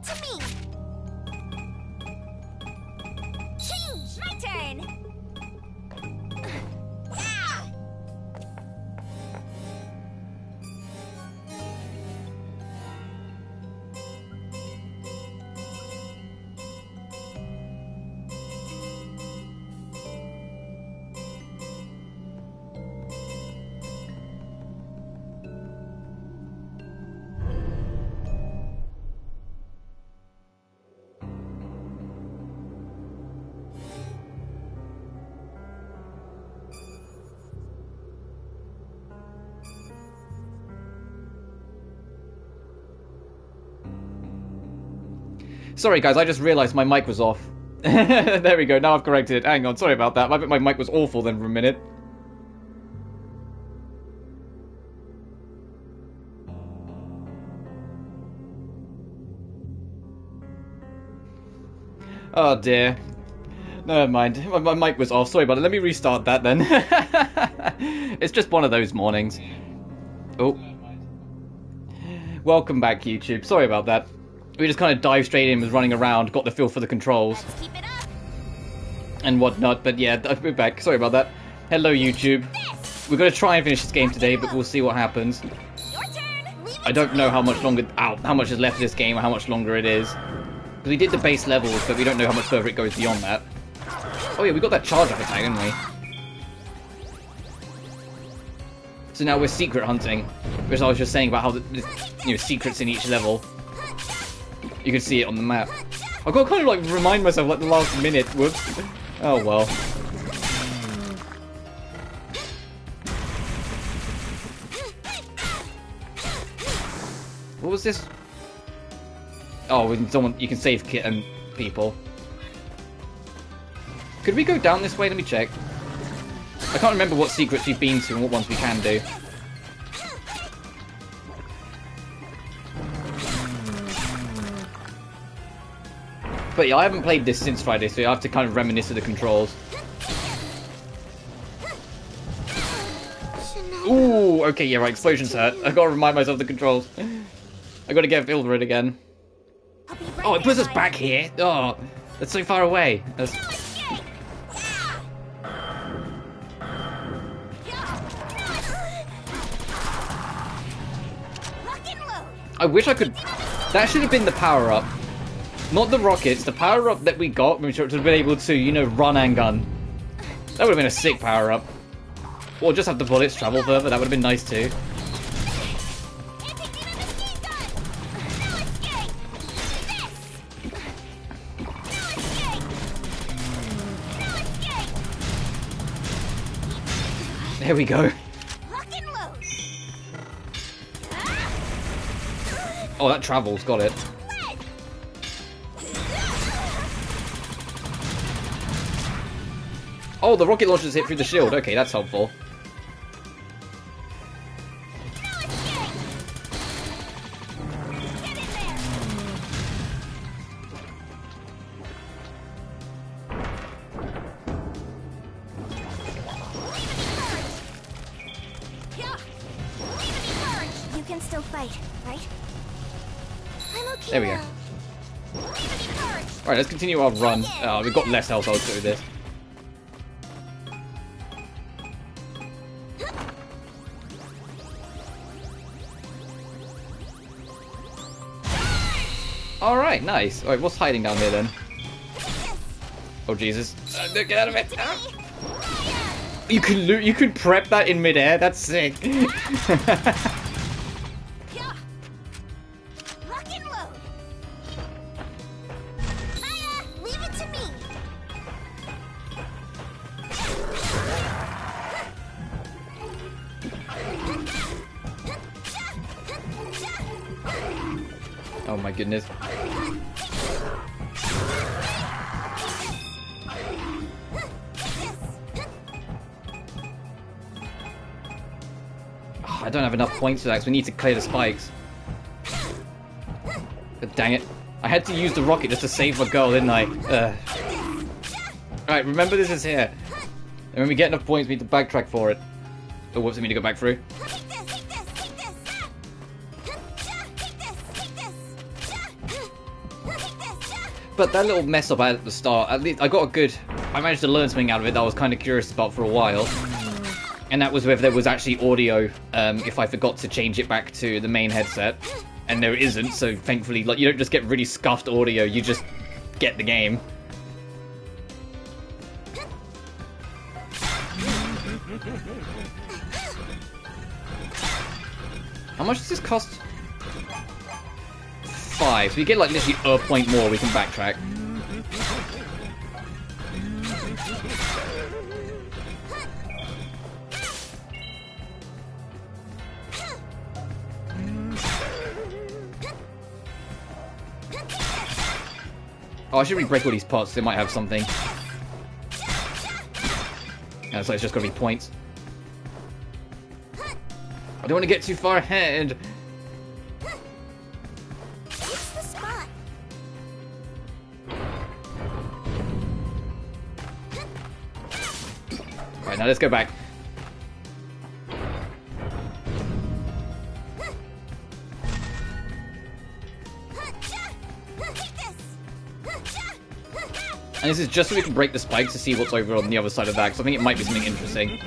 to me. Change. My turn. Sorry guys, I just realised my mic was off. There we go, now I've corrected it. Hang on, sorry about that. I bet my mic was awful then for a minute. Oh dear. Never mind, my mic was off. Sorry about it. Let me restart that then. It's just one of those mornings. Oh. Welcome back, YouTube. Sorry about that. We just kind of dived straight in, was running around, got the feel for the controls. Let's keep it up. And whatnot, but yeah, we're back. Sorry about that. Hello, YouTube. We're going to try and finish this game today, but we'll see what happens. Your turn. I don't know how much longer, how much is left of this game, or how much longer it is. Because we did the base levels, but we don't know how much further it goes beyond that. Oh yeah, we got that charge up attack, didn't we? So now we're secret hunting, which I was just saying about how the secrets in each level. You can see it on the map. I've got to kind of like remind myself like the last minute. Whoops. Oh well. What was this? Oh, when someone you can save kitten people. Could we go down this way? Let me check. I can't remember what secrets we've been to and what ones we can do. But yeah, I haven't played this since Friday, so I have to kind of reminisce of the controls. Ooh, okay, yeah, right, explosions hurt. I gotta remind myself of the controls. I gotta get a feel for it again. Oh, it puts us back here. Oh, that's so far away. I wish I could... That should have been the power-up. Not the rockets, the power-up that we got, which would have been able to, you know, run and gun. That would have been a sick power-up. Or just have the bullets travel further, that would have been nice too. There we go. Oh, that travels, got it. Oh, the rocket launchers hit through the shield. Okay, that's helpful. You can still fight, right? I'm okay. There we go. Alright, let's continue our run. We've got less health, I'll do this. Alright, nice. Alright, what's hiding down here then? Oh Jesus. Get out of it! You can prep that in midair, that's sick. Oh my goodness. Oh, I don't have enough points for that, so we need to clear the spikes. But dang it. I had to use the rocket just to save my girl, didn't I? Alright, remember this is here. And when we get enough points, we need to backtrack for it. Oh, whoops, I need to go back through. But that little mess up at the start, at least I managed to learn something out of it that I was kind of curious about for a while. And that was whether there was actually audio, if I forgot to change it back to the main headset. And there isn't, so thankfully, like, you don't just get really scuffed audio, you just get the game. How much does this cost? 5. So we get like literally a point more, we can backtrack. Oh, I should re-break all these pots, they might have something. Yeah, so it's just gotta be points. I don't want to get too far ahead. It's the spot. Alright, now let's go back. And this is just so we can break the spikes to see what's over on the other side of that, because I think it might be something interesting.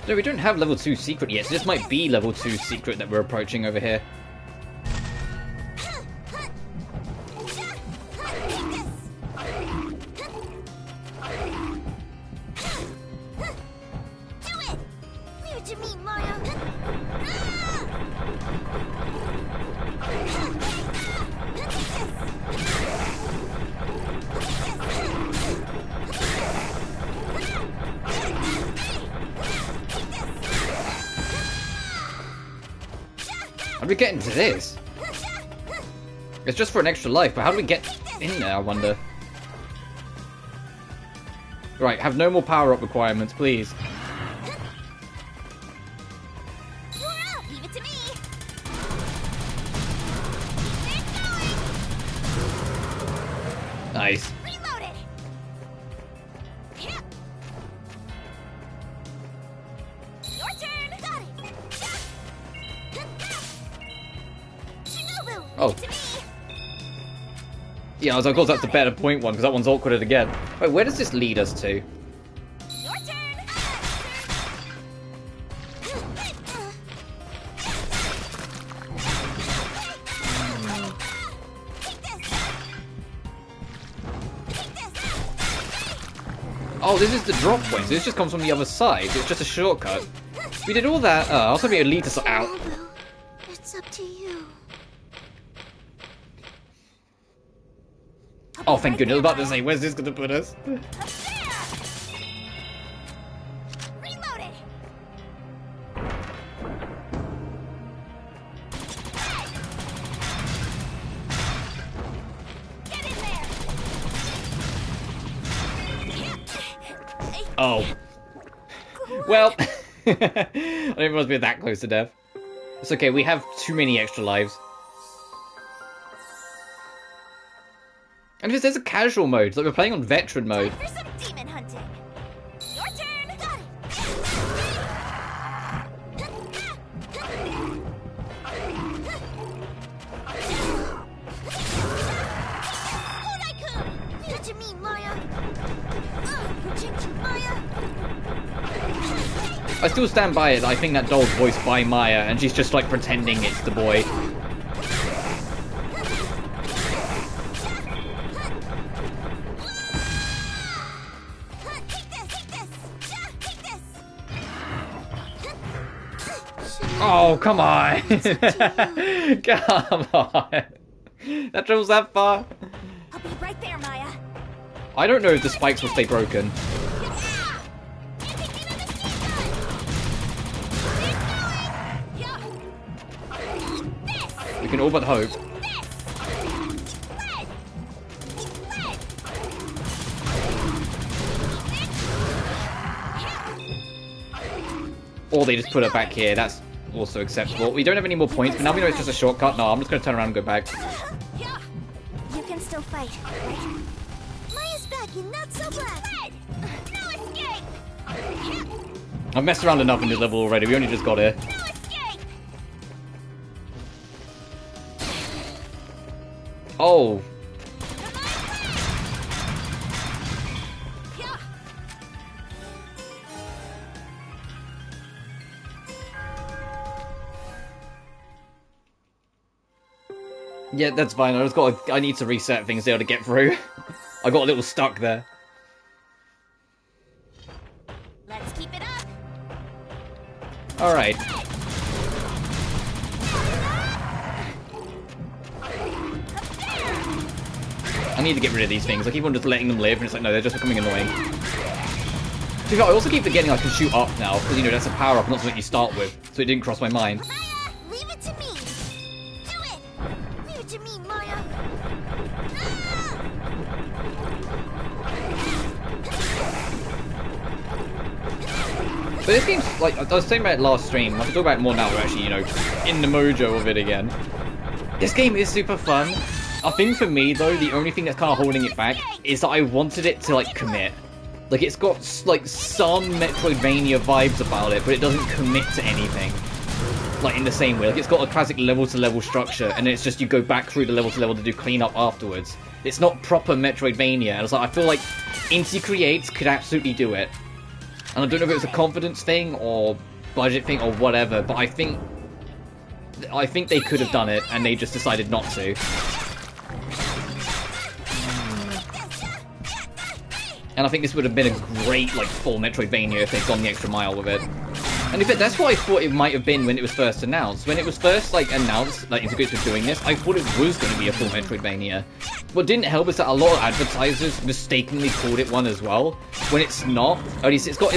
No, we don't have level 2 secret yet, so this might be level 2 secret that we're approaching over here. How do we get into this? It's just for an extra life, but how do we get in there, I wonder? Right, have no more power-up requirements, please. Leave it to me. Nice. Reloaded. Your turn. Got it. Oh. Yeah, I was like, of course that's the better point one, because that one's awkward again. Wait, where does this lead us to? Your turn. Oh, this is the drop point, so this just comes from the other side. It's just a shortcut. We did all that. I was hoping it would lead us out. It's up to you. Oh, thank goodness. I was about to say, where's this going to put us? Reloaded. Get in there. Oh. Well, I didn't realize we were that close to death. It's okay, we have too many extra lives. And if there's a casual mode, it's like we're playing on veteran mode. For some demon hunting. Your turn. Got it. Leave it to me, Maya. Protect you, Maya. I still stand by it. I think that doll's voiced by Maya, and she's just like pretending it's the boy. Oh, come on! Come on! That travels that far? I'll be right there, Maya. I don't know if the spikes will stay broken. We can all but hope. Or they just put her back here. That's also acceptable. We don't have any more points, but now we know it's just a shortcut. No, I'm just going to turn around and go back. You can still fight, right? Maya's back and not so glad. No escape. I've messed around enough in this level already. We only just got here. No escape. Oh. Yeah, that's fine. I need to reset things there to get through. I got a little stuck there. Let's keep it up. Alright. I need to get rid of these things. I keep on just letting them live, and it's like, no, they're just becoming annoying. I also keep forgetting I can shoot up now, because, you know, that's a power-up, not something you start with, so it didn't cross my mind. Maya, leave it to me. Do it. Leave it to me, Maya. But this game's, like, I was saying about it last stream, I can talk about it more now, we're actually, you know, in the mojo of it again. This game is super fun. I think for me, though, the only thing that's kind of holding it back is that I wanted it to, like, commit. Like, it's got, like, some Metroidvania vibes about it, but it doesn't commit to anything. Like, in the same way. Like, it's got a classic level-to-level structure, and it's just you go back through the level-to-level to do cleanup afterwards. It's not proper Metroidvania, and it's like, I feel like Inti Creates could absolutely do it. And I don't know if it was a confidence thing, or budget thing, or whatever, but I think they could have done it, and they just decided not to. And I think this would have been a great, like, full Metroidvania if they'd gone the extra mile with it. And in fact, that's what I thought it might have been when it was first announced. When it was first, like, announced, like, Integrates were doing this, I thought it was going to be a full Metroidvania. What didn't help is that a lot of advertisers mistakenly called it one as well, when it's not. At least it's got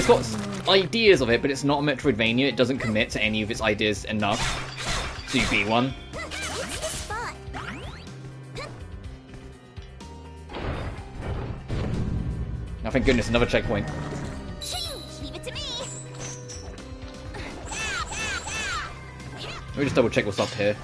ideas of it, but it's not a Metroidvania. It doesn't commit to any of its ideas enough to be one. Oh, thank goodness, another checkpoint. Leave it to me. Let me just double check what's up here.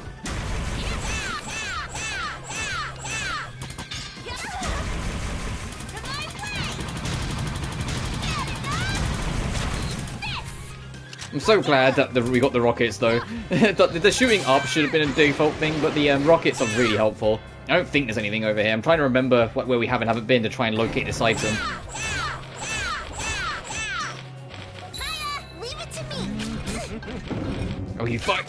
I'm so glad that we got the rockets, though. The shooting up should have been a default thing, but the rockets are really helpful. I don't think there's anything over here. I'm trying to remember where we haven't been to try and locate this item. Maya, leave it to me. Oh, you fuck!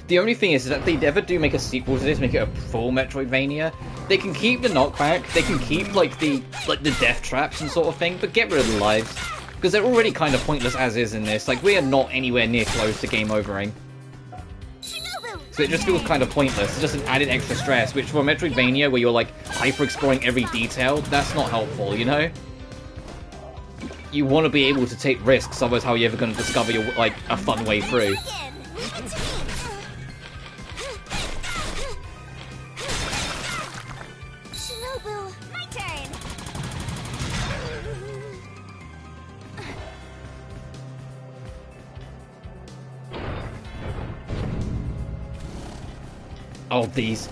The only thing is that if they ever do make a sequel to this, make it a full Metroidvania, they can keep the knockback, they can keep like the death traps and sort of thing, but get rid of the lives. Because they're already kind of pointless as is in this. Like, we are not anywhere near close to game overing. So it just feels kind of pointless. It's just an added extra stress, which for a Metroidvania where you're like hyper-exploring every detail, that's not helpful, you know? You want to be able to take risks, otherwise how are you ever going to discover your, like, a fun way through? Oh, these.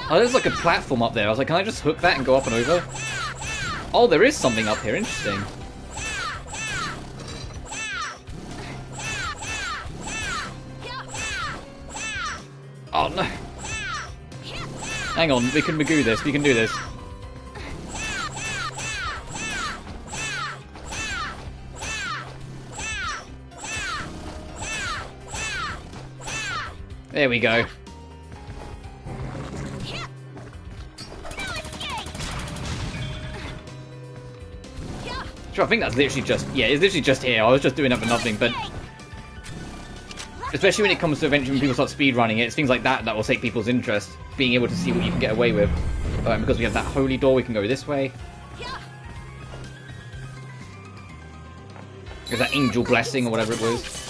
Oh, there's like a platform up there. I was like, can I just hook that and go up and over? Oh, there is something up here. Interesting. Oh, no. Hang on. We can Magoo this. We can do this. There we go. Sure, I think that's literally just... Yeah, it's literally just here. I was just doing that for nothing, but... Especially when it comes to eventually when people start speedrunning it, it's things like that that will take people's interest. Being able to see what you can get away with. Because we have that holy door, we can go this way. There's that angel blessing or whatever it was.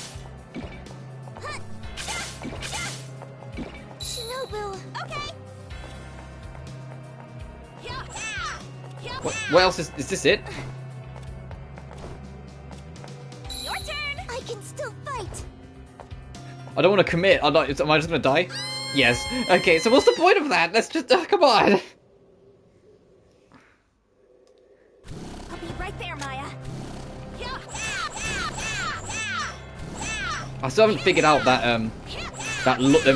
What else is this it? Your turn. I can still fight. I don't want to commit. Am I just gonna die? Yes. Okay, so what's the point of that? Let's just come on. I'll be right there, Maya. I still haven't figured out that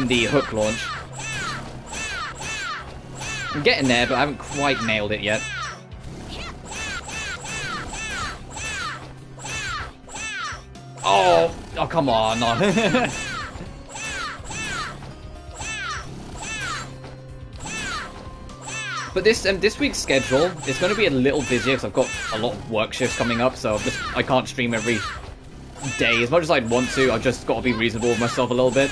the hook launch. I'm getting there, but I haven't quite nailed it yet. Oh, come on. No. But this week's schedule is going to be a little busier because I've got a lot of work shifts coming up, so I can't stream every day as much as I'd want to. I've just got to be reasonable with myself a little bit.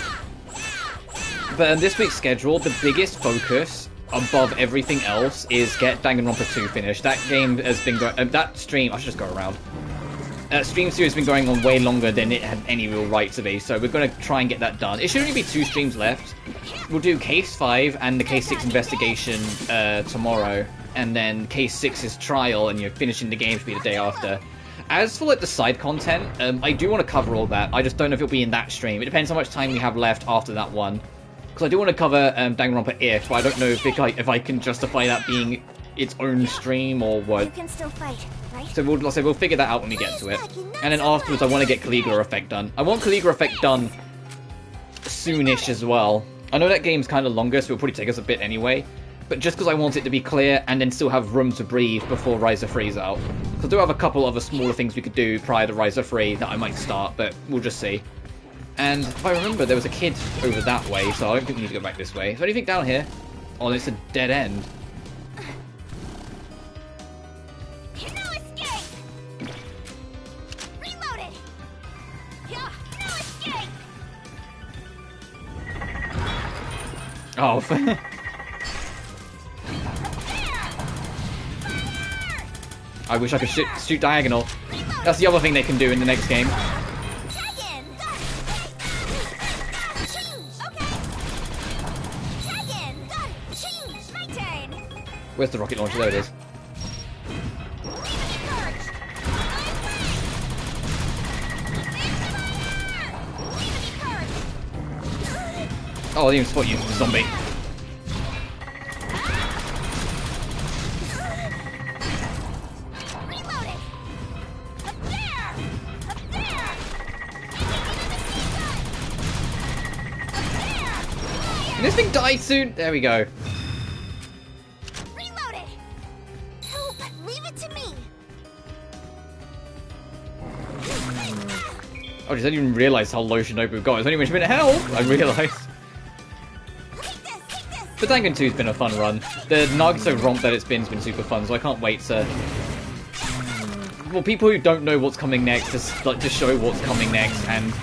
But in this week's schedule, the biggest focus above everything else is get Danganronpa 2 finished. That game has been going. That stream, I should just go around. Stream series has been going on way longer than it had any real right to be, so we're going to try and get that done. It should only be 2 streams left. We'll do Case 5 and the Case 6 investigation tomorrow, and then Case 6's trial, and you're finishing the game to be the day after. As for like the side content, I do want to cover all that. I just don't know if it'll be in that stream. It depends how much time we have left after that one. Because I do want to cover Danganronpa if, but I don't know if I can justify that being its own stream or what. You can still fight, right? So we'll figure that out when we get to it. And then afterwards I want to get Caligula Effect done. I want Caligula Effect done soonish as well. I know that game's kind of longer, so it'll probably take us a bit anyway. But just because I want it to be clear and then still have room to breathe before Rise of 3's out. Because I do have a couple other smaller things we could do prior to Rise of 3 that I might start, but we'll just see. And if I remember, there was a kid over that way, so I don't think we need to go back this way. Is there anything down here? Oh, it's a dead end. No escape! Reloaded! Yeah, no escape! Oh, I wish I could shoot diagonal. That's the other thing they can do in the next game. Where's the rocket launcher? There it is. Oh, I didn't even spot you, zombie. Can this thing die soon? There we go. Oh, I didn't even realise how low Shinobu got. It's only when she went help, I realised. But Dangan 2's been a fun run. The Nagato romp that it's been super fun, so I can't wait to... Well, people who don't know what's coming next, to show what's coming next, and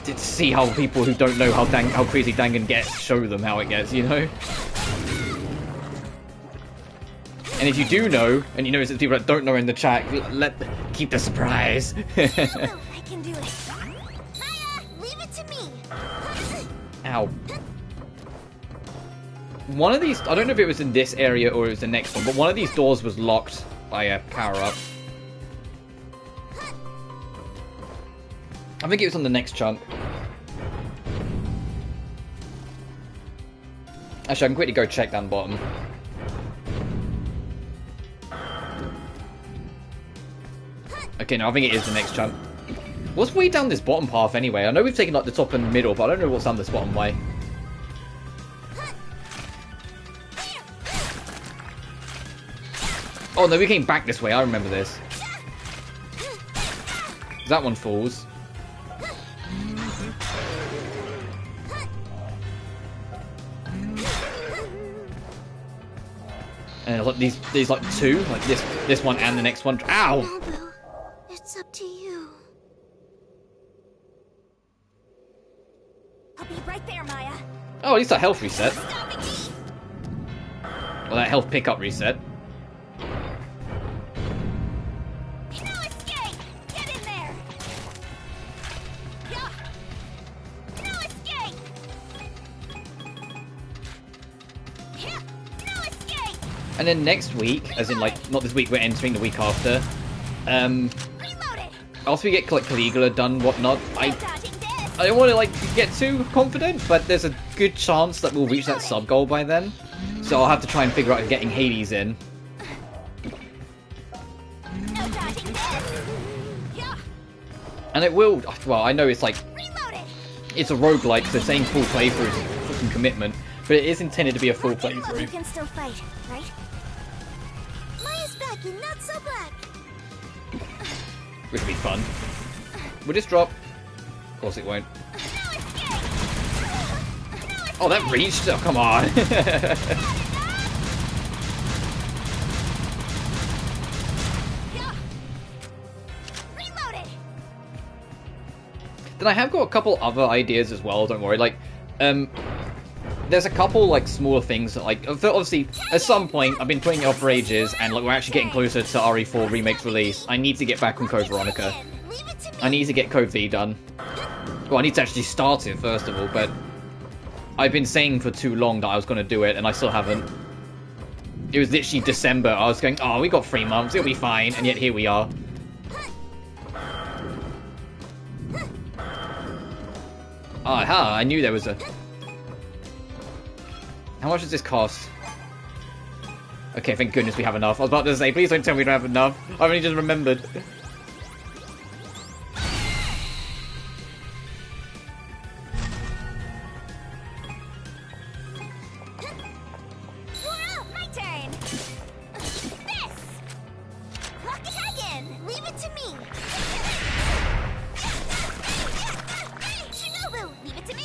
to see how people who don't know how crazy Dangan gets, show them how it gets, you know? And if you do know, and you know there's people that don't know in the chat, keep the surprise. I can do it. Maya, leave it to me. Ow. One of these, I don't know if it was in this area or it was the next one, but one of these doors was locked by a power-up. I think it was on the next chunk. Actually, I can quickly go check down the bottom. Okay, no, I think it is the next chunk. What's way down this bottom path anyway? I know we've taken like the top and the middle, but I don't know what's down this bottom way. Oh no, we came back this way, I remember this. That one falls. And like these like two, like this one and the next one. Ow! It's up to you. I'll be right there, Maya. Oh, at least that health reset. Well, that health pickup reset. No escape! Get in there! Yeah. No escape! Yeah. No escape! And then next week, as in like not this week, we're entering the week after. After we get like Caligula done, whatnot, I don't want to like get too confident, but there's a good chance that we'll reach that sub goal by then. So I'll have to try and figure out getting Hades in. And it will. Well, I know it's like it's a roguelike, so saying full playthrough is a fucking commitment, but it is intended to be a full playthrough. You can still fight, right? Maya's back in not so black. Which will be fun. Will this drop? Of course it won't. Oh, that reached? Oh, come on. Then I have got a couple other ideas as well, don't worry. Like, there's a couple, like, smaller things that, like, obviously, at some point, I've been putting it off for ages, and, like, we're actually getting closer to RE4 Remake's release. I need to get back on Code Veronica. I need to get Code V done. Well, I need to actually start it, first of all, but I've been saying for too long that I was going to do it, and I still haven't. It was literally December. I was going, oh, we got 3 months, it'll be fine, and yet here we are. Aha, I knew there was a... How much does this cost? Okay, thank goodness we have enough. I was about to say, please don't tell me we don't have enough. I've only just remembered. My turn. This. Lock it again. Leave it to me. Leave it to me.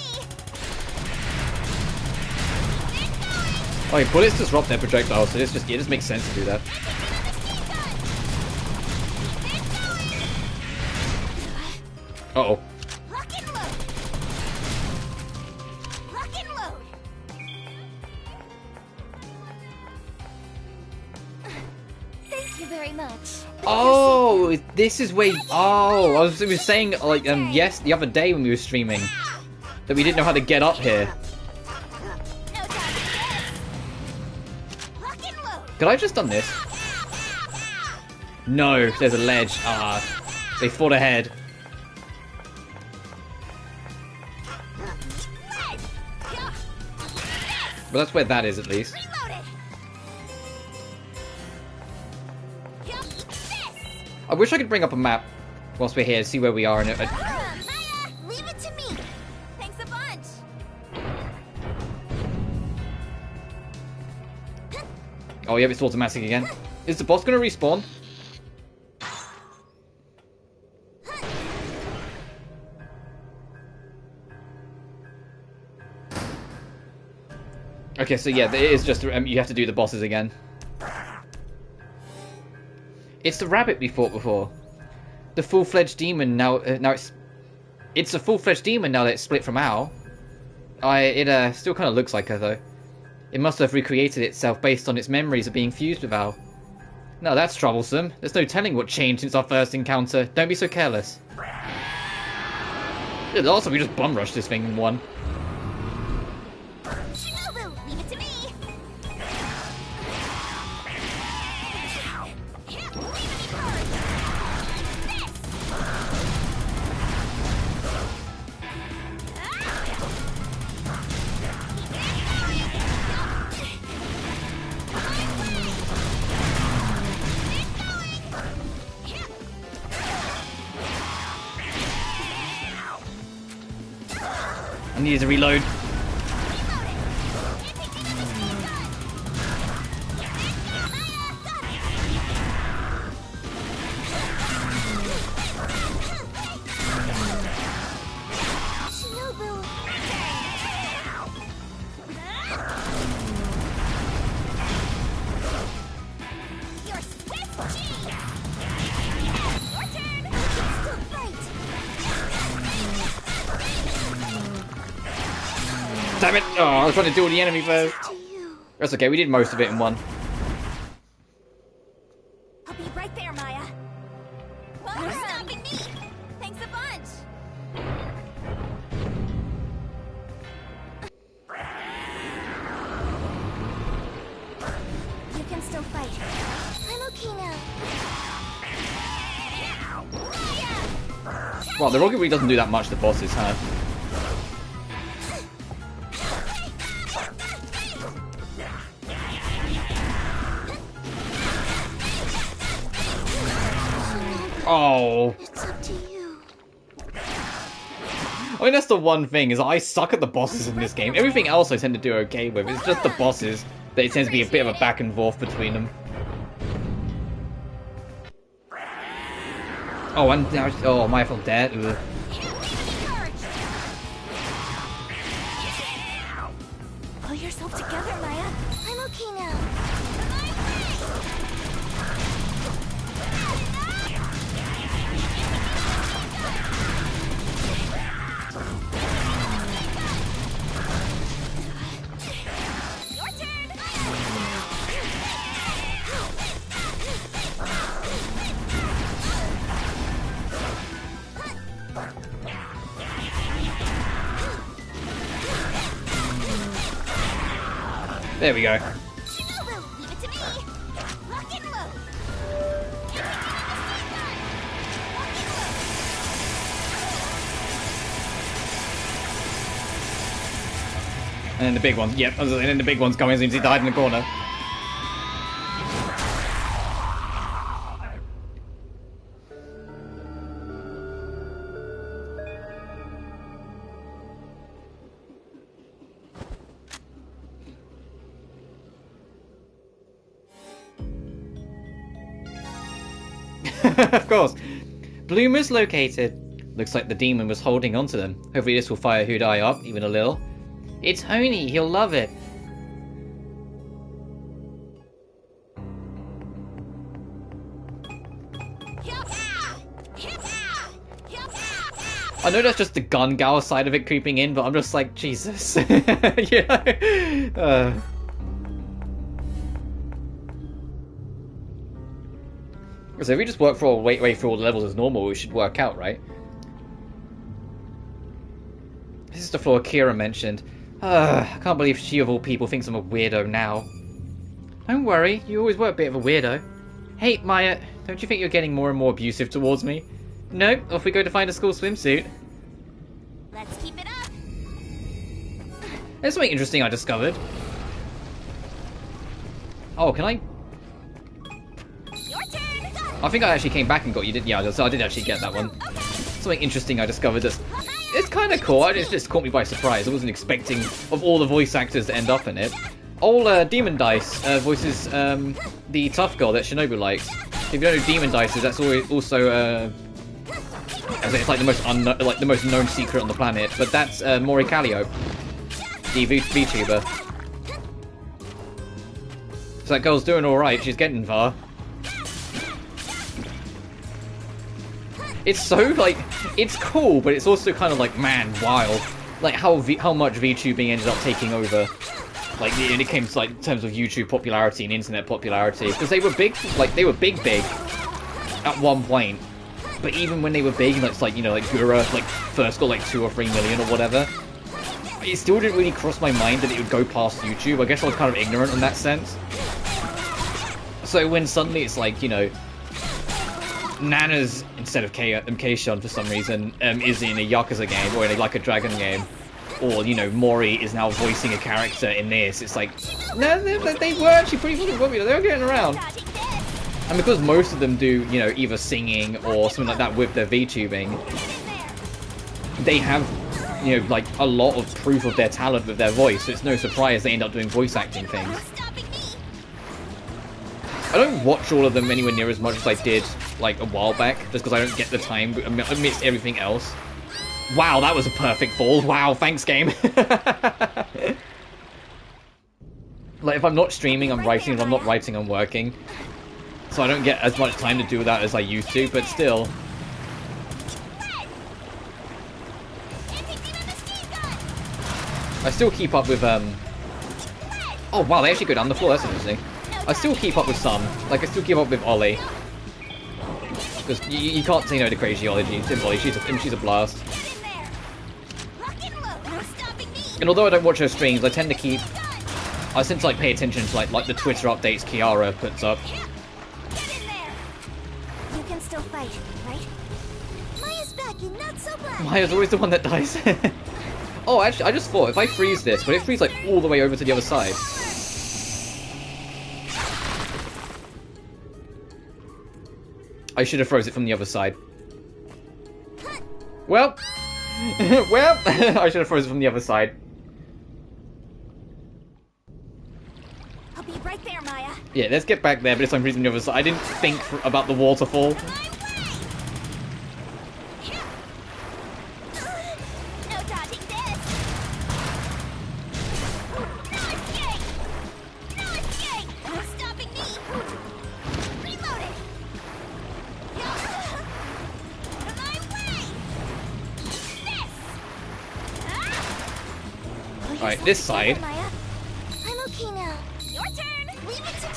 Oh, yeah, bullets disrupt their projectiles, so it just makes sense to do that. Uh-oh. Lock and load. Lock and load. Thank you very much. Oh, this is where... Oh, I was saying, like, yes, the other day when we were streaming, that we didn't know how to get up here. Could I have just done this? No, there's a ledge. Ah, they fought ahead. But that's where that is, at least. I wish I could bring up a map whilst we're here to see where we are in it. Maya, leave it to me. Thanks a bunch. Oh, yeah, it's automatic again. Is the boss going to respawn? Okay, so yeah, it is just you have to do the bosses again. It's the rabbit we fought before. The full-fledged demon now. It's a full-fledged demon now that it's split from Al. It still kind of looks like her though. It must have recreated itself based on its memories of being fused with Al. Now that's troublesome. There's no telling what changed since our first encounter. Don't be so careless. Yeah, also, we just bum rushed this thing in one. Leave it to me. I need to reload. Damn it! Oh, I was trying to deal with the enemy first. That's okay, we did most of it in one. I'll be right there, Maya. You're stopping me. Thanks a bunch. You can Well, the rocket really doesn't do that much to bosses, huh? Oh. It's up to you. I mean, that's the one thing, is I suck at the bosses in this game. Everything else I tend to do okay with. It's just the bosses that it tends to be a bit of a back and forth between them. Oh, and oh, my fault, Dad. Ugh. Pull yourself together, Maya. I'm okay now. There we go. Shinobu, leave it to me. Lock and load. And then the big one. Yep, and then the big one's coming since he died in the corner. Of course. Bloom is located. Looks like the demon was holding onto them. Hopefully this will fire Hudai up, even a little. It's Honey, he'll love it. I know that's just the Gungawa side of it creeping in, but I'm just like, Jesus. You know? So if we just work for our way through all the levels as normal, we should work out, right? This is the floor Kira mentioned. I can't believe she of all people thinks I'm a weirdo now. Don't worry, you always were a bit of a weirdo. Hey, Maya, don't you think you're getting more and more abusive towards me? Nope, off we go to find a school swimsuit. Let's keep it up. There's something interesting I discovered. Oh, can I? Your turn. I think I actually came back and got you, didn't you? Yeah, so I did actually get that one. Something interesting I discovered that's... It's kind of cool, it just caught me by surprise. I wasn't expecting of all the voice actors to end up in it. Old Demon Dice voices the tough girl that Shinobu likes. If you don't know Demon Dice, that's also it's like the most known secret on the planet. But that's Mori Kallio, the VTuber. So that girl's doing all right. She's getting far. It's so, like, it's cool, but it's also kind of like, man, wild. Like, how much VTubing ended up taking over, like, when it came to, like, in terms of YouTube popularity and internet popularity. Because they were big, like, big at one point. But even when they were big, like, you know, like, Gura, like, first got, like, 2 or 3 million or whatever, it still didn't really cross my mind that it would go past YouTube. I guess I was kind of ignorant in that sense. So when suddenly it's like, you know, Nana's, instead of Keishon for some reason, is in a Yakuza game, or in a Like a Dragon game, or, you know, Mori is now voicing a character in this, it's like, no, they were actually pretty fucking popular, they were getting around. And because most of them do, you know, either singing or something like that with their VTubing, they have, you know, like, a lot of proof of their talent with their voice, so it's no surprise they end up doing voice acting things. I don't watch all of them anywhere near as much as I did, like, a while back, just because I don't get the time amidst everything else. Wow, that was a perfect fall. Wow, thanks, game. Like, if I'm not streaming, I'm writing. If I'm not writing, I'm working. So I don't get as much time to do that as I used to, but still. I still keep up with, Oh, wow, they actually go down the floor. That's interesting. I still keep up with some. Like, I still keep up with Ollie. Because you can't say no to Crazy Ollie. She's a blast. And although I don't watch her streams, I tend to like pay attention to like the Twitter updates Kiara puts up. You can still fight, right? Maya's back back and not so black. Maya's always the one that dies. Oh, actually, I just thought, if I freeze this, would it freeze, like, all the way over to the other side? I should have froze it from the other side. Well. Well, I should have frozen from the other side. I'll be right there, Maya. Yeah, let's get back there, but if I'm freezing the other side, I didn't think about the waterfall. Alright, this side. I'm okay now. Your turn. Leave it to me.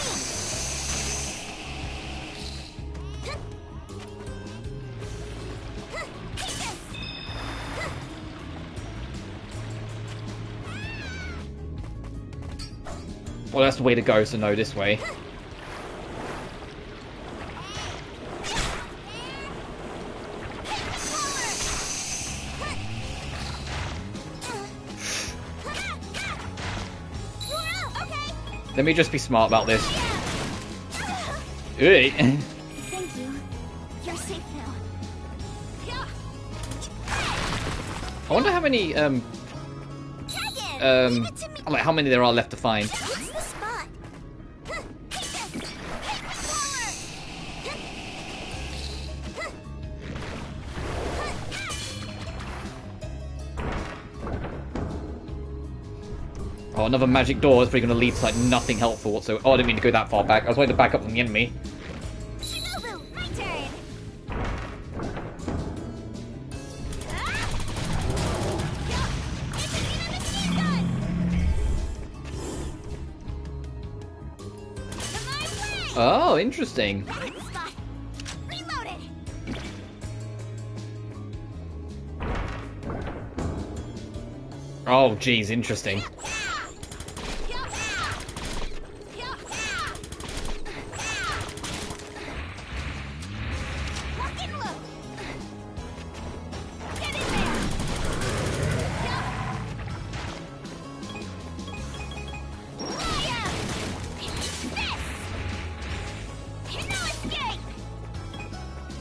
Well, that's the way to go, so no, this way. Let me just be smart about this. Thank you. You're safe now. I wonder how many like how many there are left to find. What's the spot? Oh, another magic door is probably going to lead to like nothing helpful whatsoever. Oh, I didn't mean to go that far back. I was wanting to back up from the enemy. Shinobu, my turn. Oh, interesting. Reloaded. Oh, geez, interesting.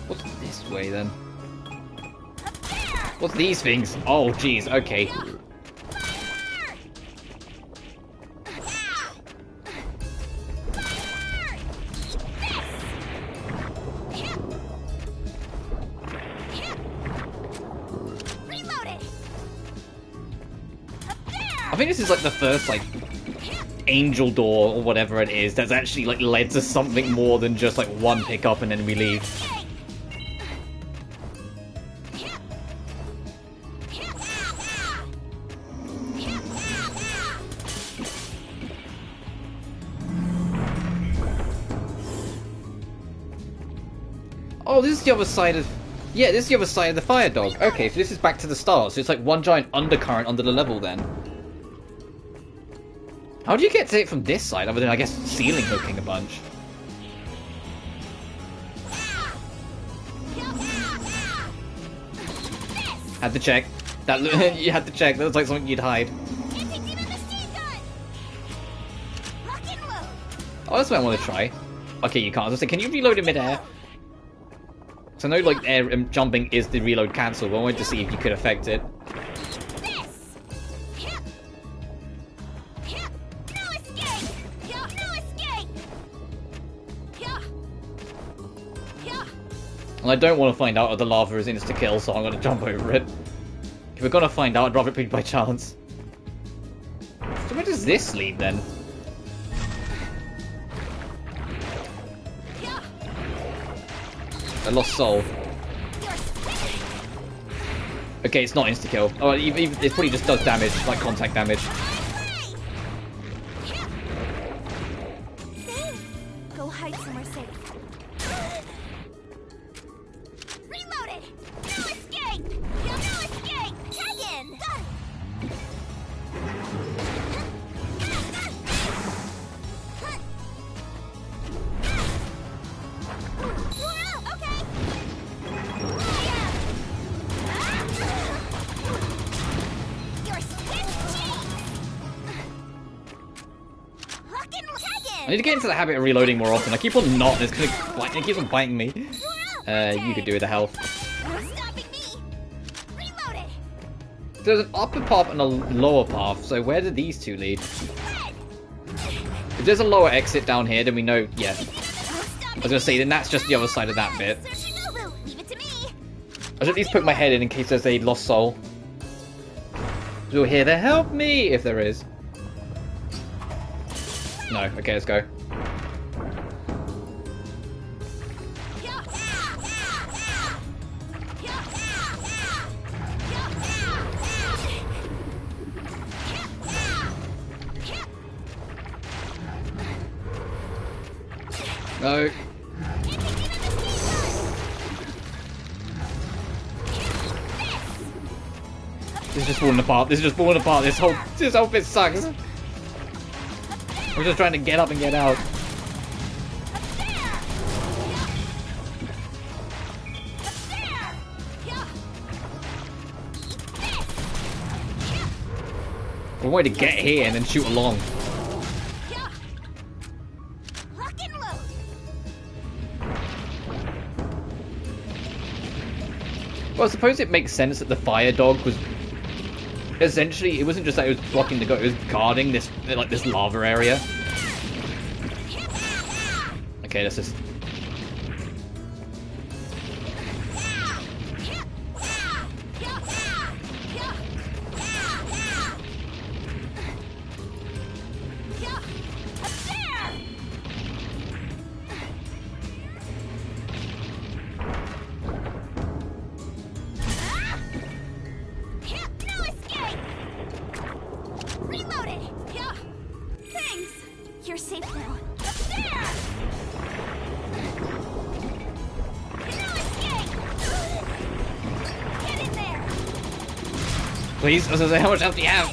What's this way then? What's these things? Oh, geez, okay. I think this is like the first like angel door or whatever it is that's actually like led to something more than just like one pickup and then we leave. Oh, this is the other side of... Yeah, this is the other side of the fire dog. Okay, so this is back to the start. So it's like one giant undercurrent under the level then. How do you get to it from this side, other than, I guess, ceiling hooking a bunch? Had to check. That you had to check. That was like something you'd hide. Oh, that's what I want to try. Okay, you can't. I was saying, can you reload in midair? So I know, like, air jumping is the reload cancel, but I wanted to see if you could affect it. And I don't want to find out if the lava is insta-kill, so I'm going to jump over it. If we're going to find out, I'd rather it be by chance. So where does this lead, then? A lost soul. Okay, it's not insta-kill. Oh, it probably just does damage, like contact damage. Go hide somewhere safe. Reloaded! No escape! No escape! Taggin! I need to get into the habit of reloading more often. I keep on not, and it keeps on biting me. You could do with the health. There's an upper path and a lower path, so where do these two lead? If there's a lower exit down here, then we know, yeah. I was gonna say, then that's just the other side of that bit. I should at least poke my head in case there's a lost soul. You're here to help me, if there is. No, okay, let's go. No. This is just falling apart. This is just falling apart. This whole bit sucks. We're just trying to get up and get out. One way to get here and then shoot along. Well, I suppose it makes sense that the fire dog was essentially, it wasn't just that it was blocking the go, it was guarding this, like, this lava area. Okay, let's just... You're safe now. Get in there. Please, I was gonna say, how much health do you have?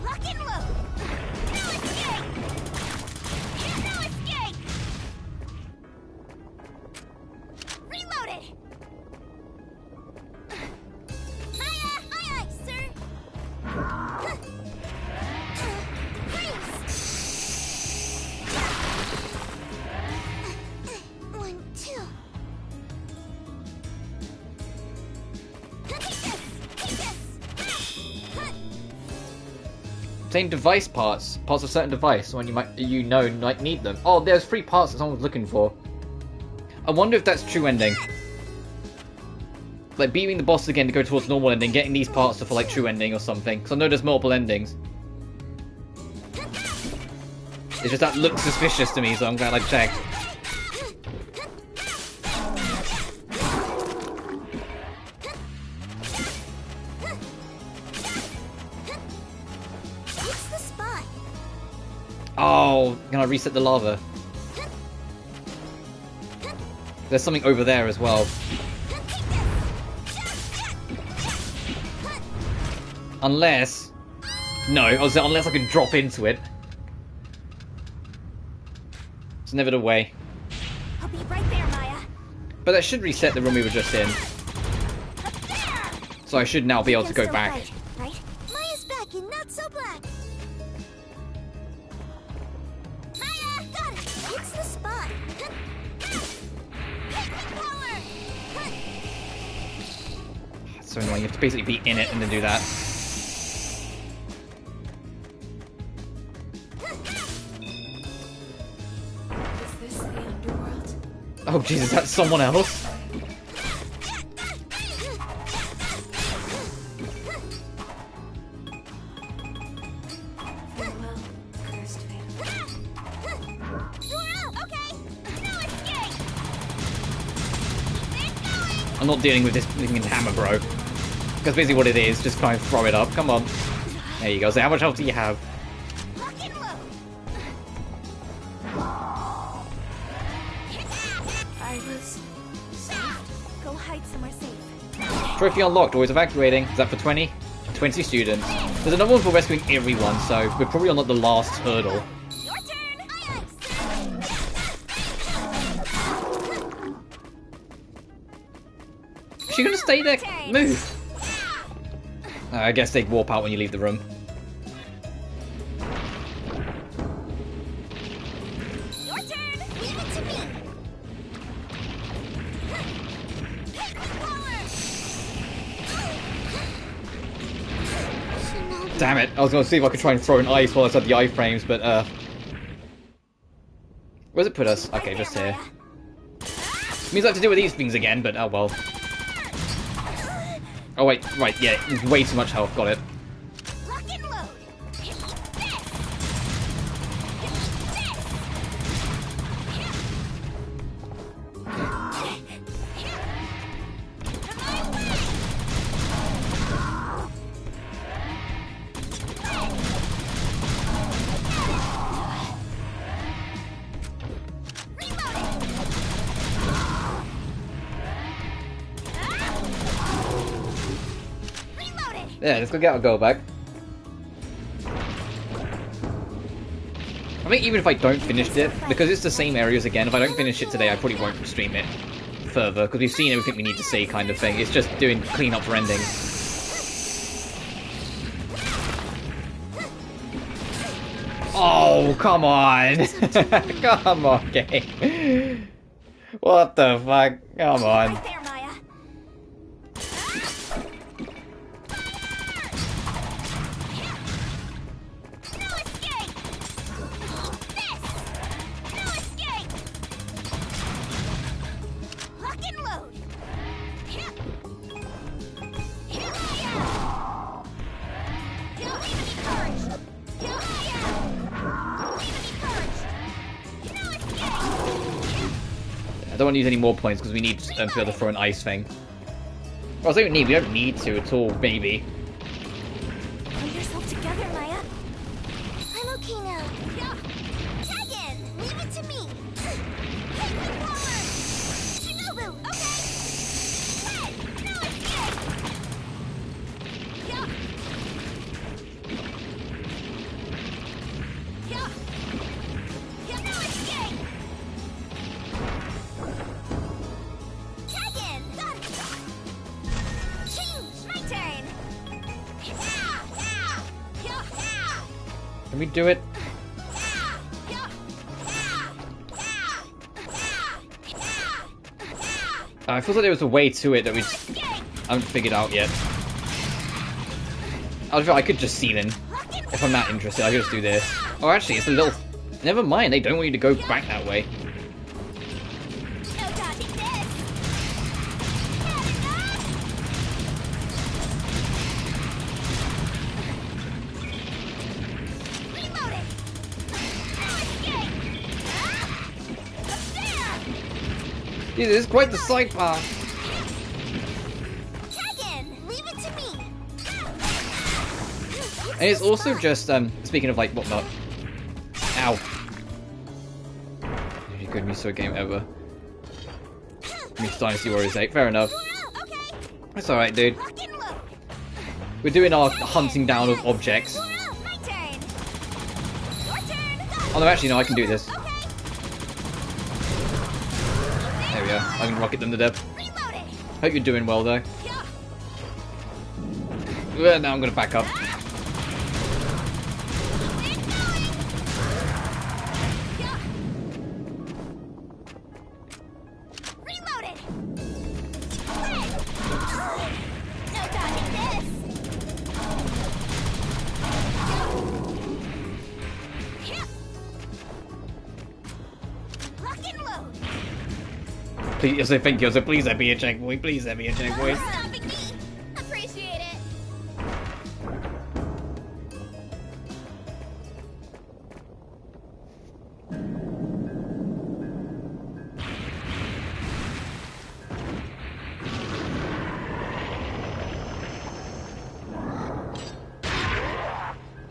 Lock and load. No escape. No escape. Reloaded. Aye, aye, sir. One, two. Same device parts of certain device when might need them. Oh, there's 3 parts that someone's looking for. I wonder if that's true ending. Like beating the boss again to go towards normal ending, getting these parts for like true ending or something. Because I know there's multiple endings. It's just that looks suspicious to me, so I'm glad I checked. What's the spot? Oh, can I reset the lava? There's something over there as well. Unless... No, unless I can drop into it. It's never the way. I'll be right there, Maya. But that should reset the room we were just in. So I should now be able to go back. Fight, right? Maya's back and not so black. Maya, got it. It's the spot. It's so annoying. You have to basically be in it and then do that. Is this the underworld? Oh Jesus, that's someone else? Farewell, cursed fatal. Okay, no escape. I'm not dealing with this freaking hammer, bro. Because basically what it is, just kind of throw it up. Come on. There you go. So how much health do you have? Lock and load. I was saved. Go hide somewhere safe. Trophy unlocked, always evacuating. Is that for 20? 20 students. There's another one for rescuing everyone, so we're probably on like the last hurdle. Your turn. Aye, Is she gonna stay there? Move! I guess they warp out when you leave the room. Damn it. I was going to see if I could try and throw an ice while I had the iframes, but, where's it put us? Okay, just here. Means I have to deal with these things again, but oh well. Oh wait, right, yeah, way too much health, got it. Yeah, let's go get our goal back. I think even if I don't finish it, because it's the same areas again, if I don't finish it today, I probably won't stream it further, because we've seen everything we need to see kind of thing. It's just doing clean-up for endings. Oh, come on! Come on, game. What the fuck? Come on. I don't want to use any more points because we need to be able to throw an ice thing. Well, I say we don't need to at all, maybe. Pull yourself together, Maya. I'm okay now. Tag in! Leave it to me! Hit the forward! Shinobu, okay! Head! No escape! Yeah! Yeah! Yeah, no escape! Tag in! Got it! Change! My turn! Can we do it? I feel like there was a way to it that we just haven't figured out yet. I could just seal in. If I'm not interested, I could just do this. Oh, actually, it's a little... Never mind, they don't want you to go back that way. This is quite the side path. Leave it to me. And it's also just, speaking of like whatnot. Ow. Good Miso game ever. Miso Dynasty Warriors 8, fair enough. That's alright, dude. We're doing our hunting down of objects. Oh no, actually no, I can do this. There we go. I can rocket them to death. Hope you're doing well though. Well, now I'm gonna back up. Please, I thank you. So please let me a checkpoint. Please let me a checkpoint. Appreciate it.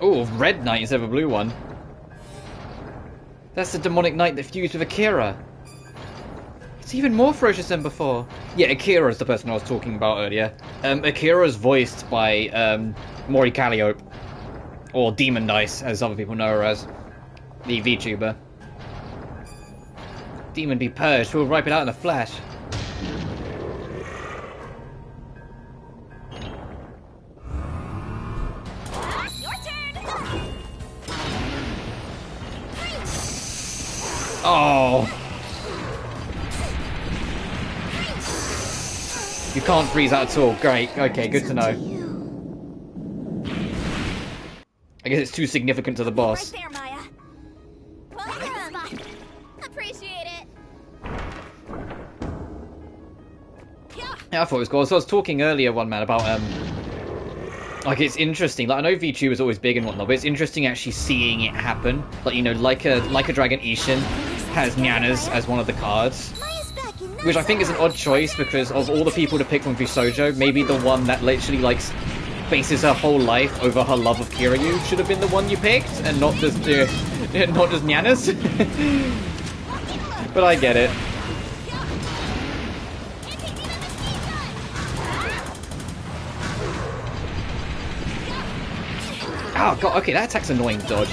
Oh, red knight instead of a blue one. That's the demonic knight that fused with Akira. It's even more ferocious than before. Yeah, Akira is the person I was talking about earlier. Akira is voiced by Mori Calliope, or Demon Dice, as other people know her as, the VTuber. Demon be purged, we'll wipe it out in a flash. Your turn. Oh! You can't freeze that at all. Great. Okay, good to know. guess it's too significant to the boss. Right there, Maya. Welcome. Appreciate it. Yeah, I thought it was cool. So I was talking earlier, one man, about like it's interesting. Like I know VTuber is always big and whatnot, but it's interesting actually seeing it happen. Like you know, like a Dragon Ishin has Nyanas as one of the cards, which I think is an odd choice because of all the people to pick from Fusojo, maybe the one that literally like bases her whole life over her love of Kiryu should have been the one you picked, and not just Nyanas. But I get it. Oh god, okay, that attack's annoying to dodge.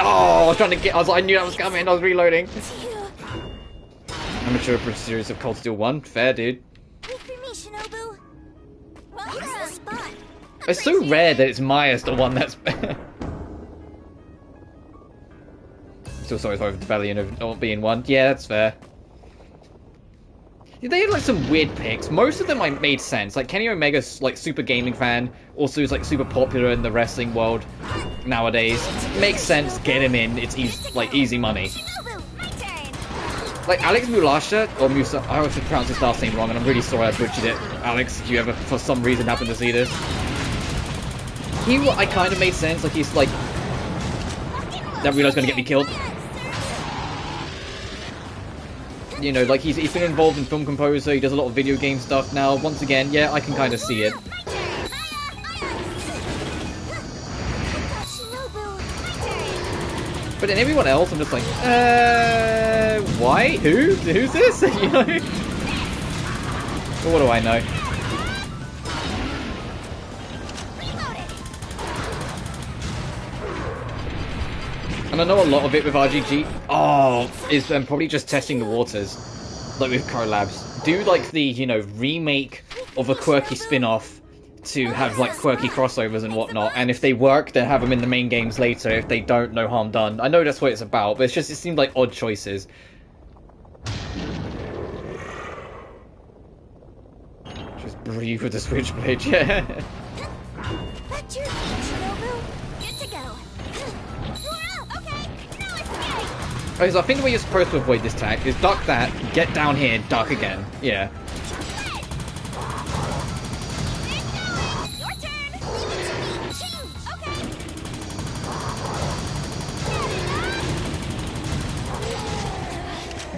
Oh, I was trying to get, I knew that was coming, I was reloading. Amateur series of Cold Steel 1, fair dude. It's so rare that it's Maya's the one that's... Still sorry for the rebellion of not being one. Yeah, that's fair. They had like some weird picks. Most of them like made sense. Like Kenny Omega's like super gaming fan, also is like super popular in the wrestling world nowadays. Makes sense. Get him in. It's easy, like easy money. Like Alex Mulasha or Musa. I always pronounce his last name wrong, and I'm really sorry I butchered it. Alex, if you ever for some reason happen to see this, I kind of made sense. Like he's like that realized gonna get me killed. You know, like he's been involved in film composer, he does a lot of video game stuff now. Once again, yeah, I can kind of see it. But then everyone else, I'm just like, why? Who's this? You know? Well, what do I know? And I know a lot of it with RGG. Oh, is probably just testing the waters, like with collabs. Do like the, you know, remake of a quirky spin-off to have like quirky crossovers and whatnot. And if they work, then have them in the main games later. If they don't, no harm done. I know that's what it's about, but it seemed like odd choices. Just breathe with the switchblade, yeah. That's your Shinobu. Good to go. Okay, so I think the way you're supposed to avoid this attack is duck that, get down here, duck again. Yeah. Your turn. Leave it to me. Change. Okay.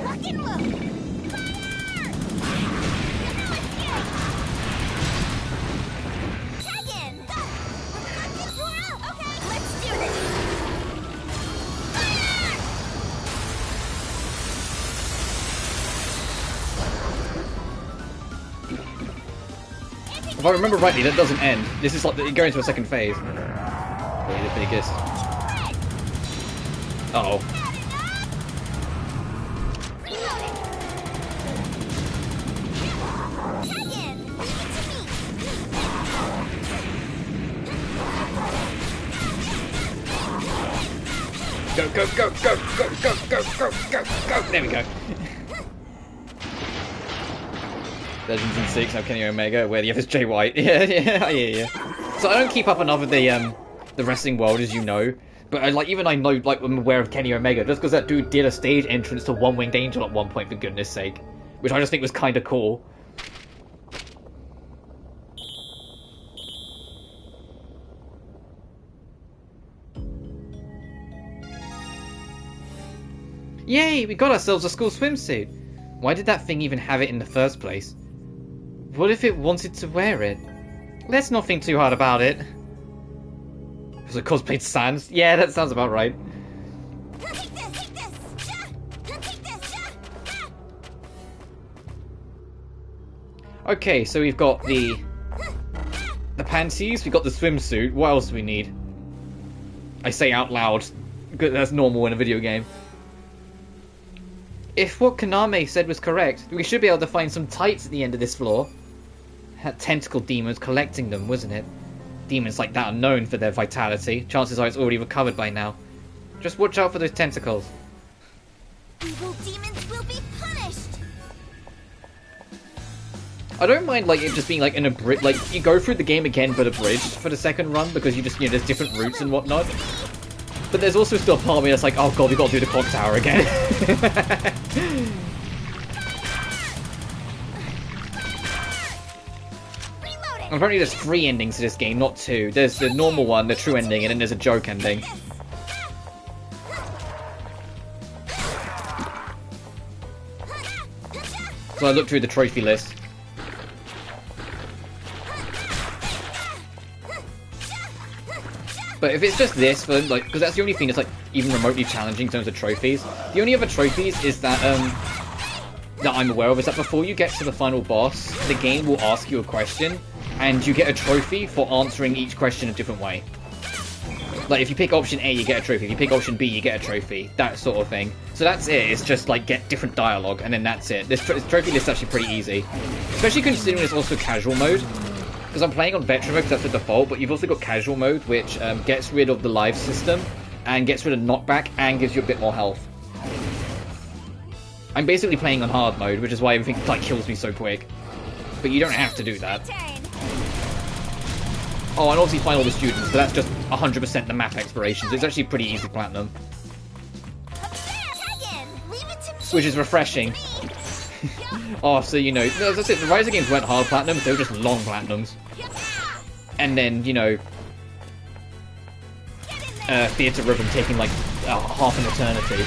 Lock and load. Fire! Tag in. Okay, let's do this. If I remember rightly, that doesn't end. This is like going into a second phase. Probably the biggest. Uh-oh. Go, go, go, go, go, go, go, go, go, go! There we go. Legends in 6, now Kenny Omega, where the other's Jay White. Yeah. So I don't keep up enough of the wrestling world, as you know. But I know, like, I'm aware of Kenny Omega, just because that dude did a stage entrance to One Winged Angel at one point, for goodness sake. Which I just think was kind of cool. Yay, we got ourselves a school swimsuit. Why did that thing even have it in the first place? What if it wanted to wear it? Let's not think too hard about it. Was it cosplayed Sans? Yeah, that sounds about right. Okay, so we've got the panties, we've got the swimsuit. What else do we need? I say out loud. That's normal in a video game. If what Kaname said was correct, we should be able to find some tights at the end of this floor. Had tentacle demons collecting them, wasn't it? Demons like that are known for their vitality. Chances are it's already recovered by now. Just watch out for those tentacles. Evil demons will be punished. I don't mind like it just being like an abridged, like you go through the game again but abridged for the second run because you just, you know, there's different routes and whatnot. But there's also still a part of me that's like, oh god, we gotta do the clock tower again. Apparently there's 3 endings to this game, not 2. There's the normal one, the true ending, and then there's a joke ending. So I looked through the trophy list. But if it's just this, for like, because that's the only thing that's like even remotely challenging in terms of trophies. The only other trophies is that that I'm aware of is that before you get to the final boss, the game will ask you a question, and you get a trophy for answering each question a different way. Like if you pick option A, you get a trophy. If you pick option B, you get a trophy. That sort of thing. So that's it. It's just like get different dialogue, and then that's it. This trophy list is actually pretty easy, especially considering it's also casual mode. Because I'm playing on veteran mode because that's the default, but you've also got casual mode, which gets rid of the live system, and gets rid of knockback, and gives you a bit more health. I'm basically playing on hard mode, which is why everything like kills me so quick. But you don't have to do that. Oh, and obviously find all the students, but that's just 100% the map explorations. It's actually pretty easy platinum. Which is refreshing. Oh, so you know, as I said, the Rise games weren't hard platinums, they were just long platinums. And then, you know, Theatre Rhythm taking like half an eternity.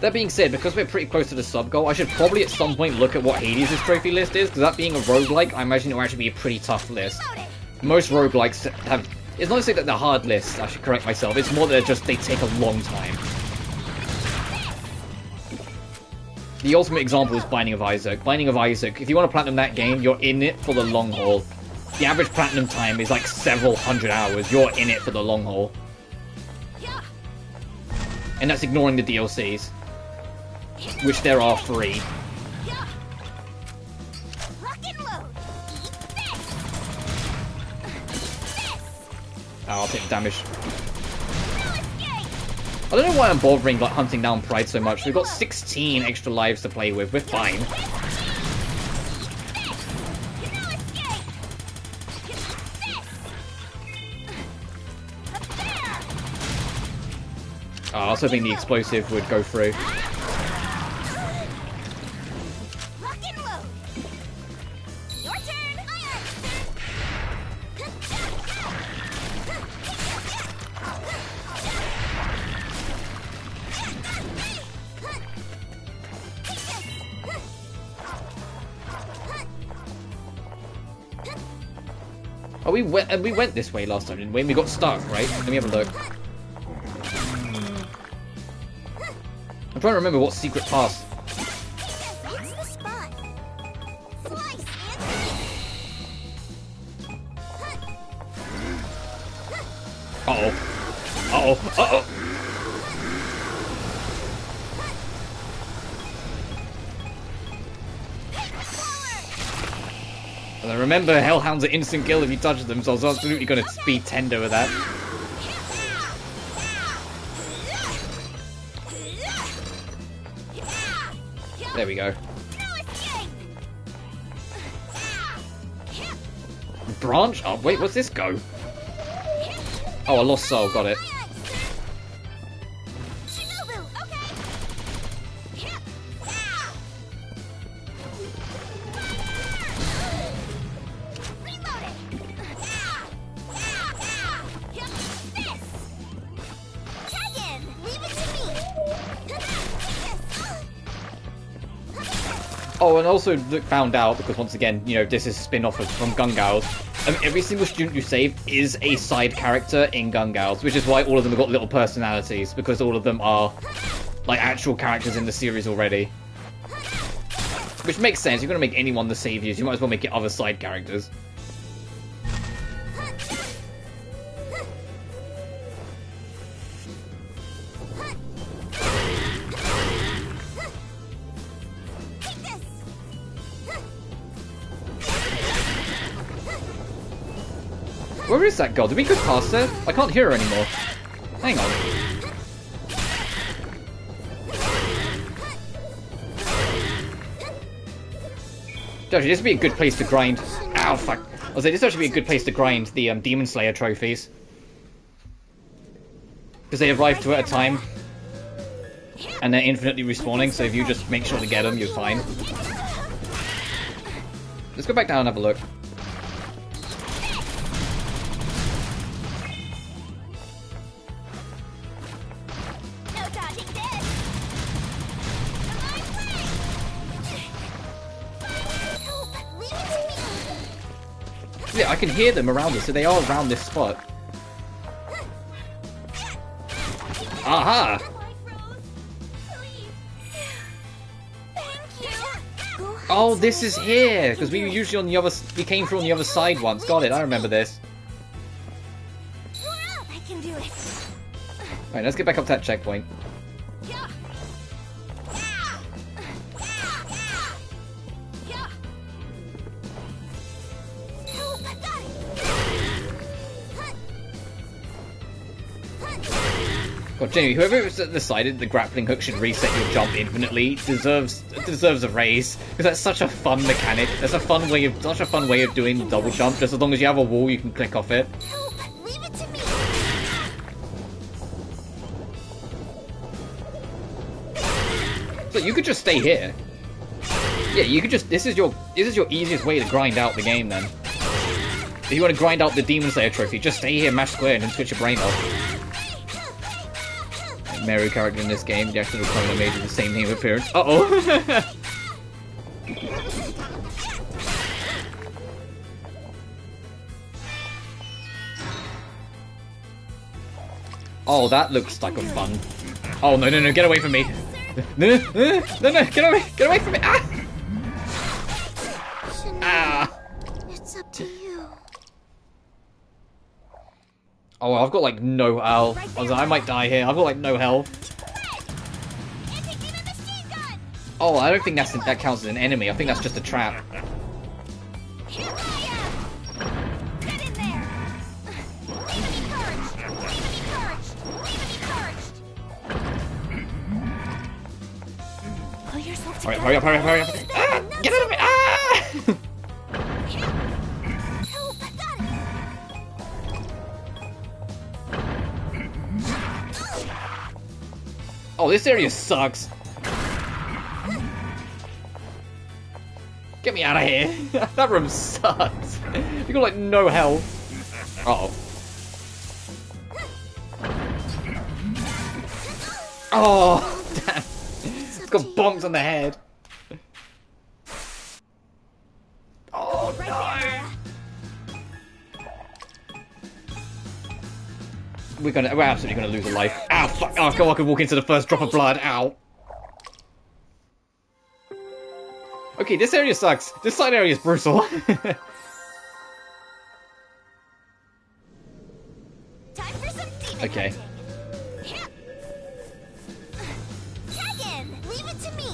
That being said, because we're pretty close to the sub goal, I should probably at some point look at what Hades' trophy list is, because that being a roguelike, I imagine it will actually be a pretty tough list. Most roguelikes have... It's not to say that they're hard lists, I should correct myself, it's more that they take a long time. The ultimate example is Binding of Isaac. Binding of Isaac, if you want to platinum that game, you're in it for the long haul. The average platinum time is like several hundred hours, you're in it for the long haul. And that's ignoring the DLCs. Which there are 3. Oh, I'll take the damage. I don't know why I'm bothering like hunting down Pride so much. We've got 16 extra lives to play with. We're fine. Oh, I was hoping the explosive would go through. Oh, we went this way last time, didn't we? And we got stuck, right? Let me have a look. I'm trying to remember what secret pass. Uh-oh. Uh-oh. Uh-oh. And I remember Hellhounds are instant kill if you touch them, so I was absolutely going to speed tender with that. There we go. Branch up? Wait, what's this go? Oh, a lost soul, got it. Oh, and also found out, because once again, you know, this is a spin-off from Gun Gals, every single student you save is a side character in Gun Gals, which is why all of them have got little personalities, because all of them are, like, actual characters in the series already. Which makes sense, if you're going to make anyone the saviors, you might as well make it other side characters. Where is that girl? Did we go past her? I can't hear her anymore. Hang on. Actually, this would be a good place to grind. Ow, fuck. I was like, this would actually be a good place to grind the Demon Slayer trophies. Because they arrive two at a time. And they're infinitely respawning, so if you just make sure to get them, you're fine. Let's go back down and have a look. Yeah, I can hear them around us, so they are around this spot. Aha! Oh, this is here! Because we were usually on the other... We came through on the other side once. Got it, I remember this. Alright, let's get back up to that checkpoint. God, Jamie, whoever decided the grappling hook should reset your jump infinitely deserves a raise, because that's such a fun mechanic. That's such a fun way of doing the double jump. Just as long as you have a wall, you can click off it. Leave it to me. So you could just stay here. Yeah, you could just. This is your easiest way to grind out the game. Then, if you want to grind out the Demon Slayer trophy, just stay here, mash square, and then switch your brain off. Meru character in this game, the actual Komagawa made the same name appearance. Uh-oh! Oh, that looks like a fun. Oh, no, get away from me! No, get away from me! Ah! Ah! It's up to you. Oh, I've got like no health. I might die here. I've got like no health. Oh, I don't think that counts as an enemy. I think that's just a trap. Alright, hurry up. Ah! Get out of me! Ah! Oh, this area sucks. Get me out of here. That room sucks. You got like no health. Uh-oh. Oh, damn. It's got bonked on the head. Oh, no. We're absolutely gonna lose a life. Ow, fuck. Oh, God, I could walk into the first drop of blood. Ow. Okay, this area sucks. This side area is brutal. Time for some demon Okay. Dragon, leave it to me.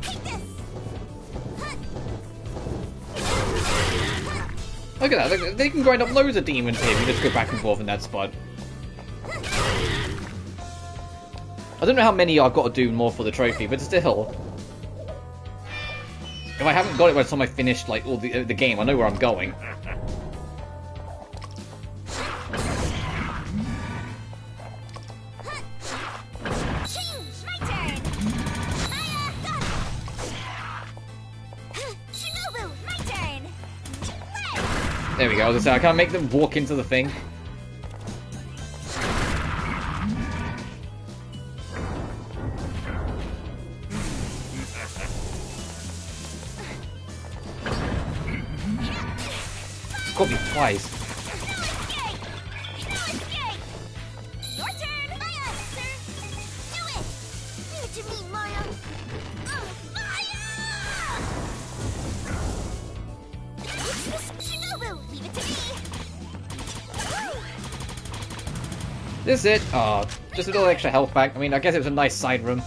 Take this. Look at that. They can grind up loads of demons here if you just go back and forth in that spot. I don't know how many I've got to do more for the trophy, but still. If I haven't got it by the time I finished like all the game, I know where I'm going. There we go. I was gonna say, I can't make them walk into the thing. Got me twice. Your turn, Maya. Do it. Leave it to me, Maya. Maya! Shinobu, leave it to me. This is it. Oh, just a little extra health back. I mean, I guess it was a nice side room.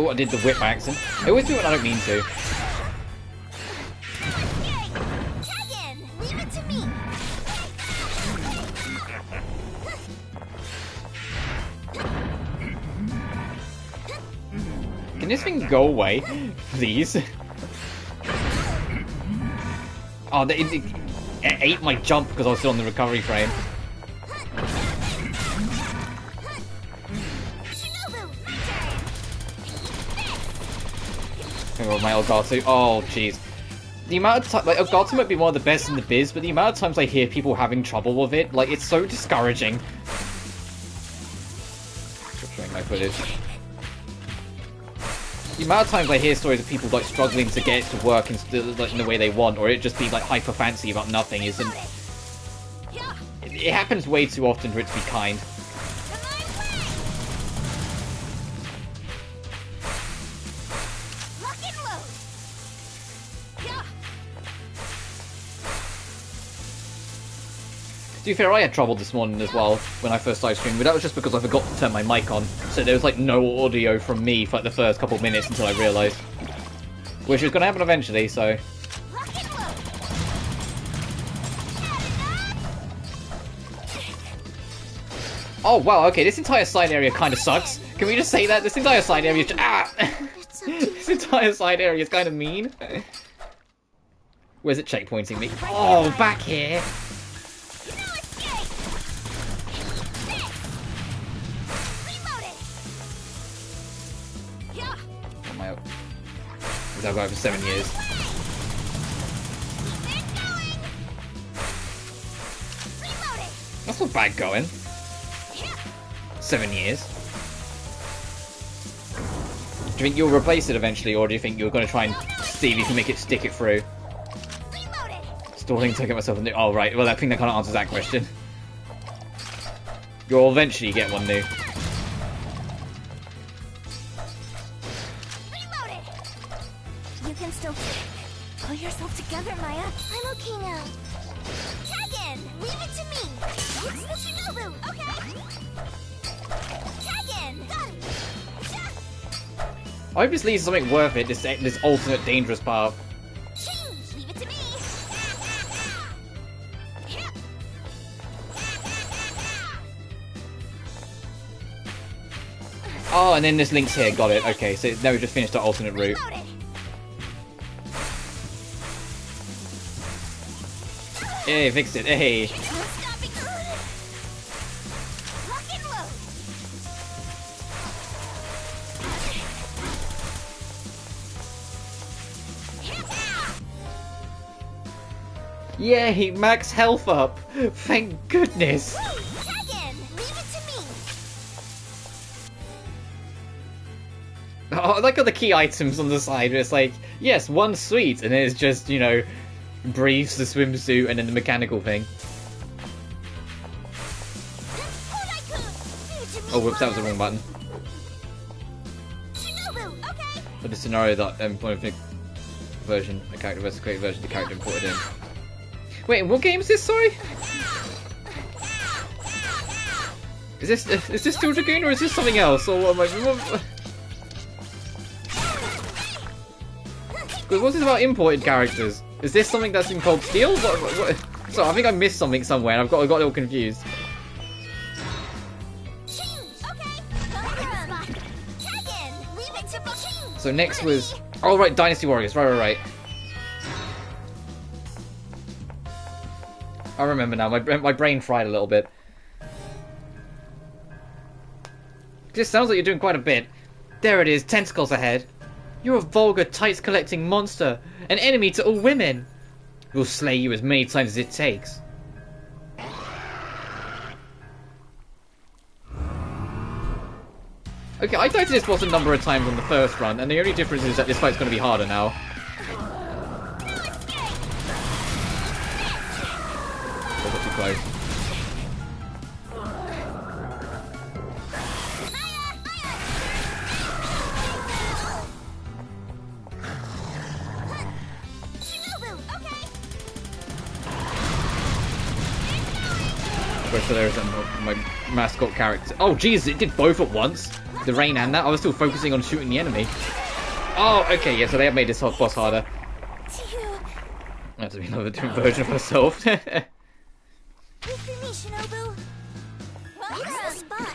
what I did the whip by accident. I always do it when I don't mean to. Leave it to me. Can this thing go away, please? Oh, it ate my jump because I was still on the recovery frame. Oh, my Elgato. Oh, jeez. The amount of time, like, Elgato might be one of the best in the biz, but the amount of times I hear people having trouble with it, like, it's so discouraging. Stop showing my footage. The amount of times I hear stories of people, like, struggling to get it to work in the way they want, or it just be, like, hyper fancy about nothing isn't... It happens way too often for it to be kind. To be fair, I had trouble this morning as well when I first started streaming, but that was just because I forgot to turn my mic on, so there was like no audio from me for like the first couple of minutes until I realised. Which was going to happen eventually, so... Oh wow, okay, this entire side area kind of sucks. Can we just say that? This entire side area is This entire side area is kind of mean. Where's it checkpointing me? Oh, back here! I've got it for 7 years. That's not bad going. 7 years. Do you think you'll replace it eventually, or do you think you're going to try and see if you can make it stick it through? Stalling to get myself a new... Oh, right. Well, I think that kind of answers that question. You'll eventually get one new. Pull yourself together, Maya. I'm okay now. Tag in! Leave it to me! It's the Shinobu, okay? Tag in! Done! I hope this leads to something worth it, this alternate dangerous path. Change! Leave it to me! Oh, and then this link's here, got it. Okay, so now we just finished the alternate route. Hey, fixed it. Hey. Yay, max health up. Thank goodness. Oh, I like all the key items on the side. It's like, yes, one sweet, and it's just, you know, briefs, the swimsuit, and then the mechanical thing. Oh, whoops, that was the wrong button. For the scenario that version, a character versus created version, the character imported in. Wait, what game is this? Sorry. Is this still Dragoon or is this something else? Or what am I? What's this about imported characters? Is this something that's in Cold Steel? What? So I think I missed something somewhere and I got a little confused. So next was... Oh right, Dynasty Warriors, right. I remember now, my brain fried a little bit. This sounds like you're doing quite a bit. There it is, tentacles ahead. You're a vulgar, tights-collecting monster, an enemy to all women. We'll slay you as many times as it takes. Okay, I died to this boss a number of times on the first run, and the only difference is that this fight's going to be harder now. I got too close. So there's my mascot character. Oh jeez, it did both at once. the rain and that. I was still focusing on shooting the enemy. Oh, okay, yeah, so they have made this boss harder. That's another different version of herself. Wait for me, Shinobu. What's the spot?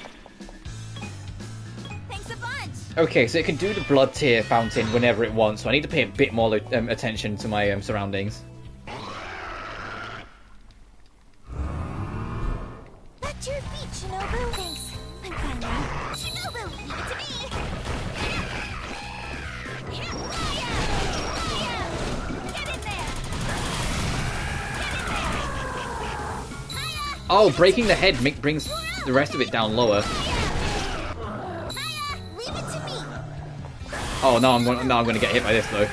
Thanks a bunch. Okay, so it can do the blood tear fountain whenever it wants, so I need to pay a bit more attention to my surroundings. Back to your feet, Shinobu. Thanks. I'm fine now. Shinobu, leave it to me. Get in there. Oh, breaking the head brings the rest of it down lower. Leave it to me. Oh no, I'm gonna get hit by this though.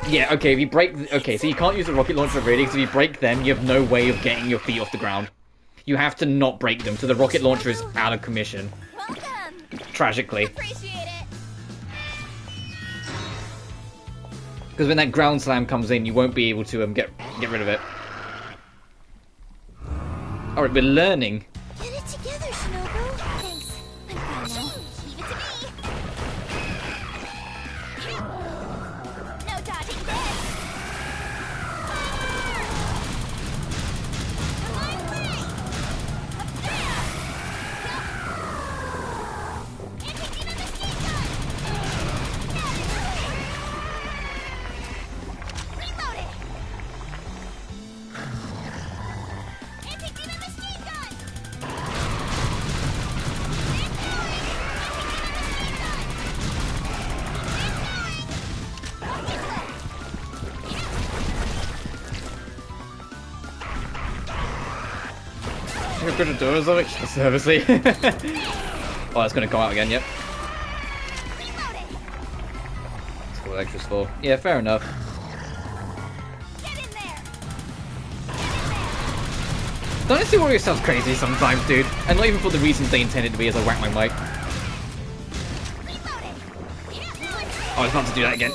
Yeah, okay, if you break... Okay, so you can't use the rocket launcher really, because if you break them, you have no way of getting your feet off the ground. You have to not break them, so the rocket launcher is out of commission. Welcome. Tragically. Appreciate it. Because when that ground slam comes in, you won't be able to get rid of it. Alright, we're learning. Get it together, Shinobu. Thanks. I'm fine now. Leave it to me. No dodging this. You're gonna do or something? Seriously? Oh, it's gonna come out again, yep. That's what extras for. Yeah, fair enough. Get in there. Don't you see Warrior sounds crazy sometimes, dude? And not even for the reasons they intended to be as I whack my mic. Oh, I was about to do that again.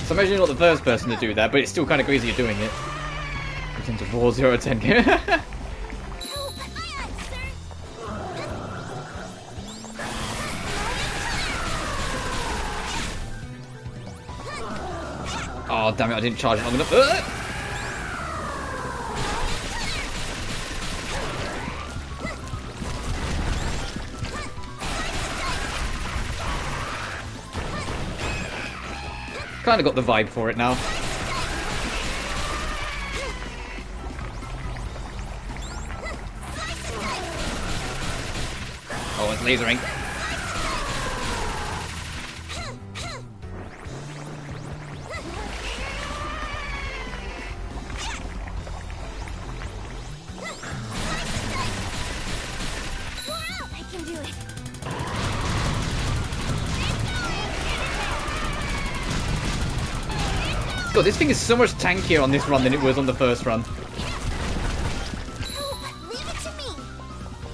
So I'm actually not the first person to do that, but it's still kind of crazy you're doing it. It's into 4-0-10 game. Oh, damn it, I didn't charge it long enough. Kind of got the vibe for it now. Oh, it's lasering. I can do it. God, this thing is so much tankier on this run than it was on the first run. Leave it to me.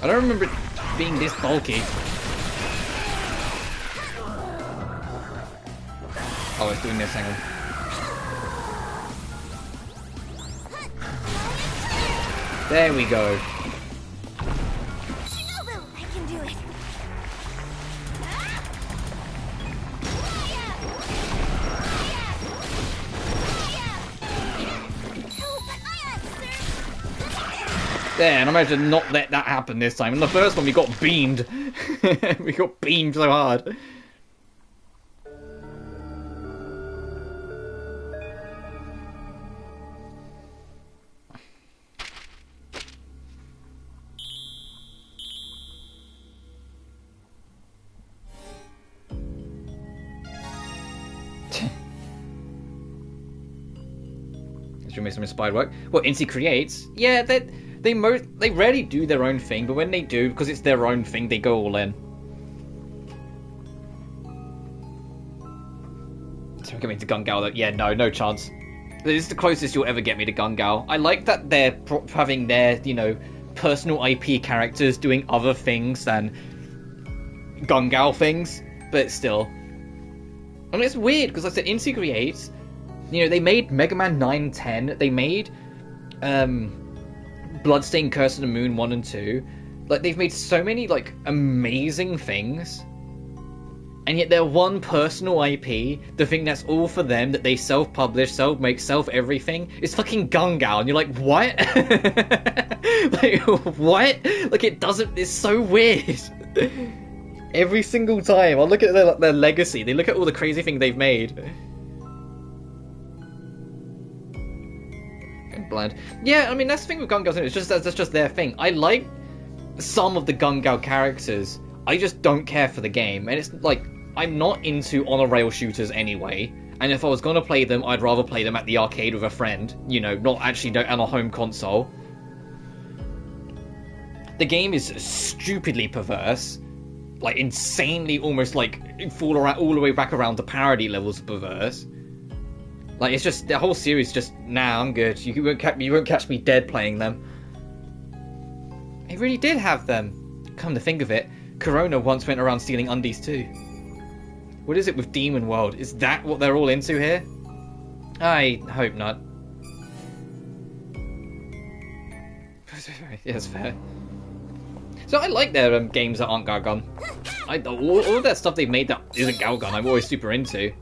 I don't remember it being this bulky. Oh, it's doing this, hang on. There we go. Shinobu, I can do it. There, and I managed to not let that happen this time. In the first one, we got beamed. We got beamed so hard. doing some inspired work. What Incy creates? Yeah, they rarely do their own thing, but when they do, because it's their own thing, they go all in. So get me to Gungao though. Yeah, no chance. This is the closest you'll ever get me to Gungao. I like that they're having their, you know, personal IP characters doing other things than Gungao things, but still. I mean, it's weird, because like I said, Incy creates, you know, they made Mega Man 9 10, they made Bloodstained Curse of the Moon 1 and 2. Like, they've made so many, like, amazing things, and yet their one personal IP, the thing that's all for them, that they self-publish, self-make, self-everything, is fucking Gungao, and you're like, what? Like, what? Like, it doesn't, it's so weird. Every single time I look at their legacy, they look at all the crazy things they've made. And bland. Yeah, I mean, that's the thing with Gungao, it's just that's just their thing. I like some of the Gungao characters, I just don't care for the game, and it's like, I'm not into on-a-rail shooters anyway, and if I was gonna play them, I'd rather play them at the arcade with a friend, you know, not actually on a home console. The game is stupidly perverse, like insanely, almost like fall around all the way back around to parody levels of perverse. Like, it's just the whole series. Just nah, I'm good. You won't catch me dead playing them. It really did have them. Come to think of it, Corona once went around stealing undies too. What is it with Demon World? Is that what they're all into here? I hope not. Yeah, that's fair. So I like their games that aren't Galgun. All of that stuff they've made that isn't Galgun, I'm always super into.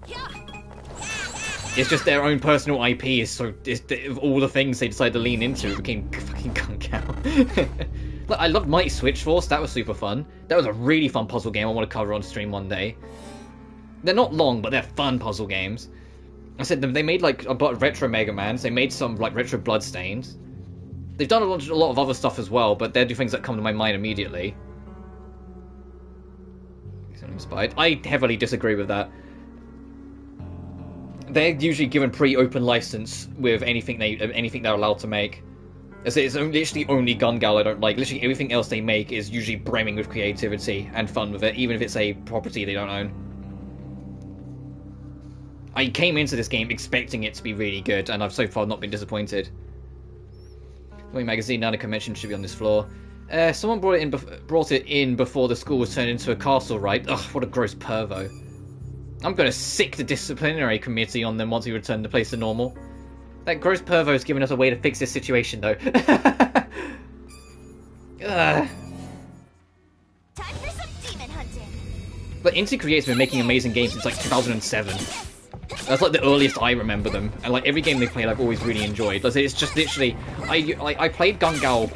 It's just their own personal IP is so... of all the things they decided to lean into, it became fucking Gungao. Look, I loved Mighty Switch Force, that was super fun. That was a really fun puzzle game I want to cover on stream one day. They're not long, but they're fun puzzle games. I said they made like a retro Mega Mans, they made some like retro Bloodstains. They've done a lot of other stuff as well, but they're the things that come to my mind immediately. Inspired. I heavily disagree with that. They're usually given pre-open license with anything they're allowed to make. It's literally only Gungao I don't like. Literally everything else they make is usually brimming with creativity and fun with it, even if it's a property they don't own. I came into this game expecting it to be really good, and I've so far not been disappointed. Toy Magazine Nana mentioned should be on this floor. Someone brought it in before the school was turned into a castle, right? Ugh, what a gross pervo. I'm gonna sick the disciplinary committee on them once we return the place to normal. That gross pervo's given us a way to fix this situation, though. Time for some demon hunting. But Inti Create's been making amazing games since like 2007. That's like the earliest I remember them, and like every game they played I've always really enjoyed. Like, it's just literally, I played Gungao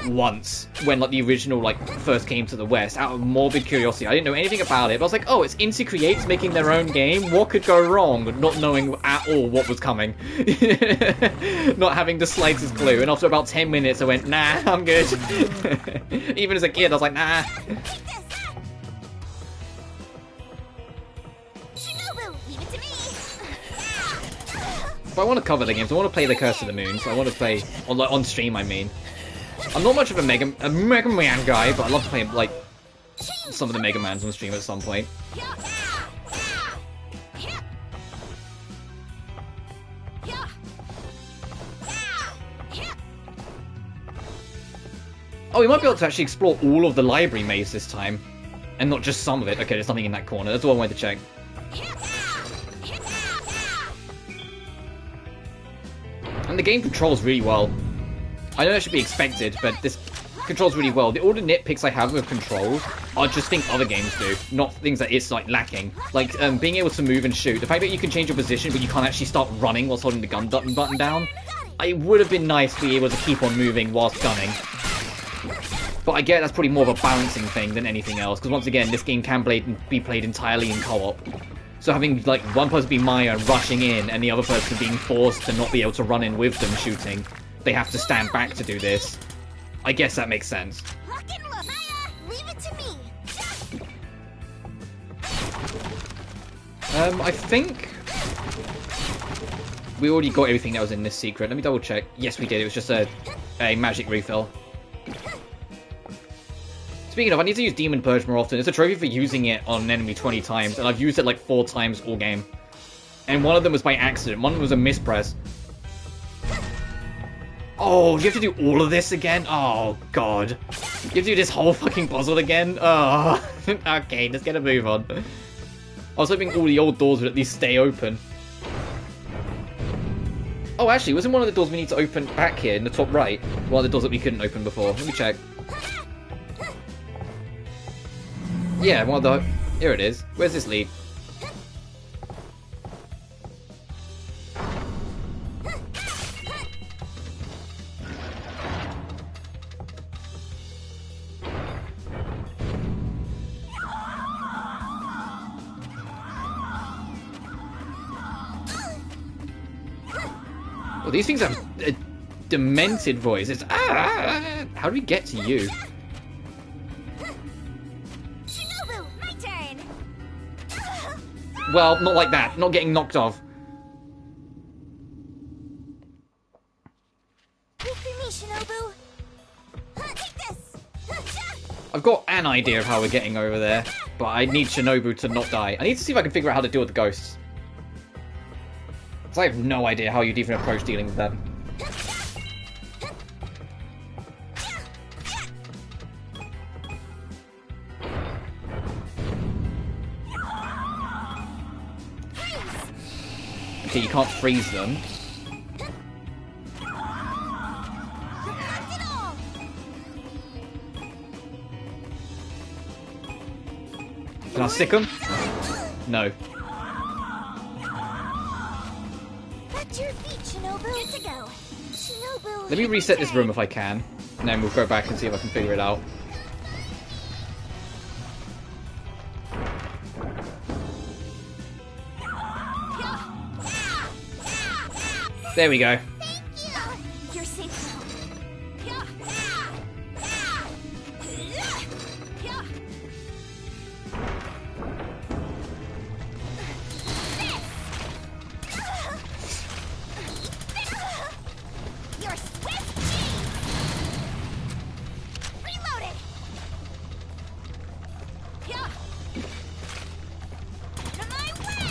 once when like the original like first came to the West out of morbid curiosity. I didn't know anything about it, but I was like, oh, it's Inti Creates making their own game, what could go wrong? Not knowing at all what was coming. Not having the slightest clue, and after about 10 minutes I went, nah, I'm good. Even as a kid I was like, nah. But I want to cover the games. I want to play the Curse of the Moon. So I want to play on stream. I mean, I'm not much of a Mega Man guy, but I love to play like some of the Mega Mans on stream at some point. Oh, we might be able to actually explore all of the library maze this time, and not just some of it. Okay, there's something in that corner. That's all I wanted to check. And the game controls really well. I know that should be expected, but this controls really well. All the nitpicks I have with controls are just things other games do, not things that it's like lacking. Like being able to move and shoot. The fact that you can change your position, but you can't actually start running whilst holding the gun button down. It would have been nice to be able to keep on moving whilst gunning. But I get that's probably more of a balancing thing than anything else, because once again, this game can be played entirely in co-op. So having like one person be Maya rushing in and the other person being forced to not be able to run in with them shooting, they have to stand back to do this. I guess that makes sense. Lock and look, Maya. Leave it to me. I think we already got everything that was in this secret. Let me double check. Yes, we did. It was just a magic refill. Speaking of, I need to use Demon Purge more often. It's a trophy for using it on an enemy 20 times, and I've used it like 4 times all game. And one of them was by accident. One was a mispress. Oh, you have to do all of this again? Oh, God. You have to do this whole fucking puzzle again? Oh, okay, let's get a move on. I was hoping all the old doors would at least stay open. Oh, actually, wasn't one of the doors we need to open back here in the top right? One of the doors that we couldn't open before. Let me check. Yeah, one of the... Here it is. Where's this lead? Well, these things have a demented voice. It's how do we get to you? Shinobu, my turn. Well, not like that. Not getting knocked off. Wait for me, Shinobu. Take this. I've got an idea of how we're getting over there, but I need Shinobu to not die. I need to see if I can figure out how to deal with the ghosts. Because I have no idea how you'd even approach dealing with them. Okay, you can't freeze them. Can I stick them? No. Back to your feet, Shinobu. Good to go. Shinobu. Let me reset this room if I can, and then we'll go back and see if I can figure it out. There we go. Thank you. You're safe now. You're swift cheese. Reloaded. On my way.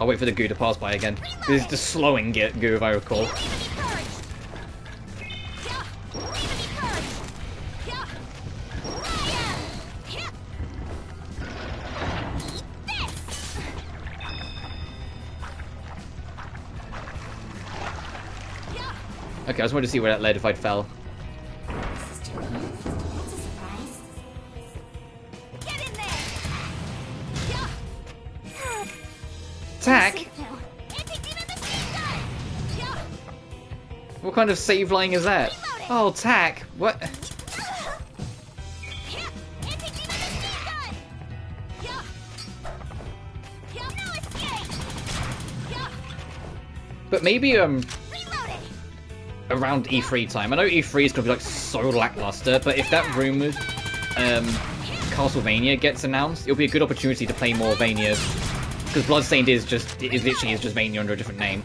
I'll wait for the goo to pass by again. This is the slowing goo, if I recall. Okay, I just wanted to see where that led if I'd fell. Sister, that's a surprise. Get in there. Attack? What kind of save line is that? Oh, tack. What? But maybe around E3 time. I know E3 is gonna be like so lackluster, but if that rumored Castlevania gets announced, it'll be a good opportunity to play more Vanias. Because Bloodstained is literally just Vania under a different name.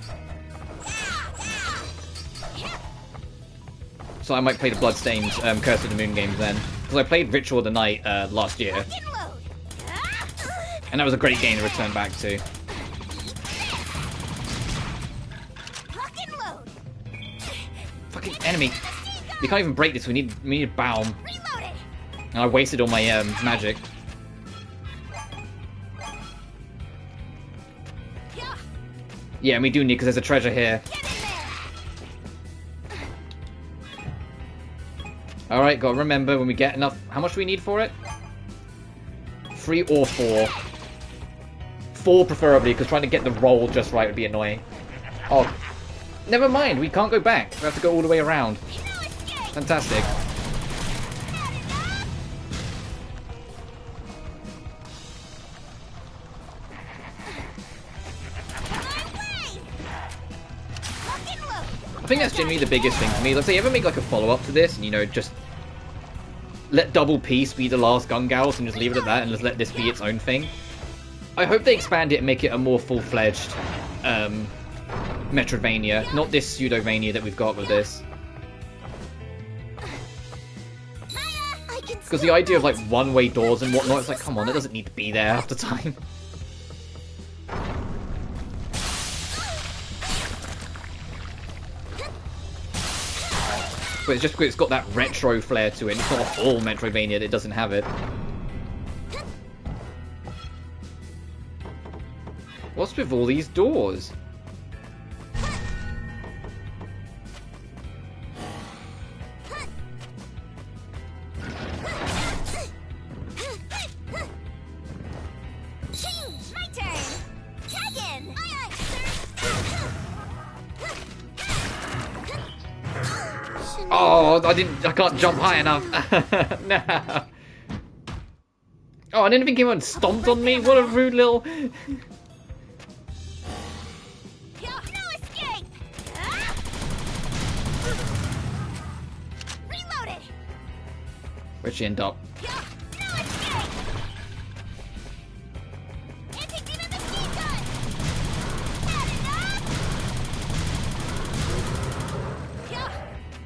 So I might play the Bloodstained Curse of the Moon games then. Because I played Ritual of the Night last year. And that was a great game to return back to. Fucking enemy! We can't even break this, we need Baum. And I wasted all my magic. Yeah, and we do need, because there's a treasure here. Alright, gotta remember when we get enough... How much do we need for it? 3 or 4. 4 preferably, because trying to get the roll just right would be annoying. Oh, never mind, we can't go back. We have to go all the way around. Fantastic. I think that's generally the biggest thing for me. Let's say you ever make like a follow-up to this, and you know, just let Double Peace be the last Gun Gals and just leave it at that, and just let this be its own thing. I hope they expand it and make it a more full-fledged Metroidvania, not this pseudo-vania that we've got with this. Because the idea of like one-way doors and whatnot, it's like, come on, it doesn't need to be there half the time. But it's just because it's got that retro flair to it. It's not a full Metroidvania that doesn't have it. What's with all these doors? Oh, I can't jump high enough. No. Oh, I didn't think anyone stomped on me. What a rude little... Where'd she end up?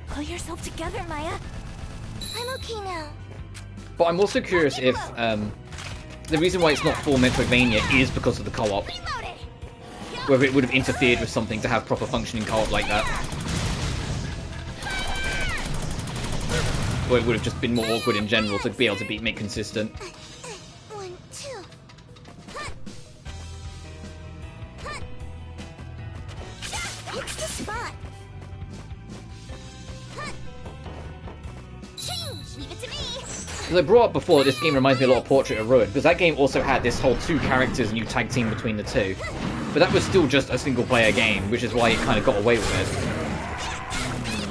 Pull yourself together, Maya. I'm okay now. But I'm also curious if the reason why it's not full Metroidvania is because of the co-op. Whether it would have interfered with something to have proper functioning co-op like that. Or it would have just been more awkward in general to be able to make consistent. 1, 2. It's the spot. Leave it to me. As I brought up before, this game reminds me a lot of Portrait of Ruin, because that game also had this whole 2 characters and you tag team between the 2. But that was still just a single player game, which is why it kind of got away with it.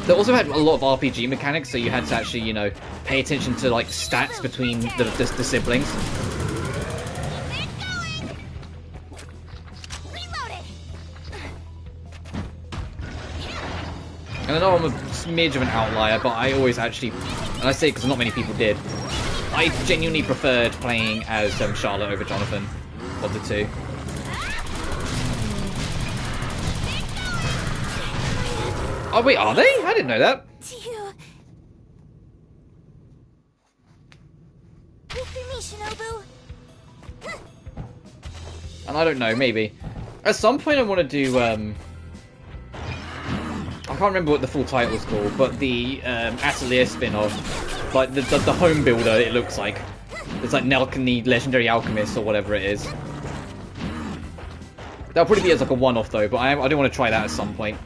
They also had a lot of RPG mechanics, so you had to actually, you know, pay attention to like stats between the siblings. And I know I'm a smidge of an outlier, but I always actually, and I say it because not many people did, I genuinely preferred playing as Charlotte over Jonathan of the 2. Oh wait, are they? I didn't know that. And I don't know, maybe. At some point I want to do, I can't remember what the full title is called, but the Atelier spin-off. Like, the home builder, it looks like. It's like Nelken the Legendary Alchemist, or whatever it is. That'll probably be as like a one-off though, but I do want to try that at some point.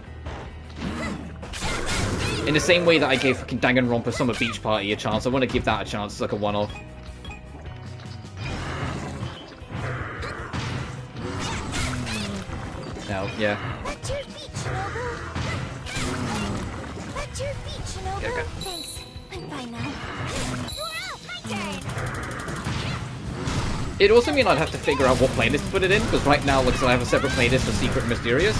In the same way that I gave fucking Danganronpa Summer Beach Party a chance, I want to give that a chance as like a one-off. Now, yeah. At your feet, Shinobu. At your feet, Shinobu. Yeah, okay. Thanks. I'm fine now. You're out. My turn. It'd also mean I'd have to figure out what playlist to put it in, because right now, like, so I have a separate playlist for Secret and Mysterious.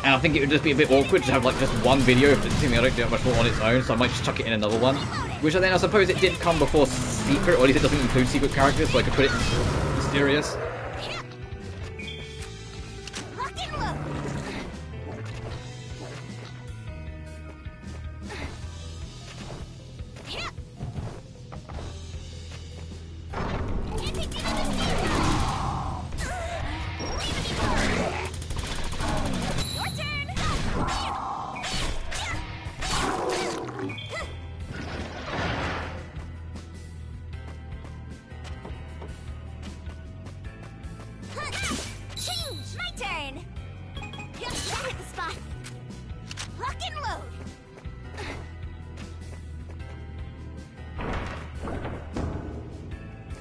And I think it would just be a bit awkward to have like just one video if it's something I don't do that much more on its own, so I might just chuck it in another one. Which then I suppose it did come before Secret, or at least it doesn't include Secret characters, so I could put it in Mysterious.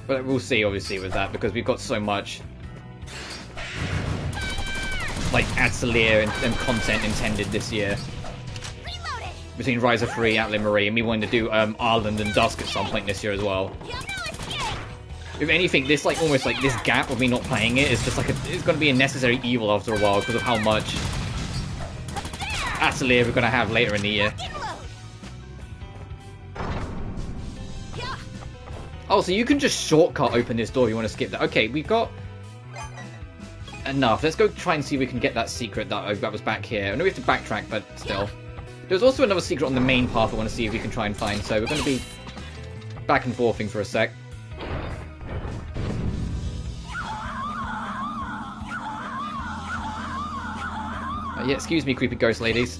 But we'll see, obviously, with that, because we've got so much, like, Atelier and content intended this year. Between Rise of Free, Atelier Marie, and me wanting to do Ireland and Dusk at some point this year as well. If anything, this, like, almost, like, this gap of me not playing it is just, like, it's going to be a necessary evil after a while because of how much Atelier we're going to have later in the year. Oh, so you can just shortcut open this door if you want to skip that. Okay, we've got enough. Let's go try and see if we can get that secret that was back here. I know we have to backtrack, but still. There's also another secret on the main path I want to see if we can try and find, so we're going to be back and forthing for a sec. Yeah, excuse me, creepy ghost ladies.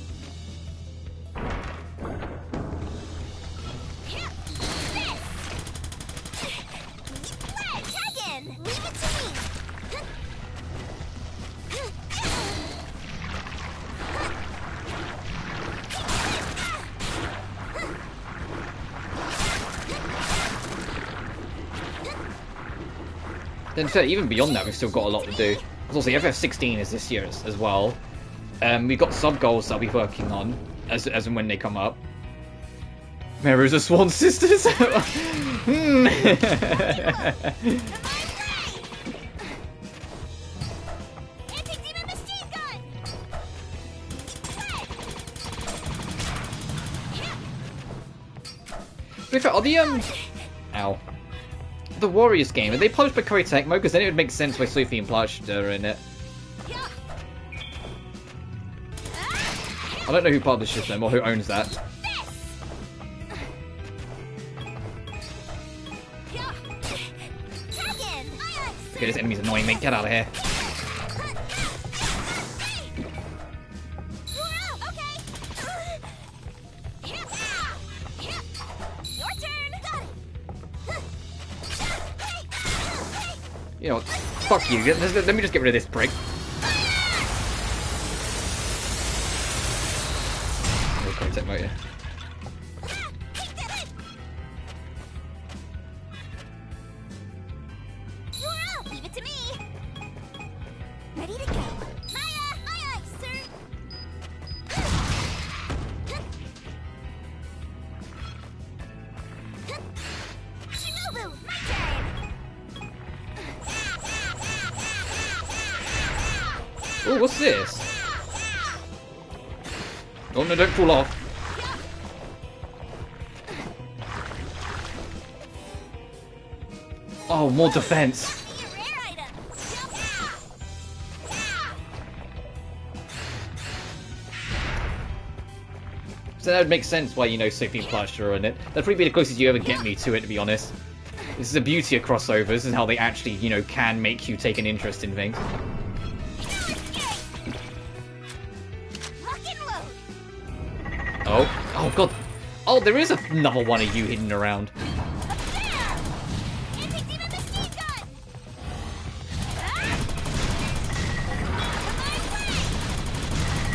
Then even beyond that, we've still got a lot to do. Also, FF16 is this year as well. We've got sub-goals that I'll be working on, as and when they come up. Meru's a Swan Sisters? Are the, Ow. The Warriors game, are they published by Koei Tecmo? Because then it would make sense why Sophie and Plush are in it. I don't know who publishes them or who owns that. Okay, this enemy's annoying, mate. Get out of here. You know what? Fuck you. Let me just get rid of this prick. Motor. Leave it to me. Ready to go. Maya, aye, sir. Shinobu, my turn. Oh, what's this? Oh no, don't fall off. Oh, more defense. So that would make sense why, you know, Sophie and Plush are in it. That'd probably be the closest you ever get me to it, to be honest. This is the beauty of crossovers. This is how they actually, you know, can make you take an interest in things. Oh. Oh, God. Oh, there is another one of you hidden around.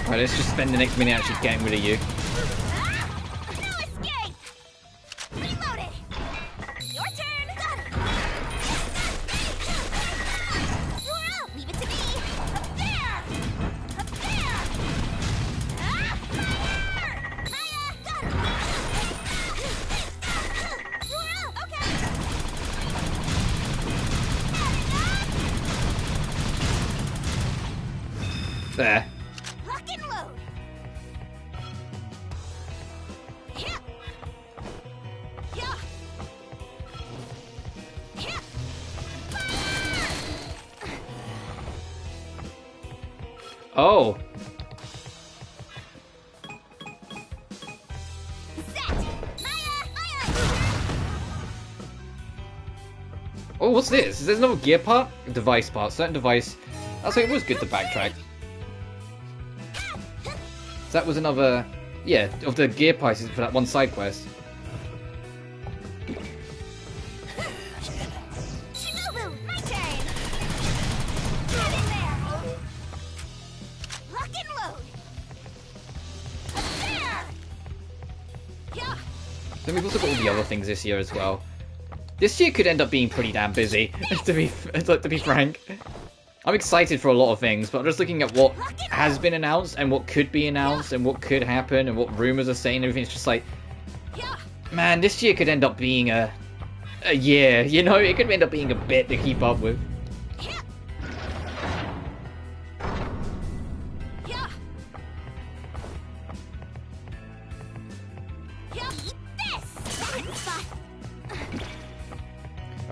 Right, let's just spend the next minute actually getting rid of you. No escape. Reloaded. Your turn. Got it. You're out. Leave it to me. Up there. Up there. Fire. Maya, got it. You're out. Okay. There. Oh. Oh, what's this? Is there another gear part? Device part. Certain device. That's why it was good to backtrack. So that was another... Yeah, of the gear pieces for that one side quest. Shinobu, my turn. Get in there. Lock and load. Up there. Yeah. Then we've also got all the other things this year as well. This year could end up being pretty damn busy, to be frank. I'm excited for a lot of things, but I'm just looking at what has been announced and what could be announced and what could happen and what rumors are saying and everything. It's just like, man, this year could end up being a year, you know? It could end up being a bit to keep up with.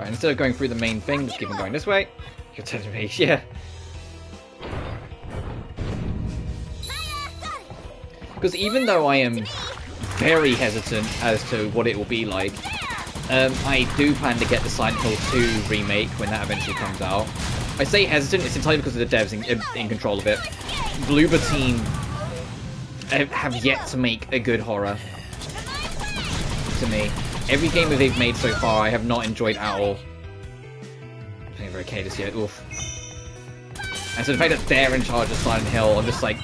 Alright, instead of going through the main thing, just keep on going this way. You're telling me, yeah. Because even though I am very hesitant as to what it will be like, I do plan to get the Silent Hill 2 remake when that eventually comes out. I say hesitant, it's entirely because of the devs in control of it. Bloober Team have yet to make a good horror. To me. Every game that they've made so far, I have not enjoyed at all. I don't think very okay this year. Oof. And so the fact that they're in charge of Silent Hill, I'm just like,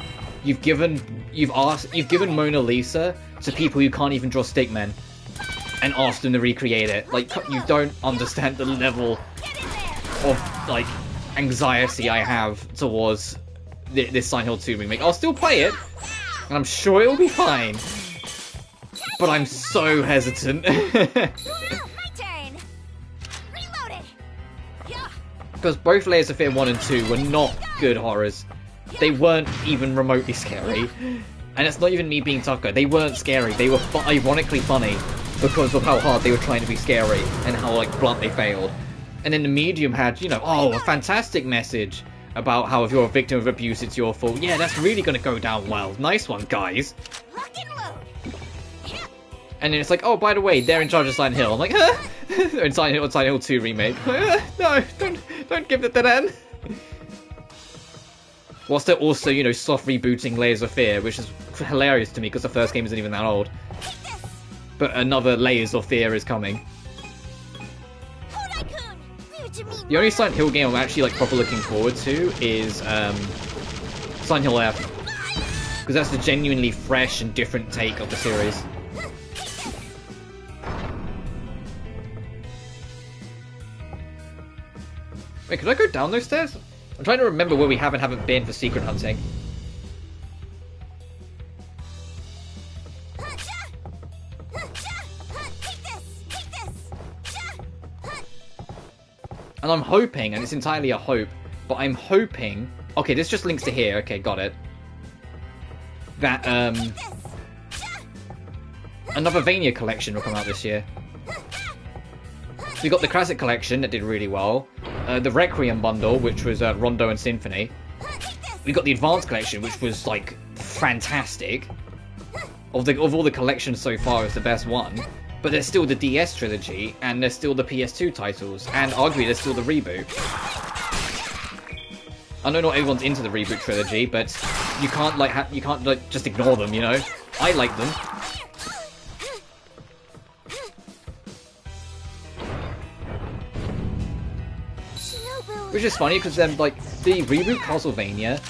you've given Mona Lisa to people who can't even draw stickmen and asked them to recreate it. Like, you don't understand the level of, like, anxiety I have towards this Silent Hill 2 remake. I'll still play it, and I'm sure it'll be fine. But I'm so hesitant. Because both Layers of Fear 1 and 2 were not good horrors. They weren't even remotely scary. And it's not even me being tough guy. They weren't scary. They were ironically funny because of how hard they were trying to be scary and how, like, blunt they failed. And then the Medium had, you know, oh, a fantastic message about how if you're a victim of abuse, it's your fault. Yeah, that's really going to go down well. Nice one, guys. And then it's like, oh, by the way, they're in charge of Silent Hill. I'm like, huh? In Silent Hill 2 remake. No, don't give it to them. Whilst they're also, you know, soft rebooting Layers of Fear, which is hilarious to me because the first game isn't even that old. But another Layers of Fear is coming. The only Silent Hill game I'm actually, like, proper looking forward to is Silent Hill F. Because that's the genuinely fresh and different take of the series. Wait, could I go down those stairs? I'm trying to remember where we have and haven't been for secret hunting. And I'm hoping, and it's entirely a hope, but I'm hoping... Okay, this just links to here. Okay, got it. That, another Vania collection will come out this year. So we got the Classic Collection that did really well. The Requiem bundle, which was Rondo and Symphony. We got the Advanced Collection, which was, like, fantastic. Of all the collections so far, it's the best one. But there's still the DS trilogy, and there's still the PS2 titles, and arguably there's still the reboot. I know not everyone's into the reboot trilogy, but you can't like just ignore them, you know. I like them. Which is funny because then, like, the reboot Castlevania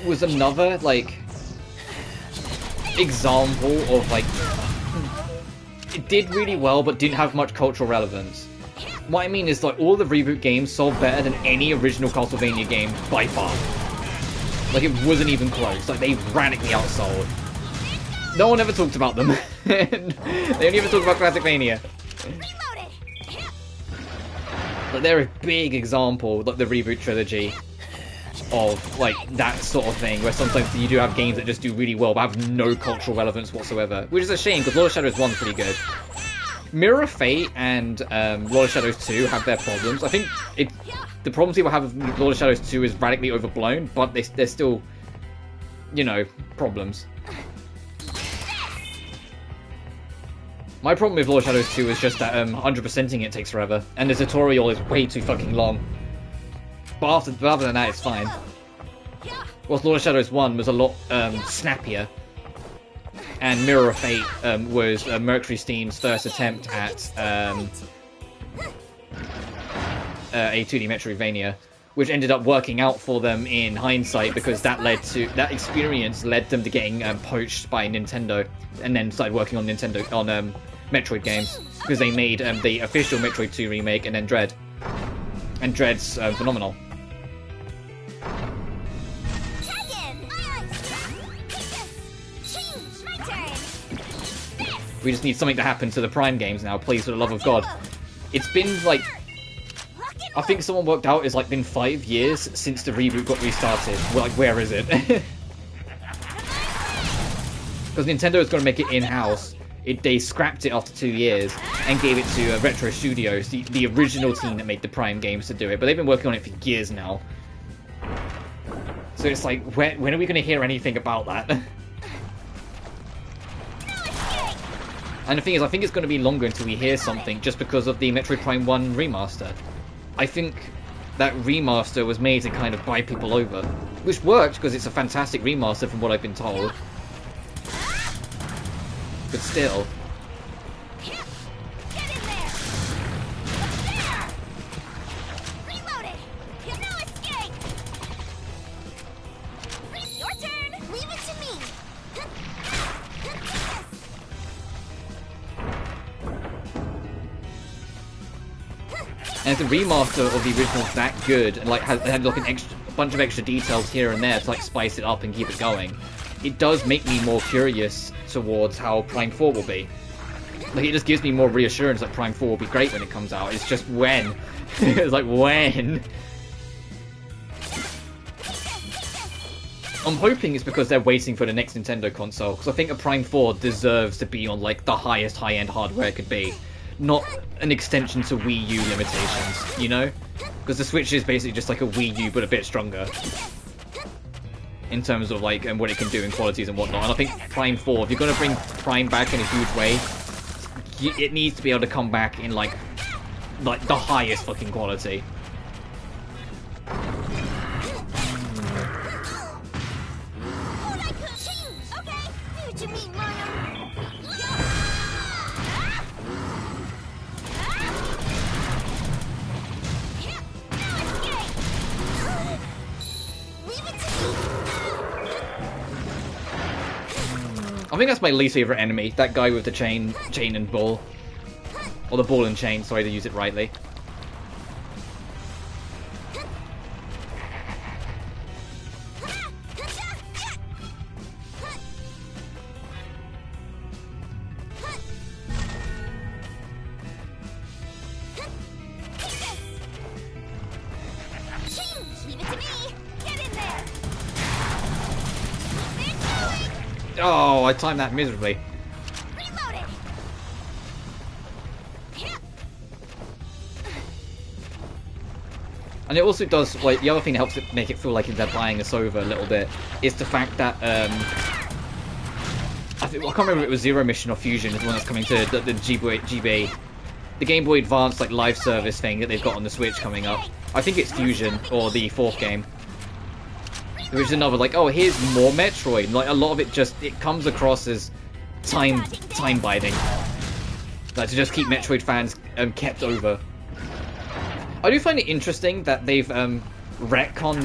was another, like, example of, like, it did really well but didn't have much cultural relevance. What I mean is, like, all the reboot games sold better than any original Castlevania game by far. Like, it wasn't even close. Like, they radically outsold. No one ever talked about them. They only ever talked about Classicmania. But they're a big example, like the reboot trilogy, of, like, that sort of thing, where sometimes you do have games that just do really well but have no cultural relevance whatsoever. Which is a shame, because Lord of Shadows 1's pretty good. Mirror of Fate and Lord of Shadows 2 have their problems. I think the problems people have with Lord of Shadows 2 is radically overblown, but they're still, you know, problems. My problem with Lord of Shadows 2 is just that 100%ing it takes forever, and the tutorial is way too fucking long. But other than that, it's fine. Whilst Lord of Shadows 1 was a lot snappier, and Mirror of Fate was Mercury Steam's first attempt at a 2D Metroidvania, which ended up working out for them in hindsight because that experience led them to getting poached by Nintendo, and then started working on Metroid games, because they made the official Metroid 2 remake and then Dread. And Dread's phenomenal. We just need something to happen to the Prime games now, please, for the love of God. It's been, like... I think someone worked out it's, like, been 5 years since the reboot got restarted. Well, like, where is it? Because Nintendo is going to make it in-house. They scrapped it after 2 years and gave it to Retro Studios, the original team that made the Prime games, to do it. But they've been working on it for years now. So it's like, when are we going to hear anything about that? And the thing is, I think it's going to be longer until we hear something, just because of the Metroid Prime 1 remaster. I think that remaster was made to kind of buy people over, which worked because it's a fantastic remaster from what I've been told. But still. Get in there! There! Reloaded! No escape! Your turn! Leave it to me! And if the remaster of the original is that good, and like had like a bunch of extra details here and there to like spice it up and keep it going, it does make me more curious towards how Prime 4 will be. Like, it just gives me more reassurance that Prime 4 will be great when it comes out. It's just when. It's like, when? I'm hoping it's because they're waiting for the next Nintendo console, because I think a Prime 4 deserves to be on like the highest high-end hardware it could be. Not an extension to Wii U limitations, you know? Because the Switch is basically just like a Wii U, but a bit stronger. In terms of like, and what it can do in qualities and whatnot. And I think Prime 4, if you're going to bring Prime back in a huge way, it needs to be able to come back in like the highest fucking quality. I think that's my least favorite enemy, that guy with the chain and ball. Or the ball and chain, sorry to use it rightly. Oh, I timed that miserably. Reloaded. And it also does, like, the other thing that helps it make it feel like they're buying us over a little bit is the fact that, I can't remember if it was Zero Mission or Fusion, the one that's coming to the GB, the Game Boy Advance, like, live service thing that they've got on the Switch coming up. I think it's Fusion, or the 4th game. Which is another, like, oh, here's more Metroid. Like, a lot of it just, it comes across as time biding. Like, to just keep Metroid fans kept over. I do find it interesting that they've retconned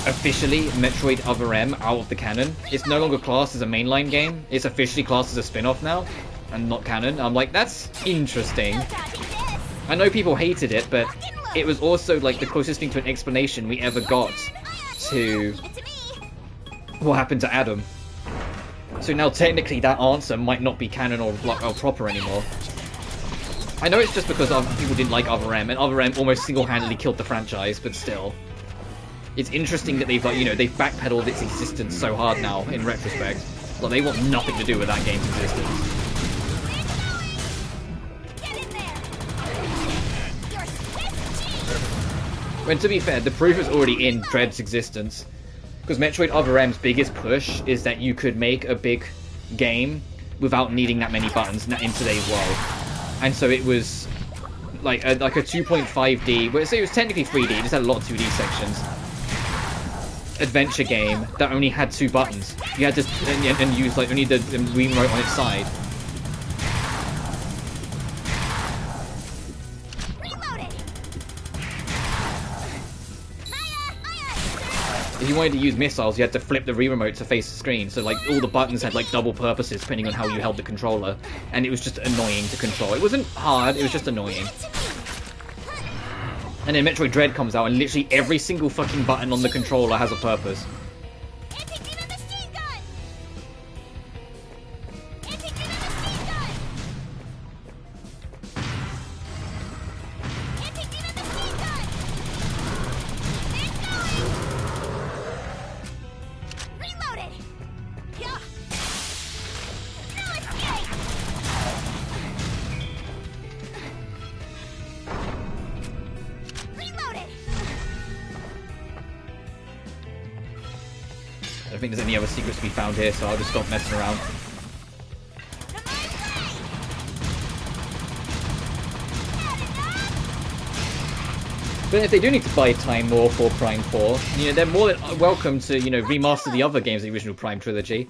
officially Metroid Other M out of the canon. It's no longer classed as a mainline game. It's officially classed as a spin-off now, and not canon. I'm like, that's interesting. I know people hated it, but it was also, like, the closest thing to an explanation we ever got to what happened to Adam. So now technically that answer might not be canon or proper anymore. I know it's just because people didn't like Other M, and Other M almost single-handedly killed the franchise, but still. It's interesting that they've, like, you know, they've backpedaled its existence so hard now, in retrospect. Like, they want nothing to do with that game's existence. When, to be fair, the proof is already in Dread's existence. Because Metroid Other M's biggest push is that you could make a big game without needing that many buttons in today's world. And so it was like a 2.5D, well, so it was technically 3D, it just had a lot of 2D sections. Adventure game that only had 2 buttons. You had to and use like only the remote on its side. If you wanted to use missiles, you had to flip the remote to face the screen. So like all the buttons had like double purposes depending on how you held the controller, and it was just annoying to control. It wasn't hard; it was just annoying. And then Metroid Dread comes out, and literally every single fucking button on the controller has a purpose. think there's any other secrets to be found here, so I'll just stop messing around. But if they do need to buy time more for Prime 4, you know, they're more than welcome to, you know, remaster the other games of the original Prime trilogy.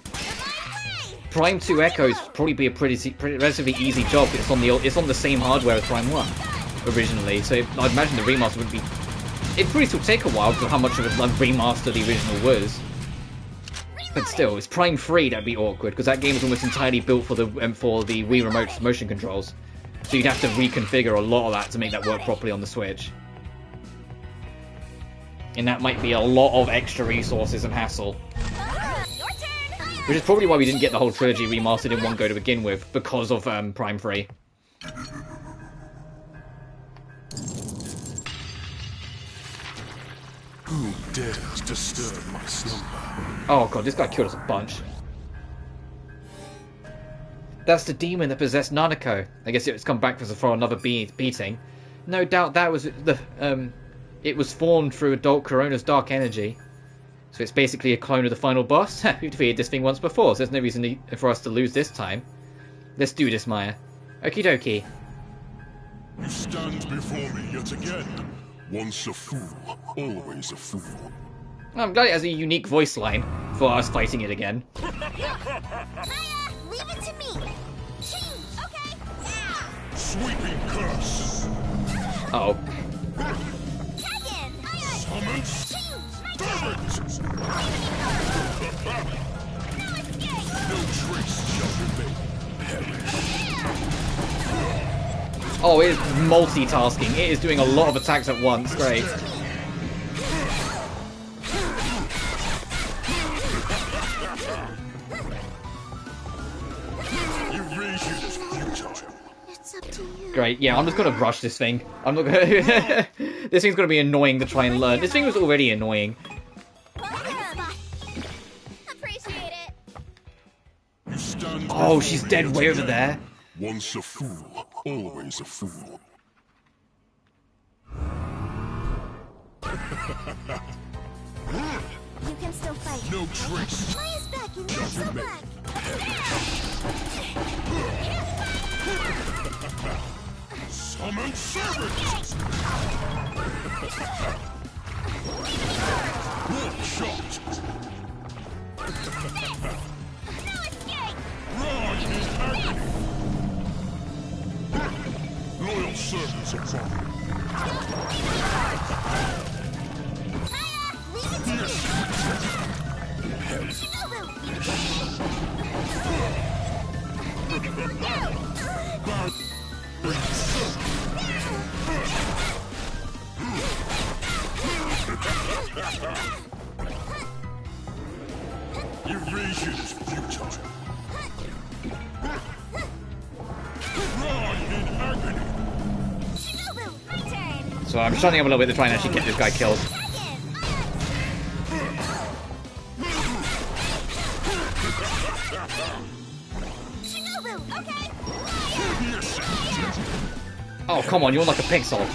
Prime 2 Echoes probably be a pretty relatively easy job. It's on the same hardware as Prime 1 originally, so I'd imagine the remaster would be. It'd probably still take a while for how much of a remaster the original was. But still, it's Prime 3 that'd be awkward because that game is almost entirely built for the Wii Remote's motion controls, so you'd have to reconfigure a lot of that to make that work properly on the Switch. And that might be a lot of extra resources and hassle. Which is probably why we didn't get the whole trilogy remastered in one go to begin with, because of Prime 3. Who dares disturb my slumber? Oh god, this guy killed us a bunch. That's the demon that possessed Nanako. I guess it's come back for another beating. No doubt that was the it was formed through adult Corona's dark energy. So it's basically a clone of the final boss. We've defeated this thing once before, so there's no reason for us to lose this time. Let's do this, Maya. Okie dokie. You stand before me yet again. Once a fool, always a fool. I'm glad it has a unique voice line for us fighting it again. Maya, leave it to me. Change, okay? Sweeping curse. Uh-oh. Summons. No trace shall remain. Oh, it is multitasking. It is doing a lot of attacks at once. Great. It's up to you. Great. Yeah, I'm just gonna rush this thing. I'm not gonna. This thing's gonna be annoying to try and learn. This thing was already annoying. Appreciate it. Oh, she's dead way over there. Once a fool, always a fool. You can still fight. No trace. Maya's back and you're so back. Summon servants. One shot. No escape. Run in agony. Loyal servants of Kurumi. Maya, leave it to me. Shinobu. Erasure is futile. Run in agony. Shinobu, my turn. So I'm shutting up a little bit to try and actually get this guy killed. Shinobu, okay? Oh, come on, you're like a pixel.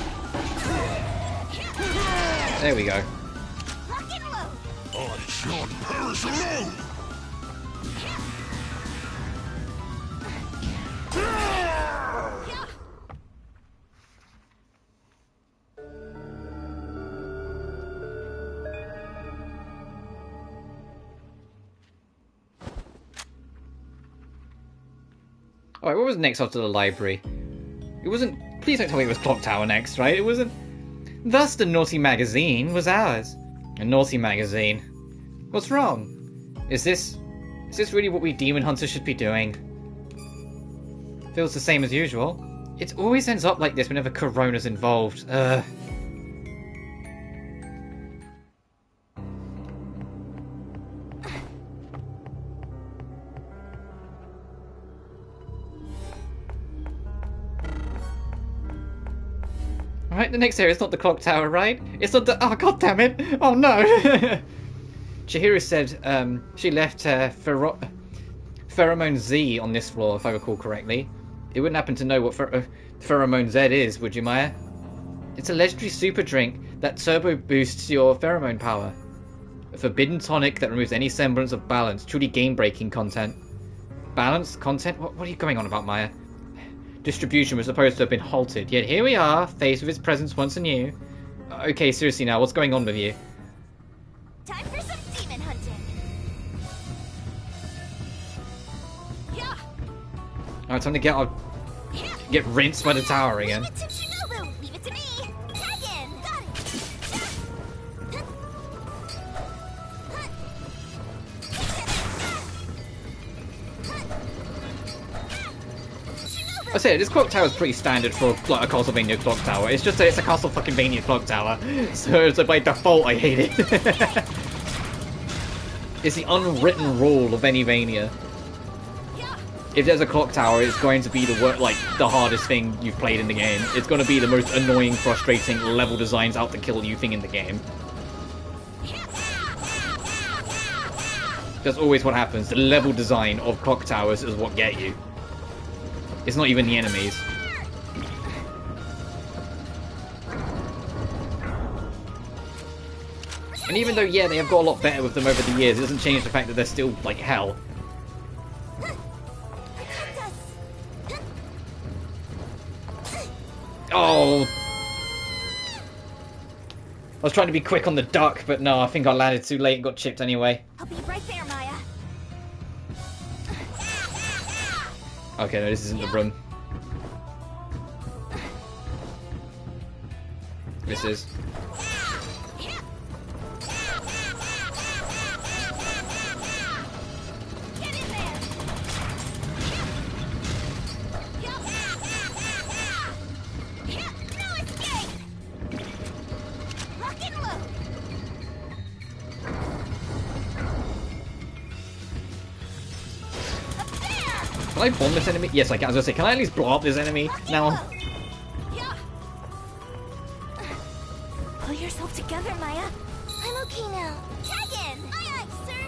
There we go. Lock and load. I shan't perish alone. Alright, what was next after the library? It wasn't... Please don't tell me it was Clock Tower next, right? It wasn't... Thus the naughty magazine was ours. A naughty magazine. What's wrong? Is this really what we demon hunters should be doing? Feels the same as usual. It always ends up like this whenever Corona's involved. Right, the next area is not the clock tower, right? It's not the... Oh, god damn it! Oh no! Chihiro said she left Pheromone Z on this floor, if I recall correctly. You wouldn't happen to know what Pheromone Z is, would you, Maya? It's a legendary super drink that turbo boosts your pheromone power. A forbidden tonic that removes any semblance of balance. Truly game-breaking content. Balance? Content? What are you going on about, Maya? Distribution was supposed to have been halted, yet here we are, faced with its presence once anew. Okay, seriously now, what's going on with you? Time for some demon hunting. Yeah. Alright, time to get rinsed by the tower again. Leave it to Shinobu. Leave it to me. Tag in. Got it. I say this clock tower is pretty standard for like a Castlevania clock tower. It's just that it's a Castlevania clock tower, so by default I hate it. It's the unwritten rule of any Vania. If there's a clock tower, it's going to be the hardest thing you've played in the game. It's going to be the most annoying, frustrating, level designs out to kill you thing in the game. That's always what happens. The level design of clock towers is what get you. It's not even the enemies. And even though, yeah, they have got a lot better with them over the years, it doesn't change the fact that they're still, like, hell. Oh! I was trying to be quick on the duck, but no, I think I landed too late and got chipped anyway. I'll be right there, Maya. Okay, no, this isn't the room. This is. Get in there. No escape. Rock and load. Up there. Can I bomb this enemy? Yes, I can. I was gonna say, can I at least blow up this enemy now? Pull yourself together, Maya. I'm okay now. Tag in. Aye, aye, sir.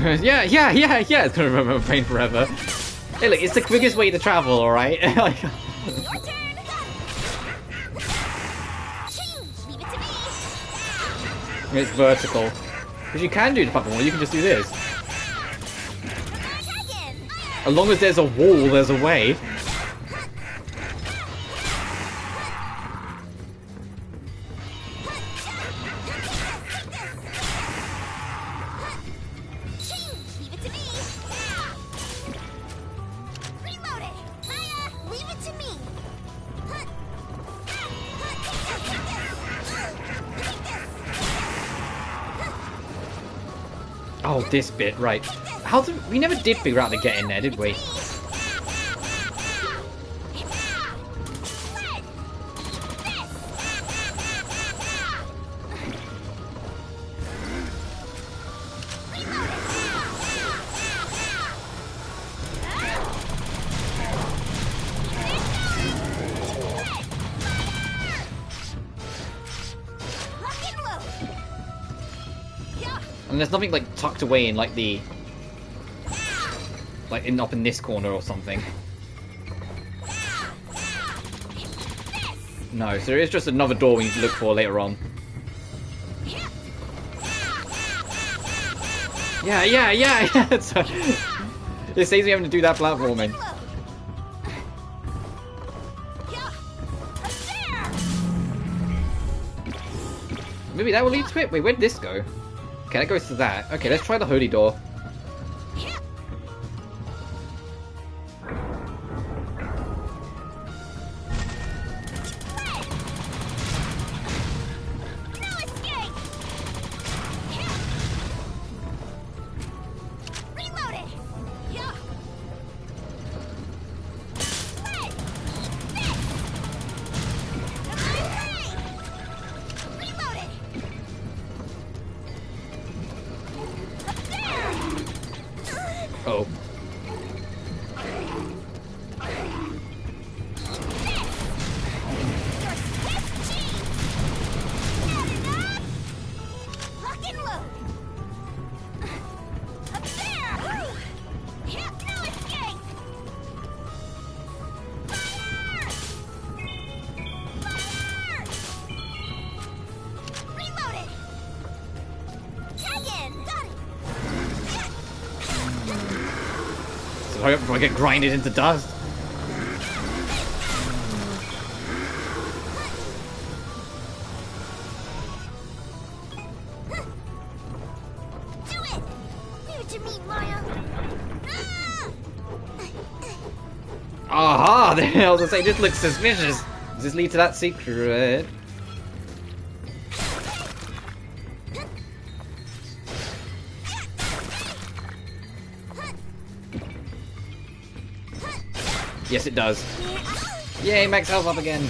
Huh. Yeah. It's gonna remember my brain forever. Hey, look, it's the quickest way to travel, alright? Your turn. Leave it to me. It's vertical. Because you can do the platform, or you can just do this. Tag in. As long as there's a wall, there's a way. Leave it to me. Reload it. Maya, leave it to me. Oh, this bit, right. We never did figure out to get in there, did we? And there's nothing like tucked away in like the up in this corner or something. No, so there is just another door we need to look for later on. Yeah. So, it saves me having to do that platforming. Maybe that will lead to it? Wait, where'd this go? Okay, that goes to that. Okay, let's try the holy door. hurry up before I get grinded into dust. Do it! Leave it to me, Maya. Ah! Aha! I was gonna say, this looks suspicious. Does this lead to that secret? Yes, it does. Yay, max health up again.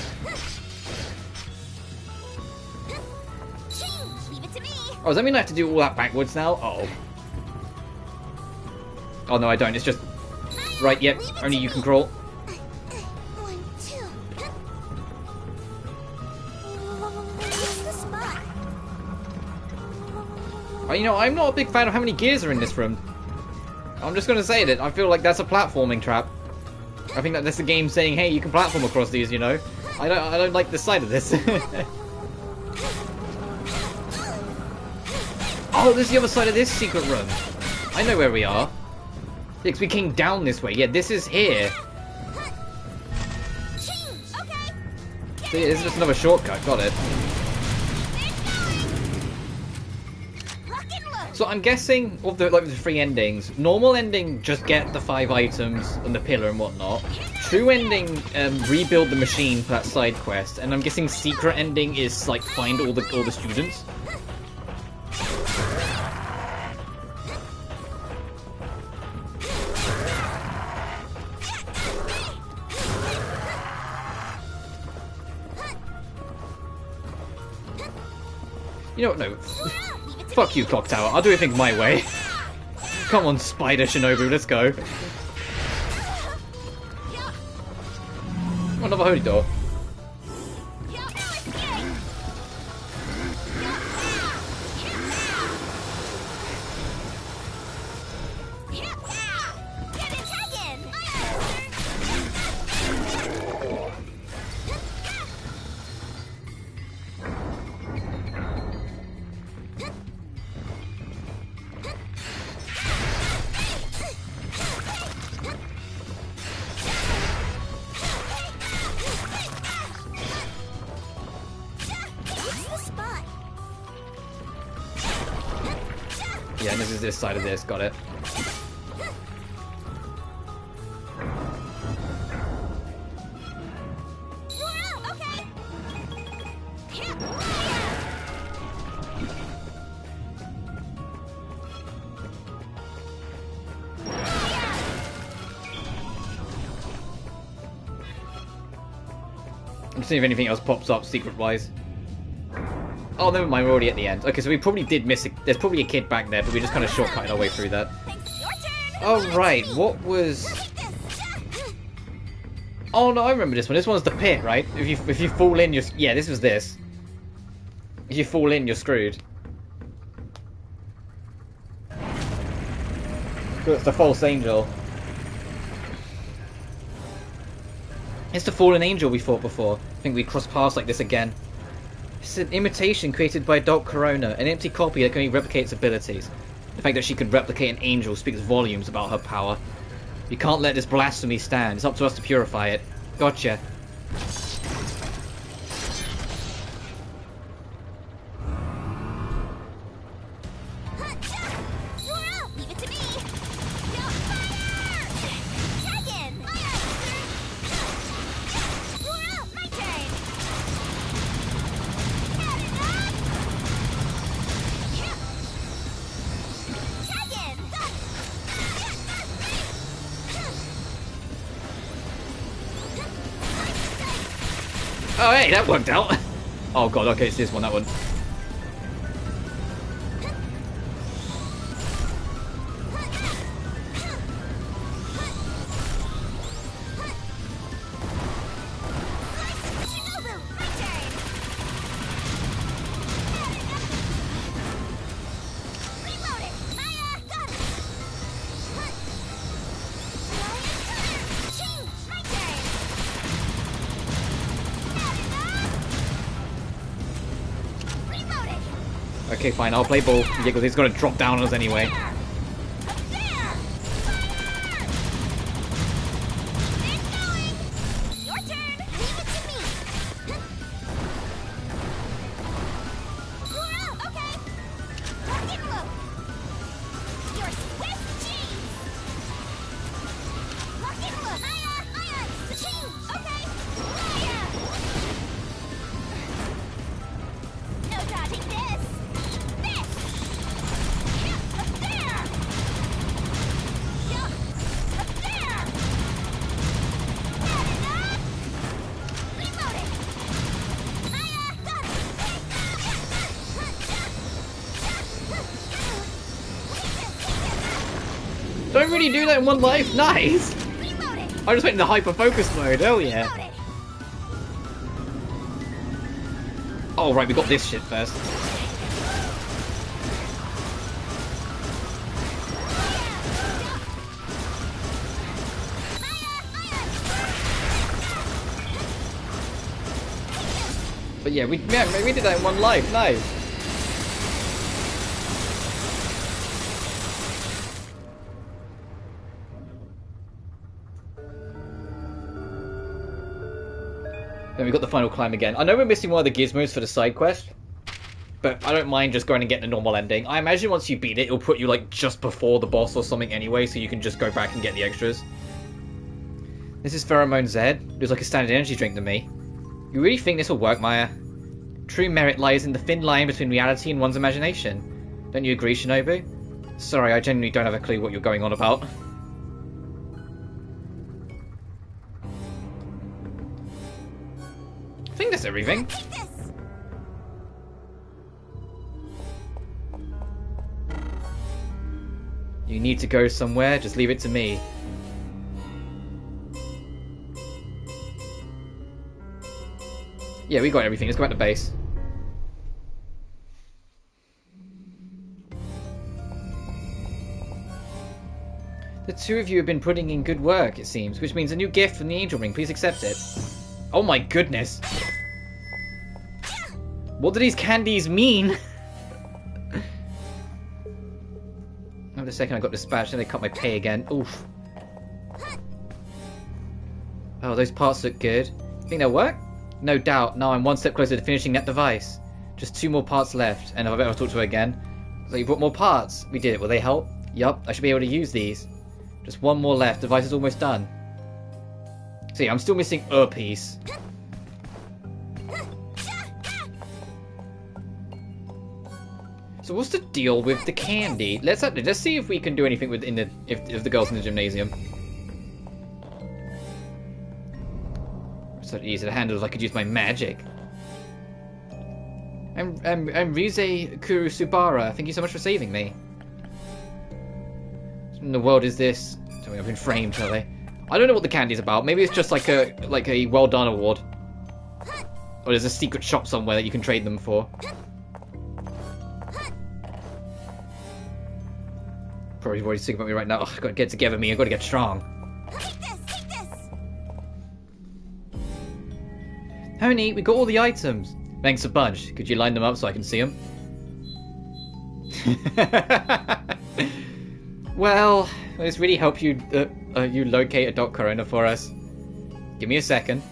Leave it to me. Oh, does that mean I have to do all that backwards now? Oh. Oh no, I don't. It's just... Right, yep. Only you can crawl. 1, 2. Where's the spot? Oh, you know, I'm not a big fan of how many gears are in this room. I'm just gonna say that. I feel like that's a platforming trap. I think that that's the game saying, hey, you can platform across these, you know? I don't like the sight of this. Oh, there's the other side of this secret room. I know where we are. Because we came down this way. Yeah, this is here. So yeah, this is just another shortcut. Got it. So I'm guessing of the the 3 endings, normal ending just get the 5 items and the pillar and whatnot. True ending rebuild the machine for that side quest, and I'm guessing secret ending is like find all the students. You know what? No. Fuck you, Clock Tower. I'll do everything my way. Come on, Spider Shinobu, let's go. Oh, another holy door. Yeah, and this is this side of this, got it. I'm seeing if anything else pops up secret-wise. Oh, never mind, we're already at the end. Okay, so we probably did miss there's probably a kid back there, but we just kind of shortcutted our way through that. Oh, right, what was... Oh, no, I remember this one. This one's the pit, right? If you fall in, you're... Yeah, this was this. If you fall in, you're screwed. So it's the false angel. It's the fallen angel we fought before. I think we crossed paths like this again. It's an imitation created by Adult Corona, an empty copy that can only replicate its abilities. The fact that she could replicate an angel speaks volumes about her power. You can't let this blasphemy stand. It's up to us to purify it. Gotcha. Oh, hey, that worked out. Oh, God, okay, it's this one, that one. Okay, fine, I'll play ball. Yeah, because he's gonna drop down on us anyway. Don't really do that in one life. Nice. Reload it. I just went into hyper focus mode. Hell yeah. Reload it. Oh right, we got this shit first. But yeah, we did that in one life. Nice. Then we got the final climb again. I know we're missing one of the gizmos for the side quest, but I don't mind just going and getting a normal ending. I imagine once you beat it, it'll put you like just before the boss or something anyway, so you can just go back and get the extras. This is Pheromone Z. Looks like a standard energy drink to me. You really think this will work, Maya? True merit lies in the thin line between reality and one's imagination. Don't you agree, Shinobu? Sorry, I genuinely don't have a clue what you're going on about. I think that's everything. Take this. You need to go somewhere, just leave it to me. Yeah, we got everything. Let's go back to base. The two of you have been putting in good work, it seems, which means a new gift from the Angel Ring. Please accept it. Oh my goodness. What do these candies mean? Wait a second, I got dispatched and they cut my pay again. Oof. Oh, those parts look good. Think they'll work? No doubt. Now I'm one step closer to finishing that device. Just 2 more parts left, and I better talk to her again. So you brought more parts. We did it. Will they help? Yup, I should be able to use these. Just 1 more left. Device is almost done. See, I'm still missing a piece. So what's the deal with the candy? Let's see if we can do anything with if the girls in the gymnasium. So easy to handle if I could use my magic. I'm Rize Kurusubara. Thank you so much for saving me. What in the world is this? Tell me I've been framed, shall I? I don't know what the candy's about. Maybe it's just like a well done award. Or there's a secret shop somewhere that you can trade them for. Probably already thinking about me right now. Oh, I've got to get together, me. I've got to get strong. Take this. How neat, we got all the items. Thanks a bunch. Could you line them up so I can see them? Well, this really help you you locate a Doc Corona for us. Give me a second.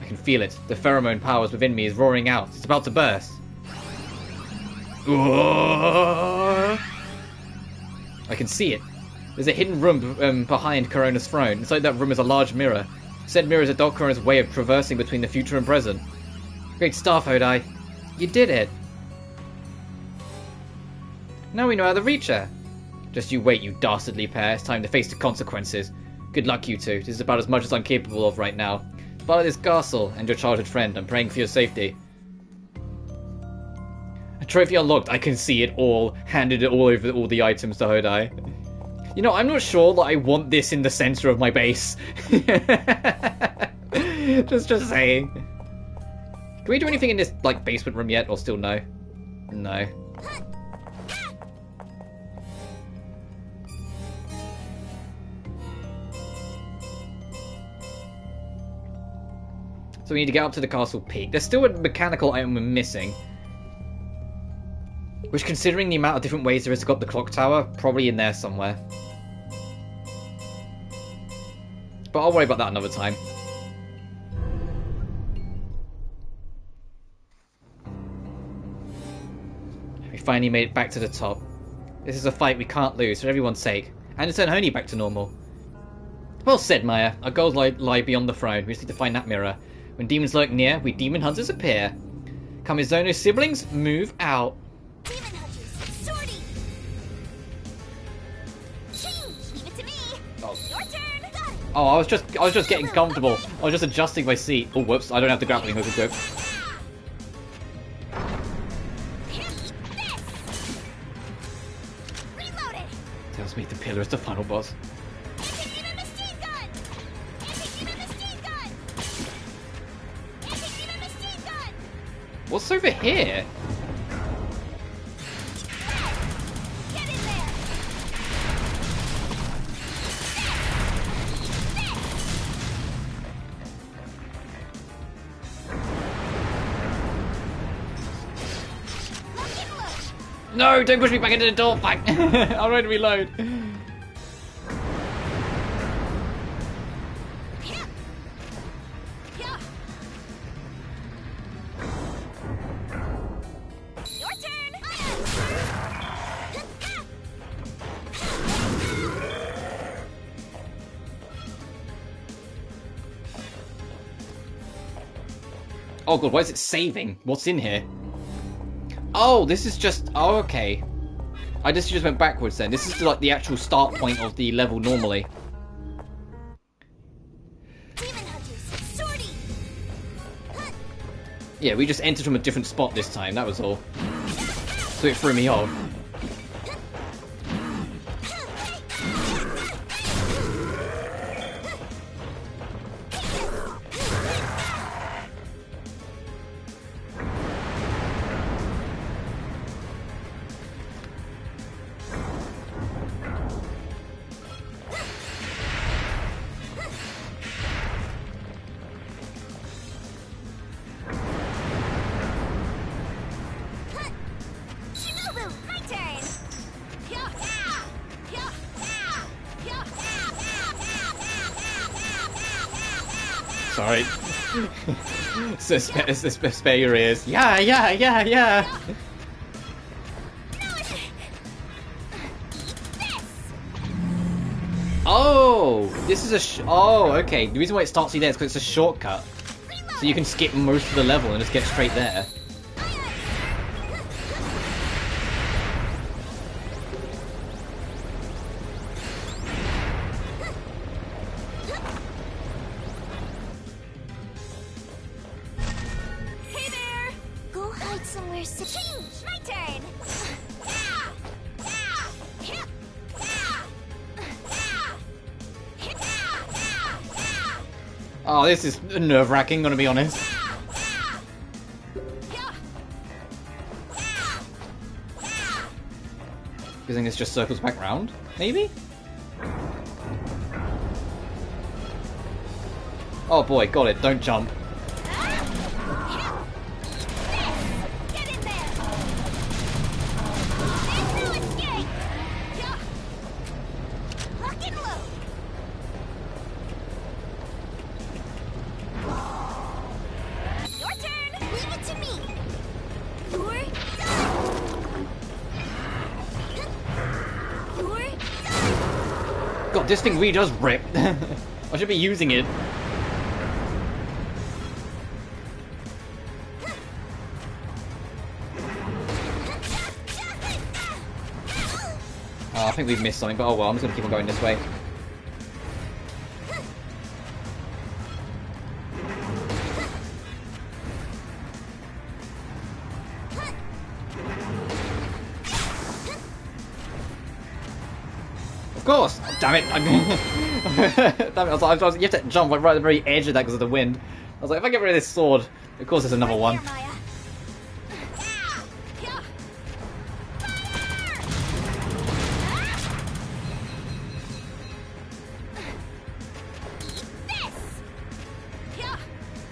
I can feel it. The pheromone powers within me is roaring out. It's about to burst. I can see it. There's a hidden room behind Corona's throne. Inside that room is a large mirror. Said mirror is a Doc Corona's way of traversing between the future and present. Great stuff, Hodai. You did it. Now we know how to reach her. Just you wait, you dastardly pair. It's time to face the consequences. Good luck, you two. This is about as much as I'm capable of right now. Follow this castle and your childhood friend. I'm praying for your safety. A trophy unlocked. I can see it all. Handed it all over all the items to Hodai. You know, I'm not sure that I want this in the center of my base. just saying. Can we do anything in this, like, basement room yet, or still no? No. So we need to get up to the castle peak. There's still a mechanical item we're missing. Which, considering the amount of different ways there is to go up the clock tower, probably in there somewhere. But I'll worry about that another time. We finally made it back to the top. This is a fight we can't lose, for everyone's sake. And to turn Honey back to normal. Well said, Maya. Our goals lie beyond the throne. We just need to find that mirror. When demons lurk near, we demon hunters appear. Kamizono siblings, move out. Demon hunters, sortie. Change. Leave it to me. Oh. Your turn. Got it. Oh, I was just getting comfortable. I was just adjusting my seat. Oh, whoops! I don't have the grappling hook equipped. pillar is the final boss. What's over here? Get in there. No, don't push me back into the door. Fuck. I'm ready to reload. Your turn. Oh god, why is it saving? What's in here? Oh, this is just... Oh, okay. I just went backwards then. This is like the actual start point of the level normally. Demon hunters, sortie. Yeah, we just entered from a different spot this time, that was all. So it threw me off. My turn. Sorry. Spare your ears. Yeah. Oh, this is a oh, okay. The reason why it starts you there is because it's a shortcut. So you can skip most of the level and just get straight there. Hey there. Go hide somewhere secure. My turn. Oh, this is nerve-wracking, gonna be honest. You think this just circles back round? Maybe? Oh boy, got it. Don't jump. Get in there. There's no escape. Lock and load. Your turn. Leave it to me. You're done. You're done. God, this thing really does rip. I should be using it. I think we've missed something, but oh well, I'm just gonna keep on going this way. Of course! Oh, damn it! Damn it! I was, you have to jump like right at the very edge of that because of the wind. I was like, if I get rid of this sword, of course there's another one. Here, Maya.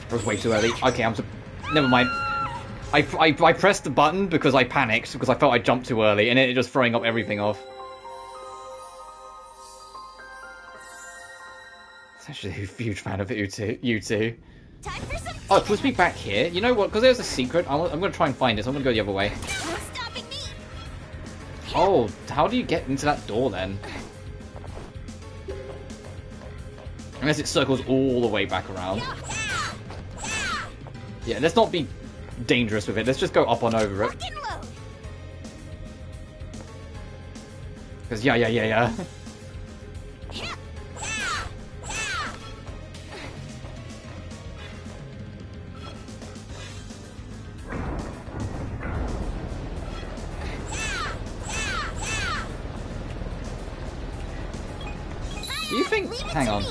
I was way too early. Okay, never mind. I pressed the button because I panicked because I felt I jumped too early and it just throwing up everything off. I'm actually a huge fan of you two. Time for some Oh, it's supposed to be back here. You know what? Because there's a secret. I'm going to try and find it. So I'm going to go the other way. no stopping me. Oh, how do you get into that door then? Unless it circles all the way back around. Yeah, let's not be dangerous with it. Let's just go up on over it. Lock and load. Because yeah. Hang on.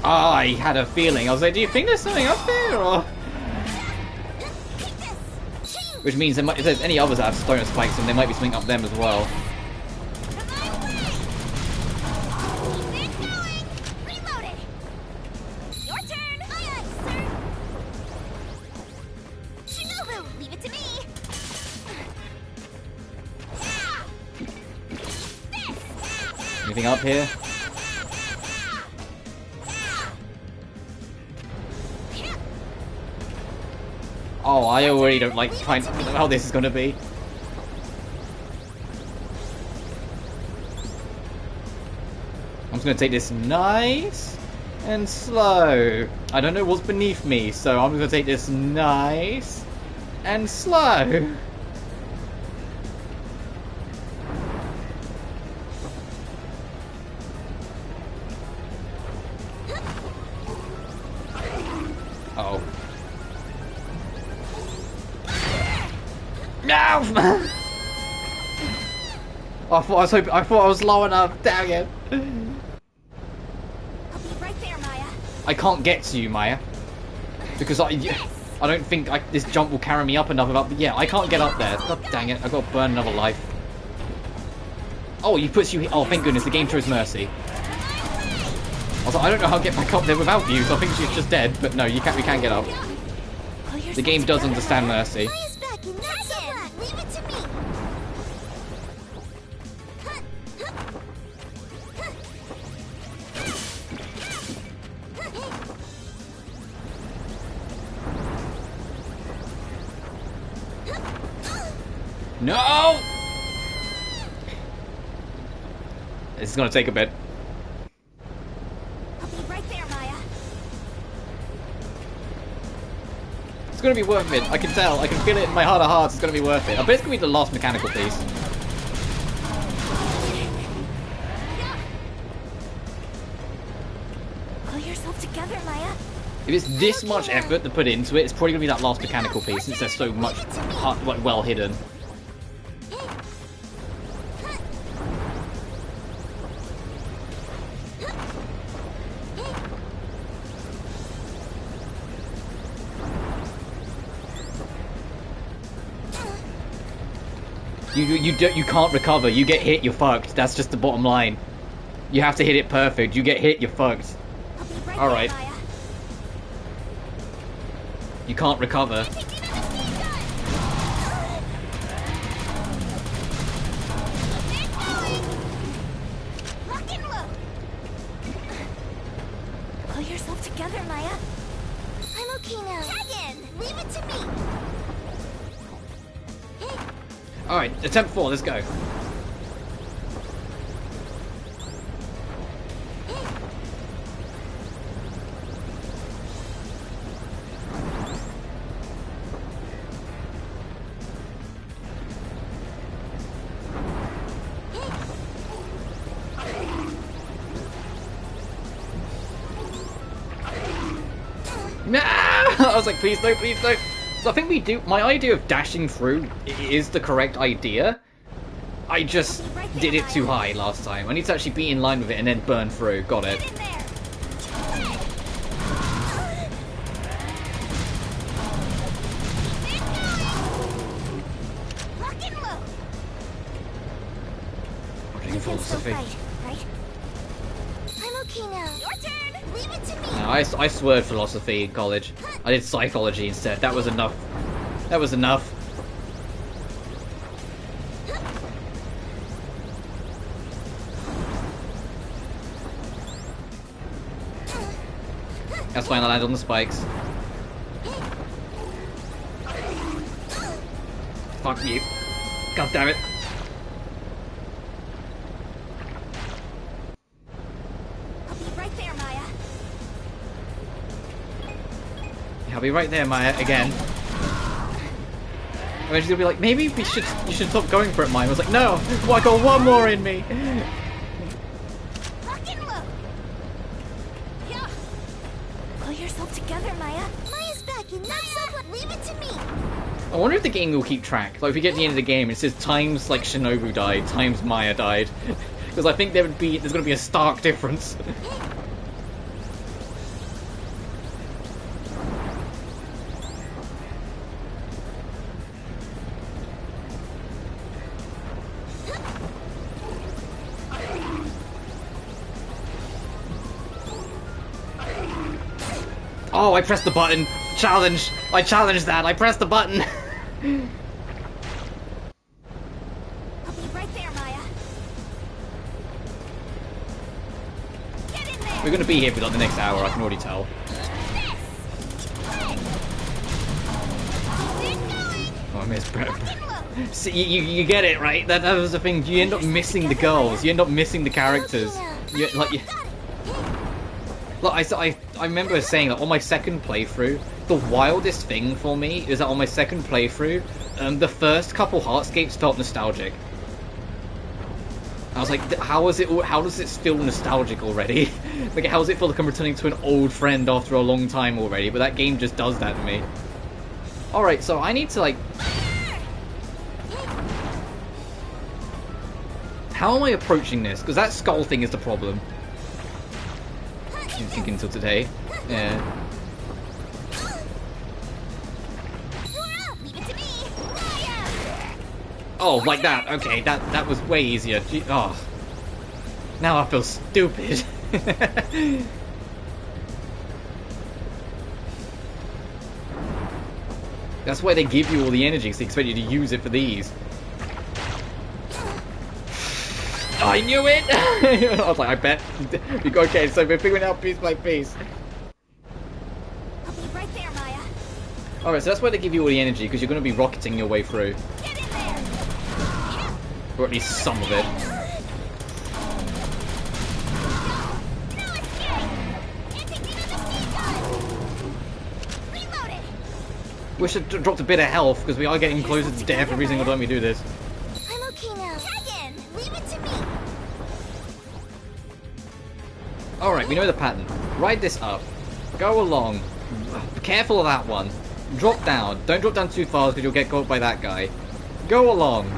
I had a feeling. I was like, do you think there's something up there? Or... Which means if there's any others that have stoner spikes, then there might be something up them as well. Anything up here? Oh, I already don't like trying to know how this is gonna be. I'm just gonna take this nice and slow. I don't know what's beneath me, so I'm gonna take this nice and slow. Uh-oh. No! I thought I was low enough. Dang it! I'll be right there, Maya. I can't get to you, Maya, because I don't think this jump will carry me up enough. Yeah, I can't get up there. God dang it! I've got to burn another life. Oh, he puts you. Oh, thank goodness, the game chose mercy. I was like, I don't know how to get back up there without you, so I think she's just dead. But no, we can't get up. The game does understand mercy. Leave it to me. No! This is gonna take a bit. I'll be right there, Maya. It's gonna be worth it. I can tell. I can feel it in my heart of hearts. It's gonna be worth it. I bet it's gonna be the last mechanical piece. Pull yourself together, Maya. If it's this much effort to put into it, it's probably gonna be that last mechanical piece since they're so much well hidden. You can't recover. You get hit, you're fucked. That's just the bottom line. You have to hit it perfect. You get hit, you're fucked. All right. You can't recover. Pull yourself together, Maya. I'm okay now. Tag in. Leave it to me. Alright, attempt 4, let's go. No! I was like, please no, please no. So I think we do. My idea of dashing through is the correct idea. I just did it too high last time. I need to actually be in line with it and then burn through. Got it. Philosophy. Right? I'm okay now. Your turn. Leave it to me. No, I sweared philosophy in college. I did psychology instead. That was enough. That was enough. That's fine, I land on the spikes. Fuck you. God damn it. I'll be right there, Maya. I'll be right there, Maya, again. And then she's gonna be like, maybe you should stop going for it, Maya. I was like, no! Well, I got one more in me! Rock and roll. Yeah. Pull yourself together, Maya. Maya's back in that someone. Leave it to me. I wonder if the game will keep track. Like, if we get to the end of the game, it says times, like, Shinobu died, times Maya died. Because I think there's going to be a stark difference. Oh, I pressed the button. Challenge. I challenged that. I pressed the button. I'll be right there, Maya. Get in there. We're going to be here for like the next hour, I can already tell. Oh, I missed Brett. See, you get it, right? That was the thing. You end up missing the girls. You end up missing the characters. I remember saying that on my second playthrough, the wildest thing for me is that on my second playthrough, the first couple Heartscapes felt nostalgic. I was like, how does it feel nostalgic already? Like, how does it feel like I'm returning to an old friend after a long time already? But that game just does that to me. Alright, so I need to, like... How am I approaching this? Because that skull thing is the problem. Didn't think until today. Yeah. Oh, like that. Okay, that was way easier. Oh. Now I feel stupid. That's why they give you all the energy, because they expect you to use it for these. I knew it! I was like, I bet. Okay, so we're figuring out piece by piece. I'll be right there, Maya. Alright, so that's why they give you all the energy, because you're going to be rocketing your way through. Get in there. Or at least some of it. No escape. Anti-demon machine gun. Reload it. We should have dropped a bit of health, because we are getting closer to death every single time we do this. I'm okay now. Tag in. Leave it to me. Alright, we know the pattern. Ride this up. Go along. Be careful of that one. Drop down. Don't drop down too fast because you'll get caught by that guy. Go along.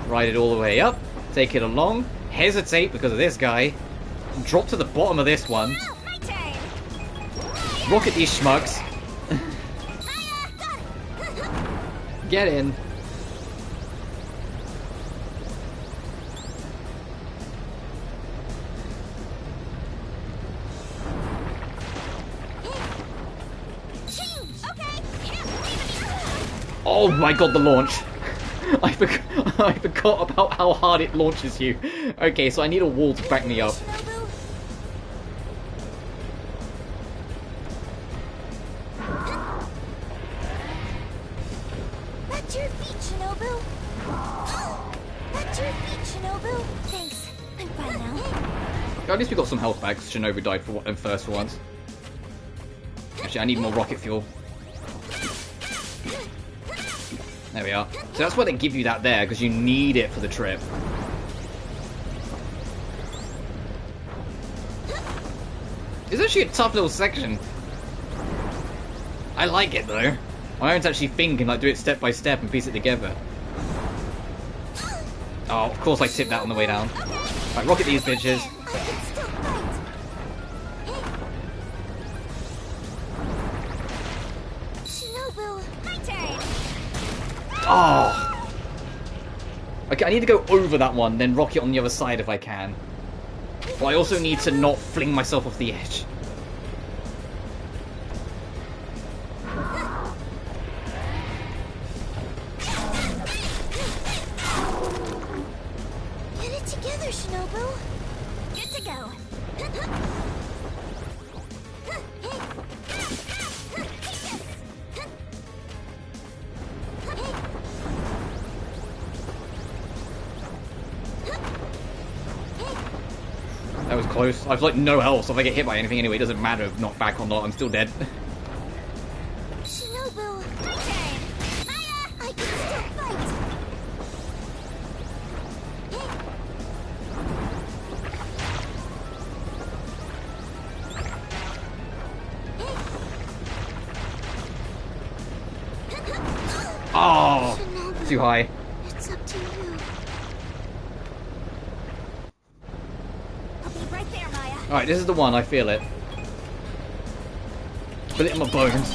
Ride it all the way up. Take it along. Hesitate because of this guy. Drop to the bottom of this one. Oh, my turn. Look at these schmucks. Get in. Oh my god, the launch! I forgot about how hard it launches you. Okay, so I need a wall to back me up. Back to your feet, Shinobu. Back to your feet, Shinobu. Thanks. I'm fine now. At least we got some health back. Shinobu died first for once. Actually, I need more rocket fuel. There we are. So that's why they give you that there, because you need it for the trip. It's actually a tough little section. I like it though. I don't actually think and like do it step by step and piece it together. Oh, of course I tipped that on the way down. Right, rocket these bitches. Oh! Okay, I need to go over that one, then rocket on the other side if I can. But I also need to not fling myself off the edge. Get it together, Shinobu. Good to go. That was close. I've like no health, so if I get hit by anything anyway, it doesn't matter if knocked back or not, I'm still dead. Shinobu, my turn. Maya, I can still fight. Oh! Shinobu, Too high. it's up to you. Alright, this is the one. I feel it. Feel it in my bones.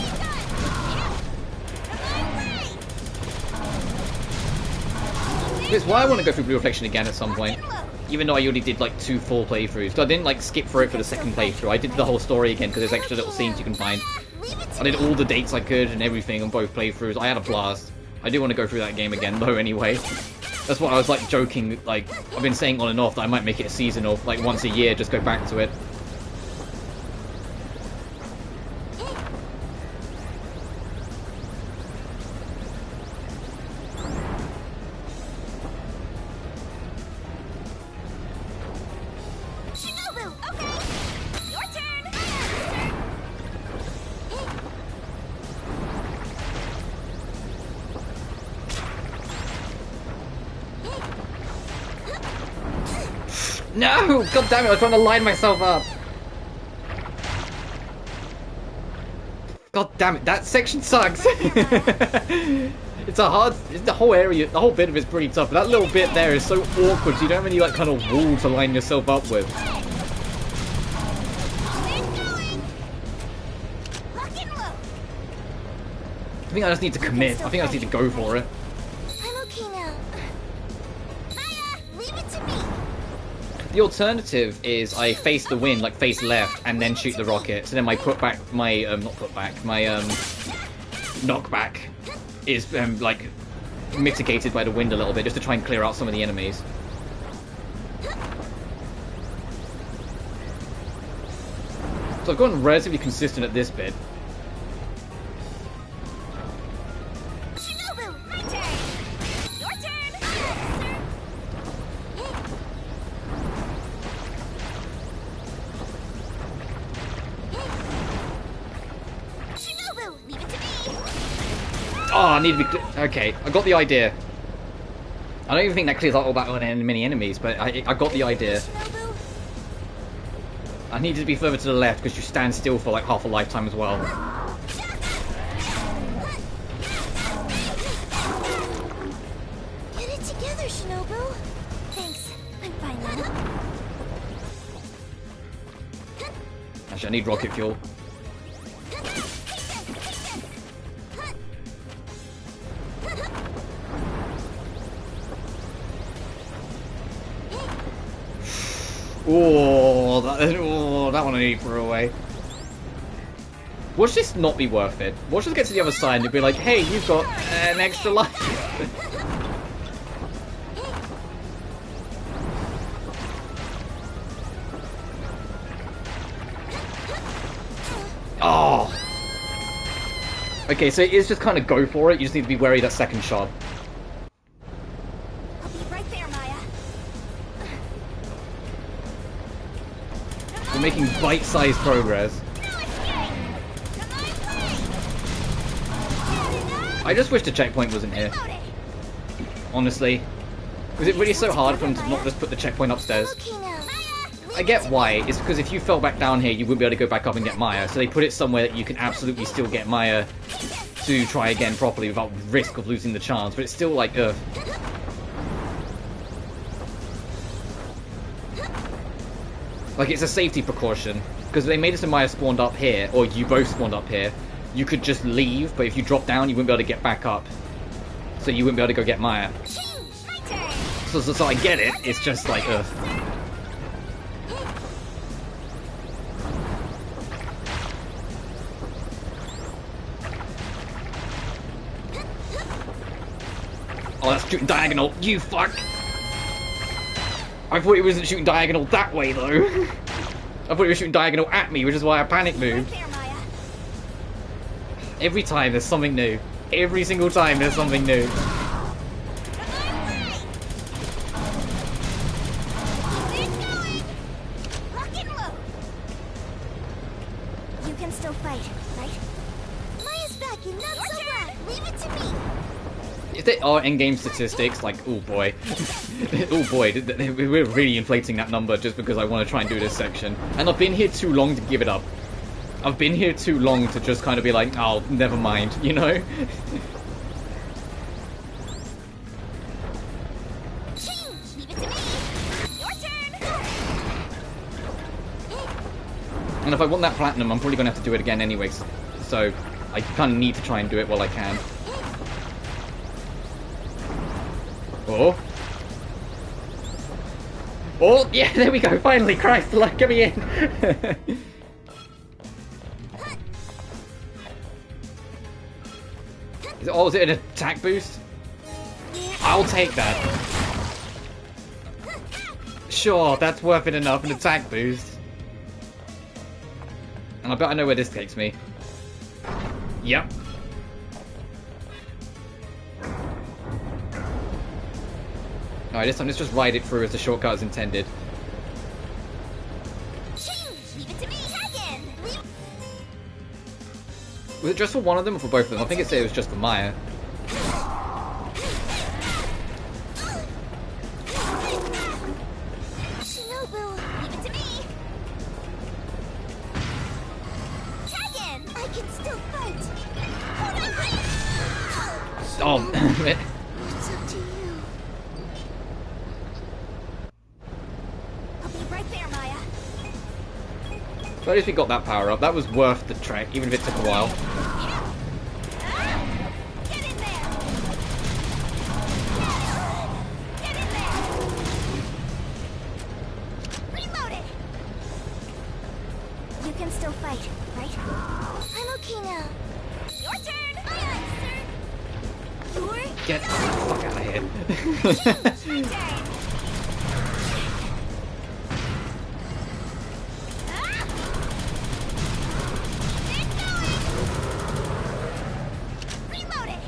This is why I want to go through Blue Reflection again at some point. Even though I already did like 2 full playthroughs. So I didn't like skip through it for the second playthrough. I did the whole story again because there's extra little scenes you can find. I did all the dates I could and everything on both playthroughs. I had a blast. I do want to go through that game again though anyway. That's what I was like joking, like I've been saying on and off that I might make it a seasonal, like once a year, just go back to it. No! God damn it, I was trying to line myself up. God damn it, that section sucks. It's a hard, the whole area, the whole bit of it's pretty tough, but that little bit there is so awkward, so you don't have any like kind of wall to line yourself up with. I think I just need to commit. I think I just need to go for it. I'm okay now. Maya, leave it to me. The alternative is I face the wind, like face left, and then shoot the rocket. So then my putback, my not putback, my knockback is like mitigated by the wind a little bit, just to try and clear out some of the enemies. So I've gotten relatively consistent at this bit. Oh, I need to be... Okay, I got the idea. I don't even think that clears out all that many enemies, but I got the idea. I needed to be further to the left because you stand still for like half a lifetime as well. Get it together, Shinobu. Thanks. I'm fine now. Actually, I need rocket fuel. Oh, that one I need to throw away. Watch this not be worth it. Watch us get to the other side and be like, hey, you've got an extra life. Oh. Okay, so it is just kind of go for it. You just need to be wary of that second shot. We're making bite-sized progress. I just wish the checkpoint wasn't here. Honestly. Was it really so hard for them to not just put the checkpoint upstairs? I get why. It's because if you fell back down here, you wouldn't be able to go back up and get Maya. So they put it somewhere that you can absolutely still get Maya to try again properly without risk of losing the chance. But it's still like, ugh. Like, it's a safety precaution, because they made it so Maya spawned up here, or you both spawned up here, you could just leave, but if you drop down, you wouldn't be able to get back up. So you wouldn't be able to go get Maya. So I get it, it's just like, ugh. Oh, that's shooting diagonal, you fuck! I thought it wasn't shooting diagonal that way, though. I thought it was shooting diagonal at me, which is why I panic moved. Every time there's something new. Every single time there's something new. You can still fight, right? Maya's back and not so bad. Leave it to me. If there are in-game statistics, like, oh boy. Oh boy, we're really inflating that number just because I want to try and do this section. And I've been here too long to give it up. I've been here too long to just kind of be like, oh, never mind, you know? Leave it to me. Your turn. And if I want that platinum, I'm probably going to have to do it again anyway. So I kind of need to try and do it while I can. Oh. Oh, yeah, there we go. Finally, Christ, get me in. Oh, is it an attack boost? I'll take that. Sure, that's worth it enough, an attack boost. And I bet I know where this takes me. Yep. Alright, this time let's just ride it through as the shortcut is intended. Was it just for one of them or for both of them? I think it said it was just for Maya. Oh, It's up to you. I'll be right there, Maya. so at least we got that power up. That was worth the trek, even if it took a while. Get in there. Get in there. Reload it. You can still fight, right? I'm okay now. Your turn. Aye, sir. Your Get the fuck out of here. my turn. Reload it.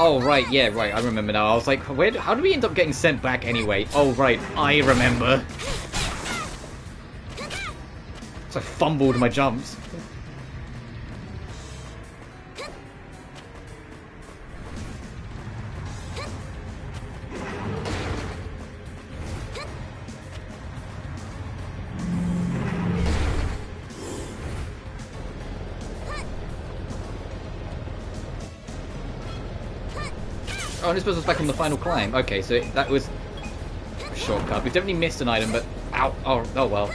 Oh, right, yeah, right, I remember now. I was like, how did we end up getting sent back anyway? Oh, right, I remember. So I fumbled my jumps. Oh, and this was back on the final climb. Okay, so that was a shortcut. We definitely missed an item, but ow, oh well.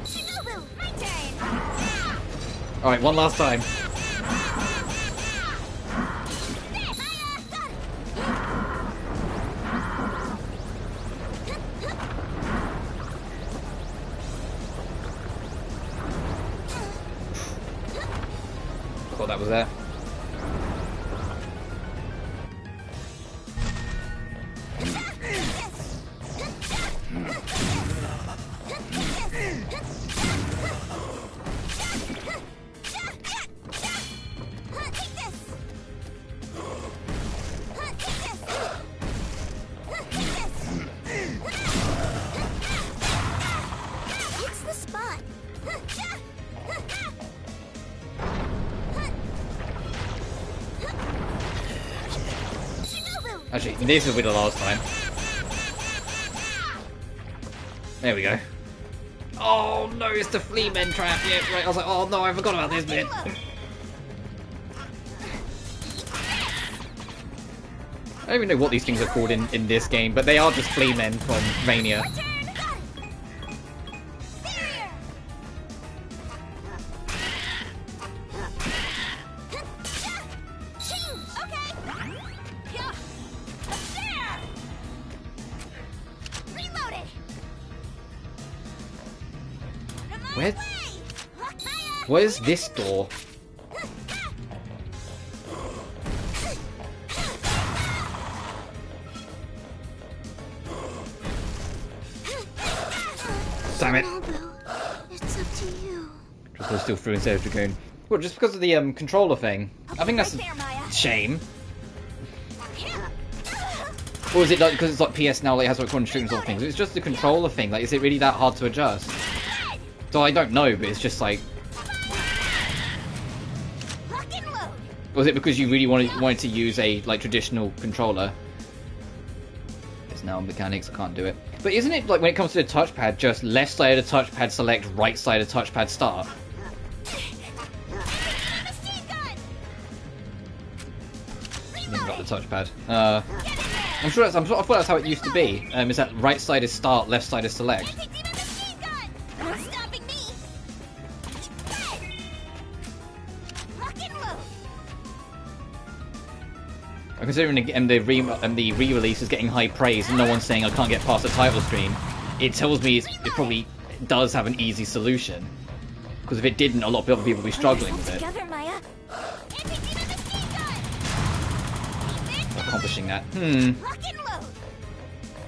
Shinobu, my turn. Alright, one last time. Thought that was there. It's the spot. Shinobu. Actually, this will be the last time. There we go. Oh no, it's the flea men trap. Yeah, right. I was like, oh no, I forgot about this bit. I don't even know what these things are called in this game, but they are just flea men from Mania. Where's this door? Damn it! It's up to you. Just go still through instead of Dragoon. Well, just because of the controller thing. I think that's a shame. Or is it like because it's like PS now, like it has like controls and things? It's just the controller thing. Like, is it really that hard to adjust? So I don't know, but it's just like. Was it because you really wanted to use a like traditional controller? There's now mechanics, I can't do it. But isn't it like when it comes to the touchpad, just left side of the touchpad select, right side of the touchpad start? touchpad. I'm sure I thought that's how it used to be. Is that right side is start, left side is select. Considering the re-release is getting high praise and no one's saying I can't get past the title screen, it tells me it probably does have an easy solution. Because if it didn't, a lot of other people would be struggling with it. Accomplishing that.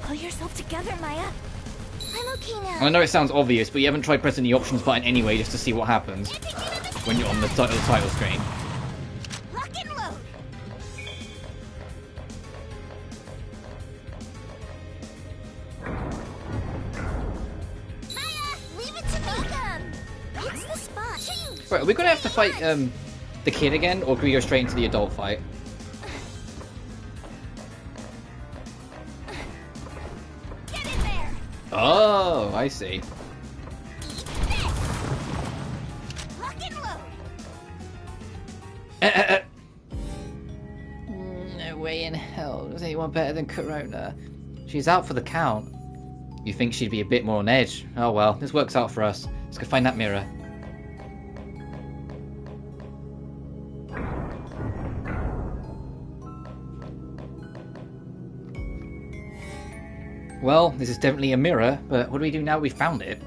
Pull yourself together, Maya. I'm okay now. I know it sounds obvious, but you haven't tried pressing the options button anyway just to see what happens when you're on the title screen. Right, are we gonna have to fight the kid again, or can we go straight into the adult fight? Get in there. Oh, I see. Lock and load. No way in hell. Was anyone better than Corona? She's out for the count. You think she'd be a bit more on edge? Oh well, this works out for us. Let's go find that mirror. Well, this is definitely a mirror, but what do we do now we found it?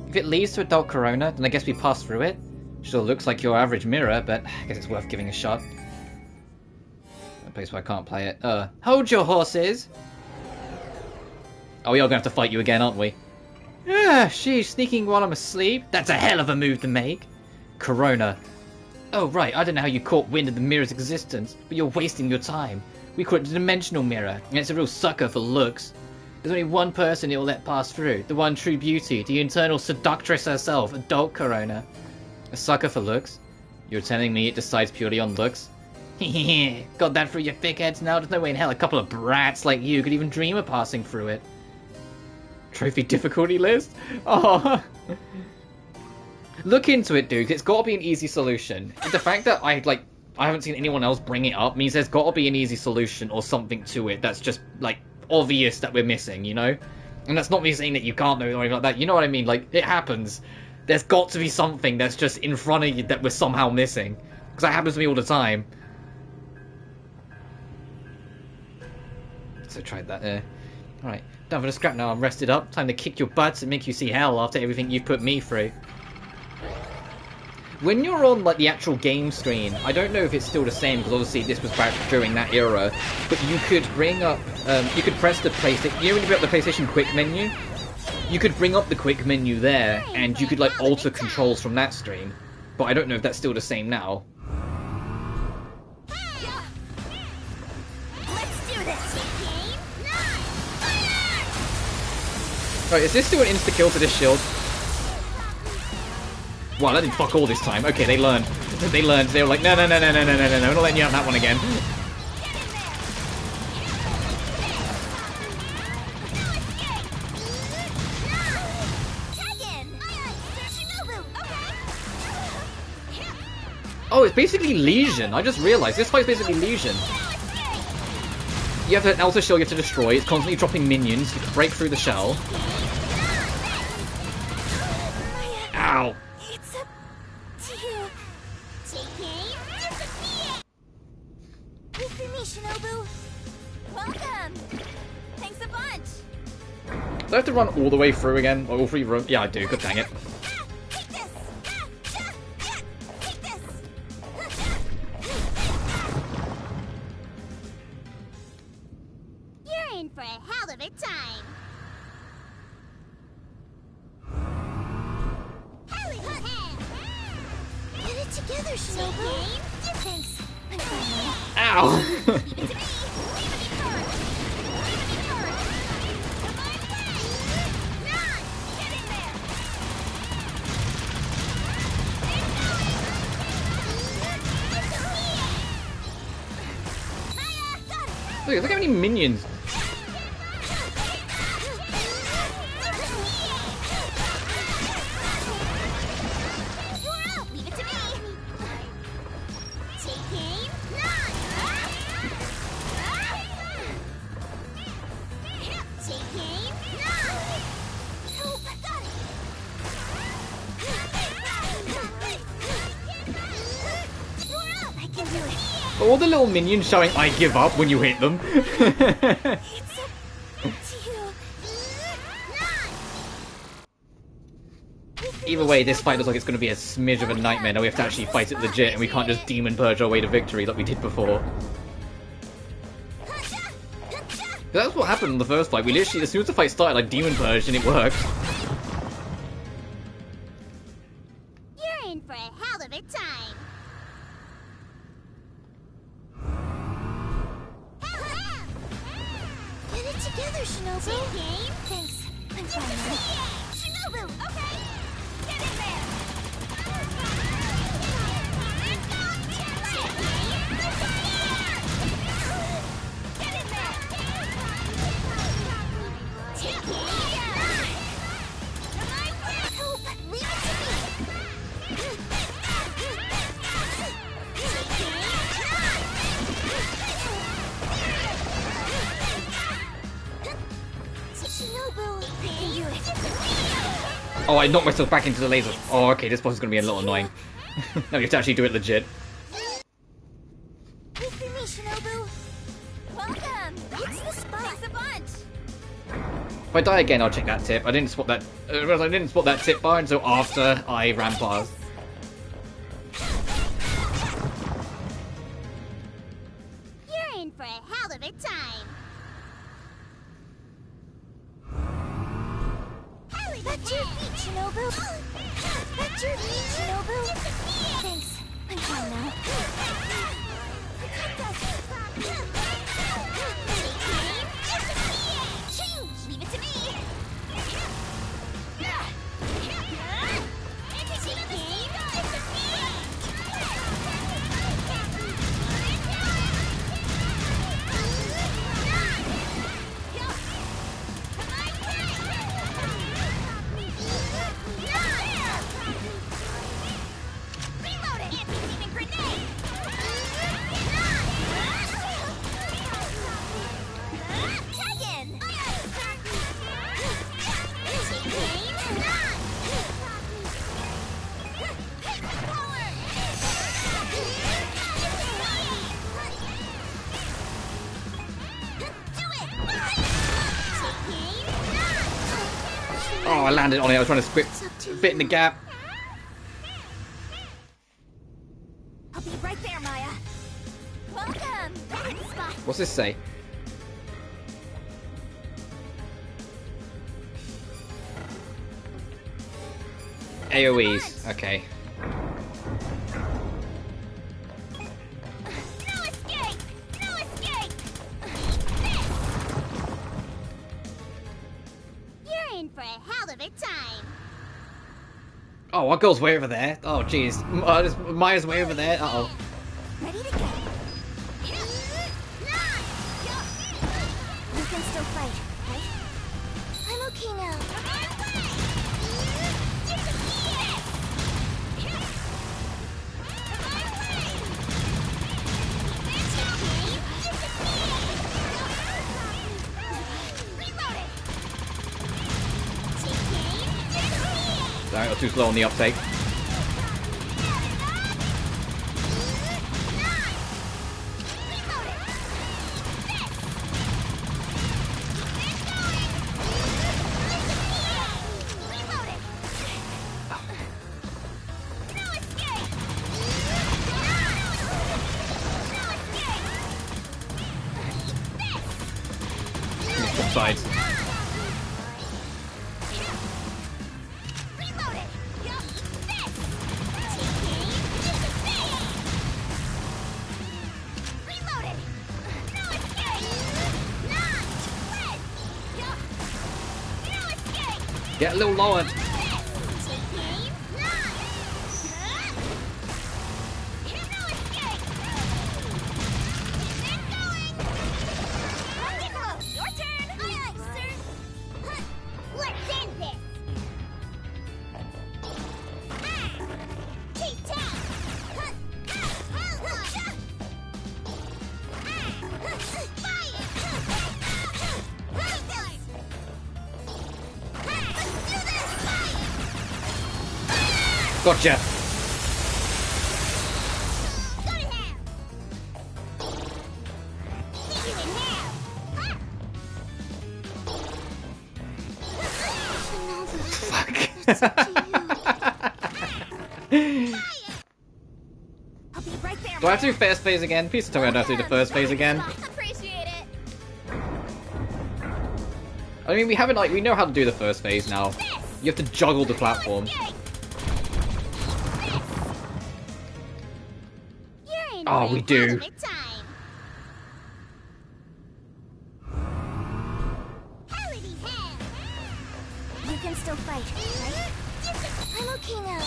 If it leads to adult Corona, then I guess we pass through it. Sure looks like your average mirror, but I guess it's worth giving a shot. A place where I can't play it. Hold your horses! Oh, we are gonna have to fight you again, aren't we? Sheesh, sneaking while I'm asleep? That's a hell of a move to make! Corona. Oh right, I don't know how you caught wind of the mirror's existence, but you're wasting your time. We call it the dimensional mirror, and it's a real sucker for looks. There's only one person it will let pass through, the one true beauty, the eternal seductress herself, adult Corona. A sucker for looks? You're telling me it decides purely on looks? Hehehe, got that through your thick heads now? There's no way in hell a couple of brats like you could even dream of passing through it. Trophy difficulty list? Oh. Look into it, dude. It's got to be an easy solution. The fact that I haven't seen anyone else bring it up means there's got to be an easy solution or something to it that's just, like, obvious that we're missing, you know? And that's not me saying that you can't know or anything like that. You know what I mean? Like, it happens. There's got to be something that's just in front of you that we're somehow missing. Because that happens to me all the time. So tried that there. Alright, done for the scrap now. I'm rested up. Time to kick your butts and make you see hell after everything you've put me through. When you're on like the actual game screen, I don't know if it's still the same because obviously this was back during that era. But you could bring up, you could press the PlayStation. You know when you bring up the PlayStation Quick menu, you could bring up the Quick menu there, and you could like alter controls from that screen. But I don't know if that's still the same now. Right, is this still an insta kill to this shield? Wow, that did fuck all this time. Okay, they learned. They learned. They were like, no, no, no, no, no, no, no, no, no, we're not letting you have that one again. Oh, it's basically Legion. I just realized. This fight's basically Legion. You have an outer shell you have to destroy. It's constantly dropping minions. You can break through the shell. Ow. It's up to you. Take aim, disappear. Wait for me, Shinobu. Welcome. Thanks a bunch. Do I have to run all the way through again? Or all three rooms? Yeah, I do. God dang it. Take this. Take this. You're in for a hell of a time. Get it together, Shinobu. Thanks. I'm fine. Ow! Look how many minions. All the little minions showing I give up when you hit them. It's up to you. Either way, this fight looks like it's going to be a smidge of a nightmare. Now we have to actually fight it legit, and we can't just demon purge our way to victory like we did before. That's what happened in the first fight. We literally, as soon as the fight started, like demon purged, and it worked. You're in for a hell of a time. Get it together, Shinobu. Game? Thanks. I'm fine now. Shinobu, okay. Get in there. Get in there. Take it. Help. Leave it to me. Shinobu, you can do it. Oh, I knocked myself back into the laser. Oh, okay, this boss is going to be a little annoying. Now we have to actually do it legit. Wait for me, Shinobu. Welcome. It's the spot. Thanks a bunch. If I die again, I'll check that tip. I didn't spot that. I didn't spot that tip bar until after I ran past. You're in for a hell of a time. Back to your feet, Shinobu. Back to your feet, Shinobu. Thanks. I'm fine now. Leave it to me. Oh, I landed on it. I was trying to fit in the gap. I'll be right there, Maya. Welcome. Right spot. What's this say? AoEs. Okay. No escape! No escape! You're in for a hell of a time. Oh, our girl's way over there. Oh, jeez. Maya's way over there. Uh-oh. Ready to go. You can still fight, right? I'm okay now. Sorry, I was too slow on the uptake. Sides. Get a little lower. Go Gotcha. to hell. so cute. I'll be right there. Do I have to do first phase again? Please tell me I don't have to do the first phase again. Appreciate it. I mean, we haven't, like, we know how to do the first phase now. You have to juggle the platform. Oh, we do. You can still fight, right? I'm okay now.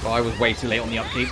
Oh, I was way too late on the upkeep.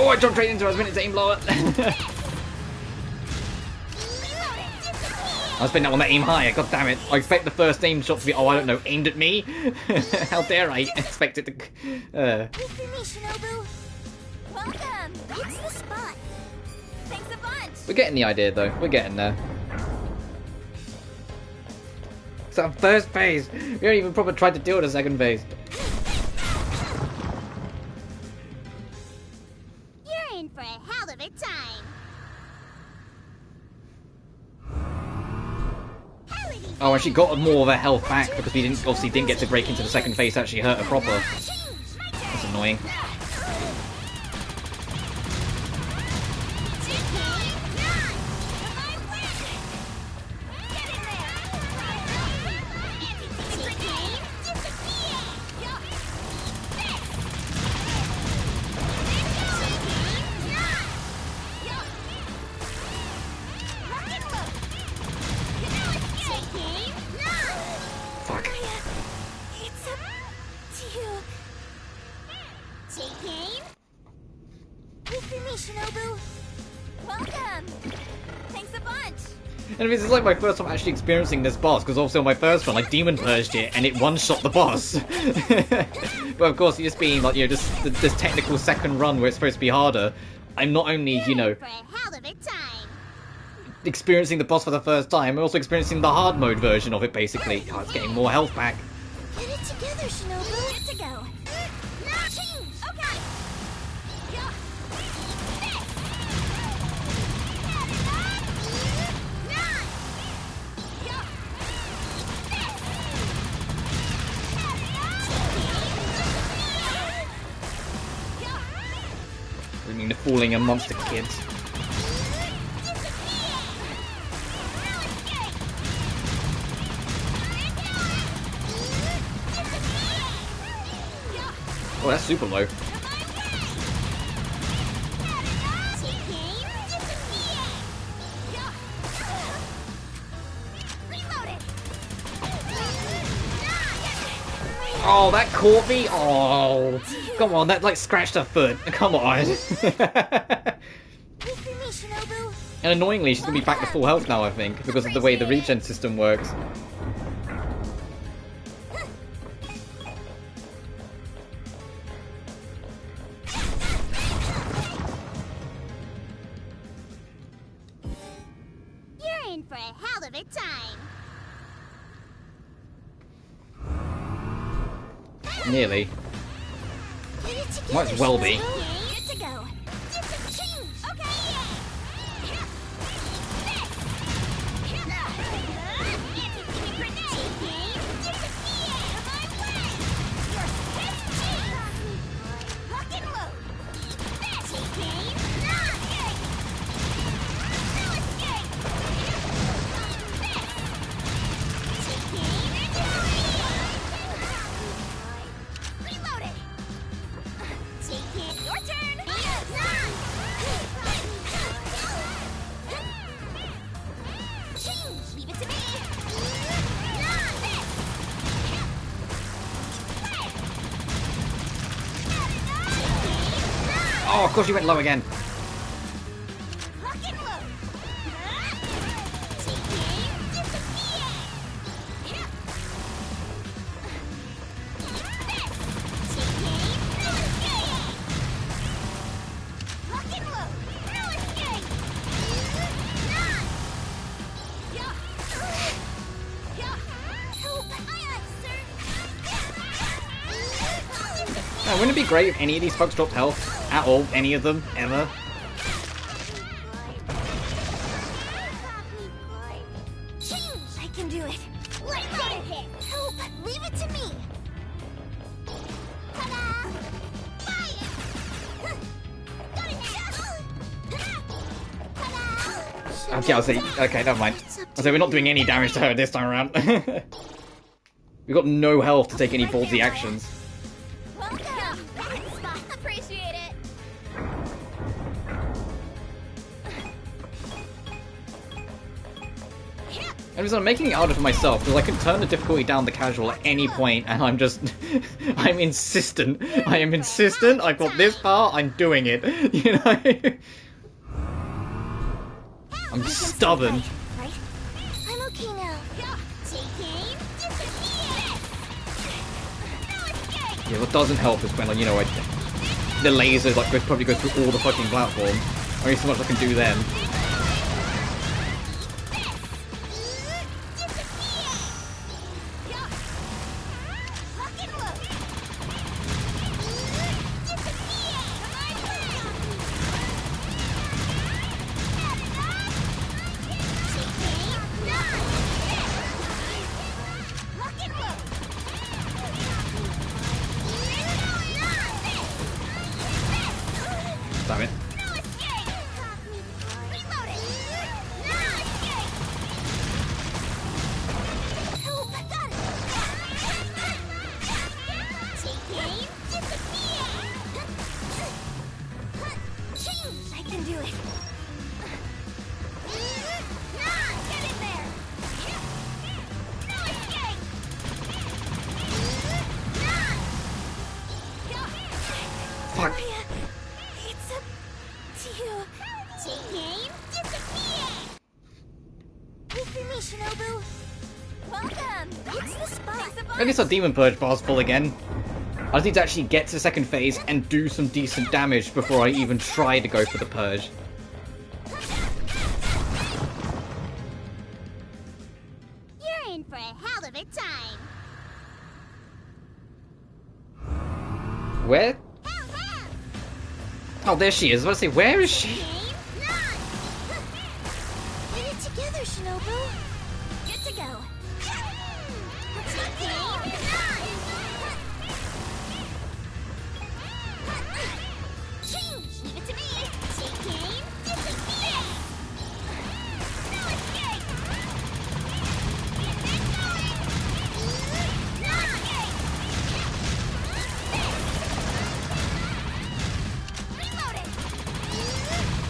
Oh, I jumped straight into it. I was meant to aim lower. I was putting that one that aim higher. God damn it. I expect the first aim shot to be, oh, I don't know, aimed at me? How dare I expect it to... Wait for me, Shinobu. Welcome. It's the spot. Thanks a bunch. We're getting the idea, though. We're getting there. It's our first phase. We haven't even properly tried to deal with the second phase. You're in for a hell of a time. Oh, and she got more of her health back because we obviously didn't get to break into the second phase to actually hurt her proper. That's annoying. And this is like my first time actually experiencing this boss, because also on my first one, I demon purged it and it one-shot the boss. But of course, just being like, you know, this technical second run where it's supposed to be harder, I'm not only, you know, experiencing the boss for the first time, I'm also experiencing the hard mode version of it, basically. Oh, it's getting more health back. Get it together, Shinobu. Good to go. Okay. I mean, the fooling and monster kids. Oh, that's super low. Oh, that caught me? Oh, come on, that like scratched her foot. Come on. And annoyingly, she's gonna be back to full health now, I think, because of the way the regen system works. You're in for a hell of a time. Nearly. Might as well be. Good to go. Oh, of course you went low again. Rock and load. Taking disappear. Yeah. Taking no escape. Rock and load. No escape. None. Yeah. Yeah. Help. Aye, sir. Now, wouldn't it be great if any of these folks dropped health? At all? Any of them? Ever? Change! I can do it! Let's get it! Help! Leave it to me! Ta-da! Fire! Got it! Ta-da! Okay, I'll say. Okay, never mind. I'll say we're not doing any damage to her this time around. We've got no health to take any ballsy actions. Welcome! Thanks, Spot. Appreciate it! And I'm making it harder for myself because I can turn the difficulty down to casual at any point, and I'm just, I'm insistent. I am insistent. I've got this part. I'm doing it. You know. I'm stubborn. Right? I'm okay now. Taking disappear! No escape! Yeah, what doesn't help is when, like, you know, the lasers like probably go through all the fucking platform. Only so much I can do then. Damn it. I can do it. Get in there. No escape. Fuck. It's up to you. Taking disappear. Wait for me, Shinobu. Welcome. It's the spot. At least our Demon Purge bar's full again. I just need to actually get to the second phase and do some decent damage before I even try to go for the Purge. You're in for a hell of a time. Where? Oh, there she is. I was about to say, where is she? Get it together, Shinobu. Good to go. Change. Leave it to me. Taking disappear. No escape. No escape. Reloaded.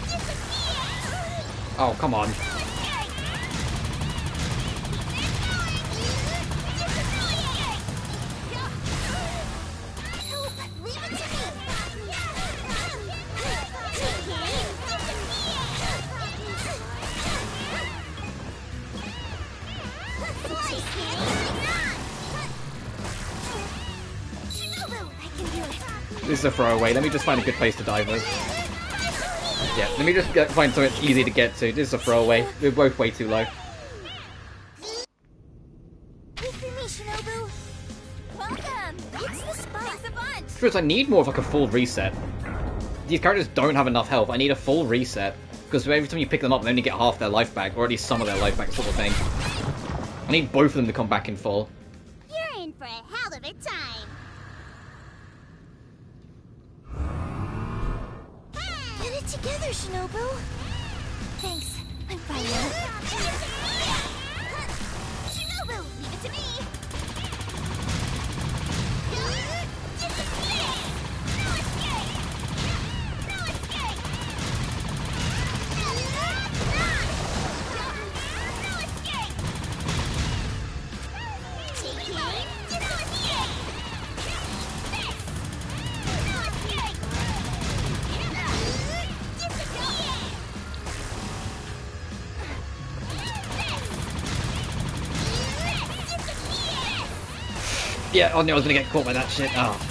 Disappear. Oh, come on. This is a throwaway. Let me just find a good place to dive with. Yeah, let me just find something easy to get to. This is a throwaway. We're both way too low. Wait for me, Shinobu. Welcome. It's the spot. Thanks a bunch. First, I need more of like a full reset. These characters don't have enough health. I need a full reset. Because every time you pick them up, they only get half their life back, or at least some of their life back, sort of thing. I need both of them to come back in full. You're in for a hell of a time. Get it together, Shinobu. Thanks. I'm fine now. Shinobu, leave it to me. Disappear. No escape. No escape. No escape. Taking no escape. No escape. Yeah, I knew I was gonna get caught by that shit. Oh.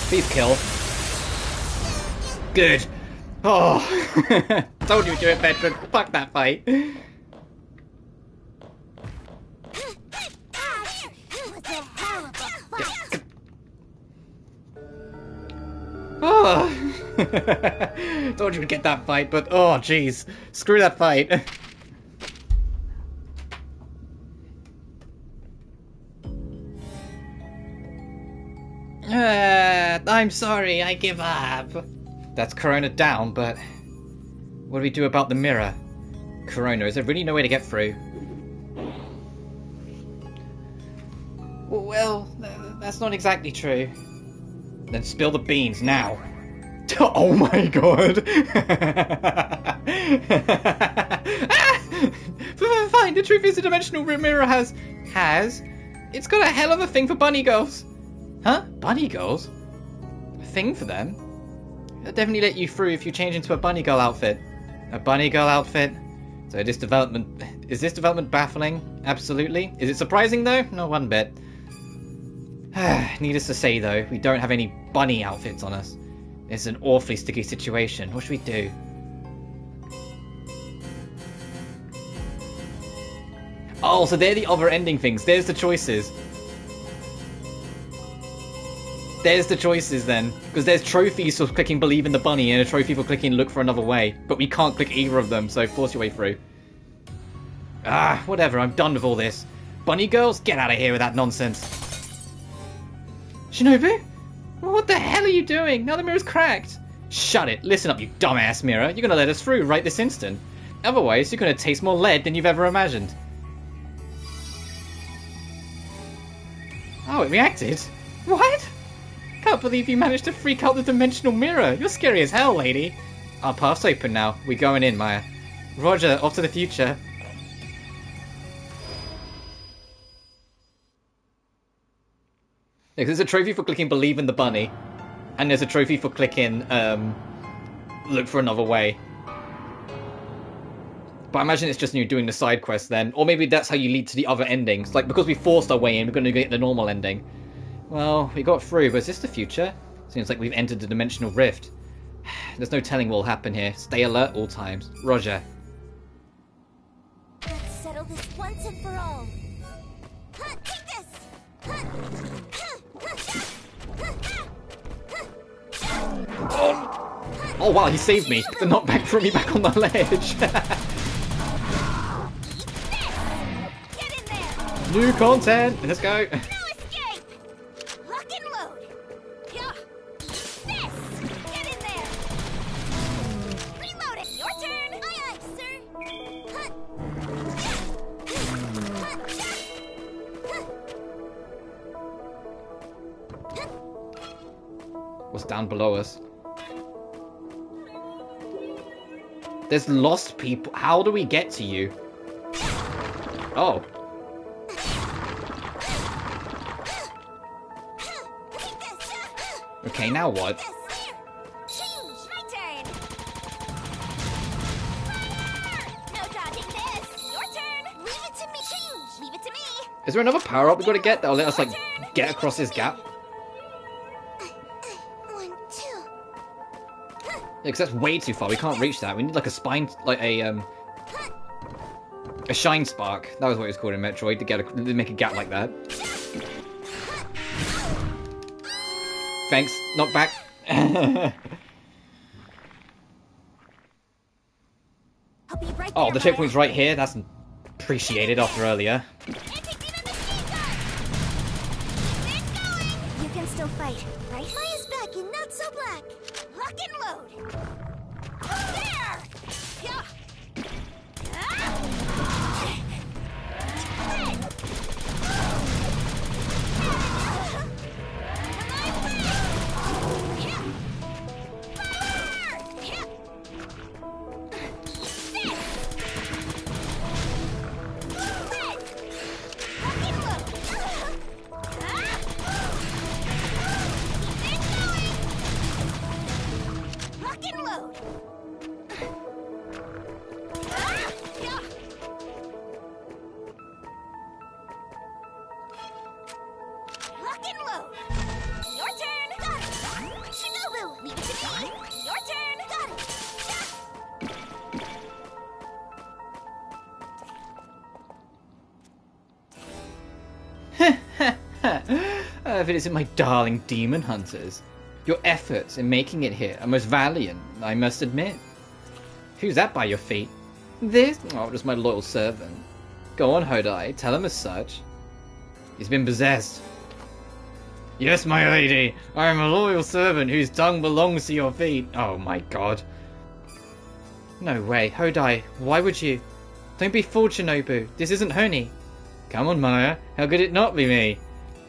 Please kill. Good. Oh. Told you to do it, veteran. Fuck that fight. Oh. Told you to get that fight, but oh jeez. Screw that fight. I'm sorry, I give up. That's Corona down, but what do we do about the mirror? Corona, is there really no way to get through? Well, that's not exactly true. Then spill the beans now. Oh my god! Fine, the truth is the dimensional mirror has... It's got a hell of a thing for bunny girls. Huh? Bunny girls? A thing for them? It'll definitely let you through if you change into a bunny girl outfit. A bunny girl outfit? So is this development baffling? Absolutely. Is it surprising though? Not one bit. Needless to say though, we don't have any bunny outfits on us. It's an awfully sticky situation. What should we do? Oh, so they're the other ending things. There's the choices. There's the choices then. Because there's trophies for clicking believe in the bunny and a trophy for clicking look for another way. But we can't click either of them, so force your way through. Ah, whatever, I'm done with all this. Bunny girls, get out of here with that nonsense. Shinobu? What the hell are you doing? Now the mirror's cracked. Shut it. Listen up, you dumbass mirror. You're gonna let us through right this instant. Otherwise, you're gonna taste more lead than you've ever imagined. Oh, it reacted? What? Can't believe you managed to freak out the dimensional mirror. You're scary as hell, lady. Our path's open now. We're going in, Maya. Roger, off to the future. There's a trophy for clicking believe in the bunny. And there's a trophy for clicking look for another way. But I imagine it's just you doing the side quest then. Or maybe that's how you lead to the other endings. Like, because we forced our way in, we're going to get the normal ending. Well, we got through, but is this the future? Seems like we've entered the dimensional rift. There's no telling what will happen here. Stay alert all times. Roger. Let's settle this once and for all. Take this! Oh wow, he saved me. The knockback threw me back on the ledge. Get in there! New content! Let's go. No escape! Lock and load! Yeah. This! Get in there! Reload it! Your turn! Aye aye, sir! What's down below us? There's lost people. How do we get to you? Oh. Okay, now what? Change! My turn! Fire! No dodging this! Your turn! Leave it to me! Change! Leave it to me! Is there another power up we gotta get that'll let us, like, get across this gap? 1, 2. Yeah, because that's way too far. We can't reach that. We need, like, a spine, like, a shine spark. That was what it was called in Metroid, to make a gap like that. Thanks. Knock back. I'll be right Oh, there, the Maya. checkpoint's right here. That's appreciated after earlier. You can still fight, right? Maya's back and not so black. Lock and load. There! Yeah. If it isn't my darling demon hunters. Your efforts in making it here are most valiant, I must admit. Who's that by your feet? This? Oh, just my loyal servant. Go on, Hodai, tell him as such. He's been possessed. Yes, my lady, I am a loyal servant whose tongue belongs to your feet. Oh my god. No way, Hodai, why would you? Don't be fooled, Shinobu, this isn't Honi. Come on, Maya, how could it not be me?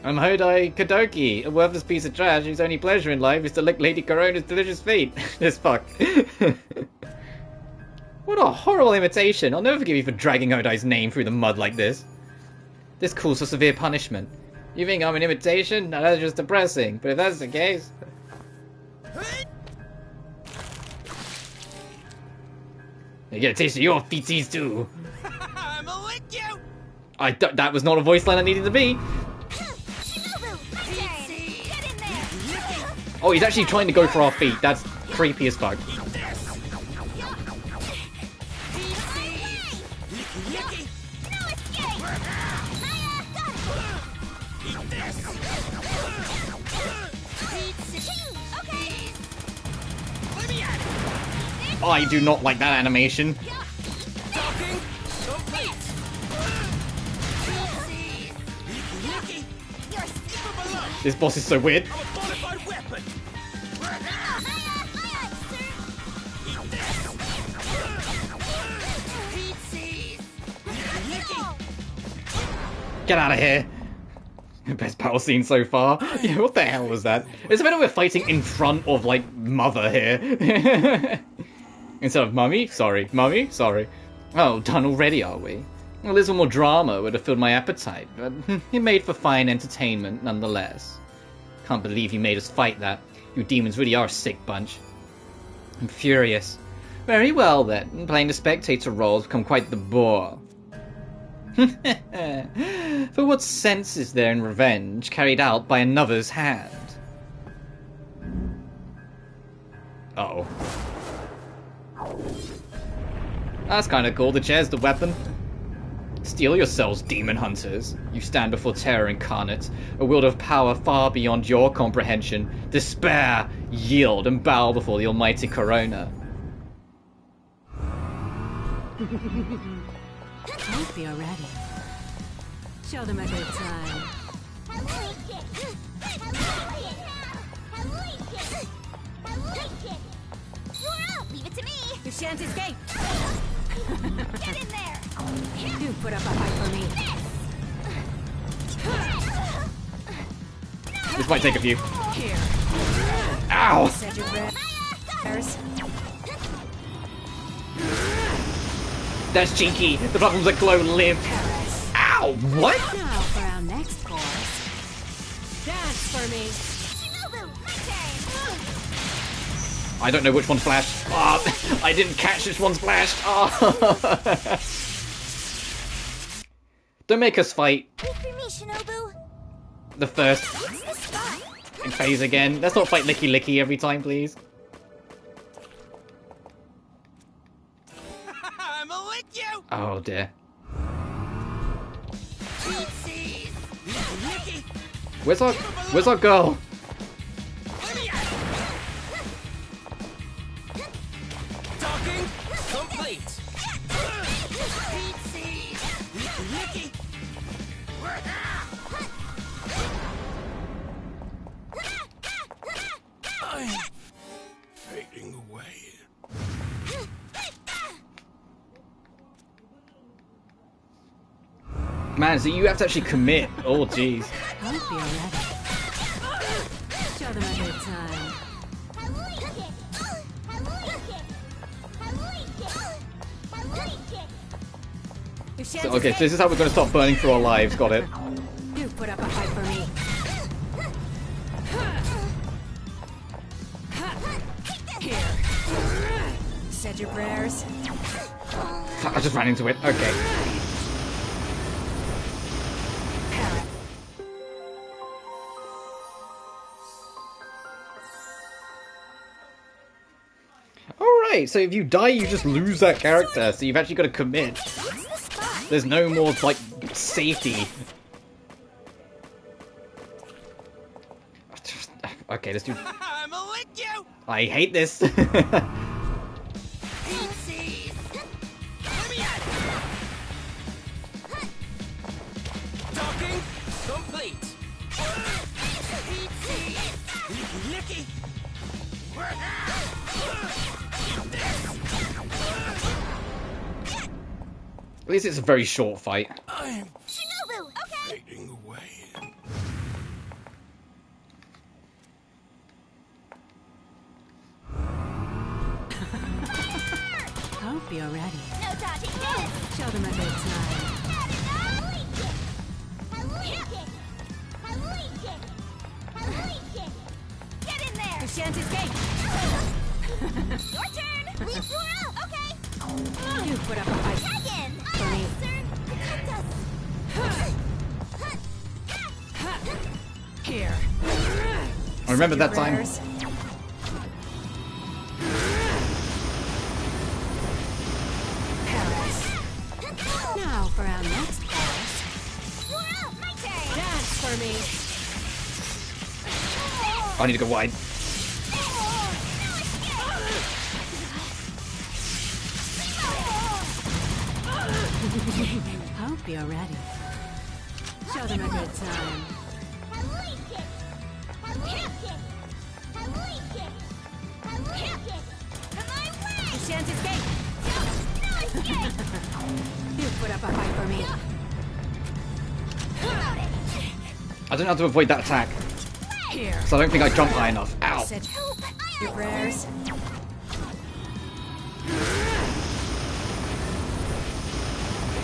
I'm Hodai Kadoki, a worthless piece of trash whose only pleasure in life is to lick Lady Corona's delicious feet. This fuck. What a horrible imitation. I'll never forgive you for dragging Hodai's name through the mud like this. This calls for severe punishment. You think I'm an imitation? No, that's just depressing. But if that's the case... You get a taste of your feetsies too. I'ma lick you! That was not a voice line I needed to be. Oh, he's actually trying to go for our feet. That's creepy as fuck. I do not like that animation. This boss is so weird. Get out of here. Best battle scene so far. Yeah, what the hell was that? It's a bit we're fighting in front of, like, Mother here. Instead of Mummy? Sorry. Mummy? Sorry. Oh, done already, are we? Well, a little more drama would have filled my appetite, but it made for fine entertainment nonetheless. Can't believe you made us fight that. You demons really are a sick bunch. I'm furious. Very well then, playing the spectator role has become quite the bore. For what sense is there in revenge carried out by another's hand? Uh-oh. That's kinda cool, the chair's the weapon. Steel yourselves, demon hunters. You stand before terror incarnate, a world of power far beyond your comprehension. Despair, yield, and bow before the almighty Corona. Hope you're ready. Show them a good time. I like it. You're up. Leave it to me. You shan't escape. Get in there. You put up a fight for me. This might take a few. Here. Ow! Said your prayers. That's cheeky. The platforms that glow live. Ow! What? Now for our next course. Dance for me. Shinobu, my turn. I don't know which one flashed. Oh, I didn't catch which one's flashed. Oh. Don't make us fight Wait for me, Shinobu. the first What's the spot? phase again. Let's not fight Licky Licky every time, please. I'ma lick you! Oh dear. Where's our girl? Man, so you have to actually commit. Oh, jeez. Hope you're ready. Show them a good time. Your So, chances okay, so this is how we're going to start burning through our lives. Got it. You put up a fight for me. Here. Said your prayers. I just ran into it. Okay. Alright, so if you die, you just lose that character, so you've actually got to commit. There's no more, like, safety. Okay, let's do... I'ma lick you! I hate this. Eat seeds! Let me at it! Docking complete! Eat seeds! Licky licky! At least it's a very short fight. I'm Shinobu, okay. fading away. Hope you're ready. No dodging this. Show them a good time. Get in there. Your chances gate. Your turn. Leave you out. Okay. You put up a fight. Dragon. For me. Sir, protect us. Here. I remember Your that time. prayers. Paris. Now for our next course. You're up. My turn. Dance for me. I need to go wide. Hope you're ready. Show them a good time. Your chances gate. You put up a fight for me. I don't know how to avoid that attack, Here. so I don't think I jumped high enough. Ow. Said your prayers.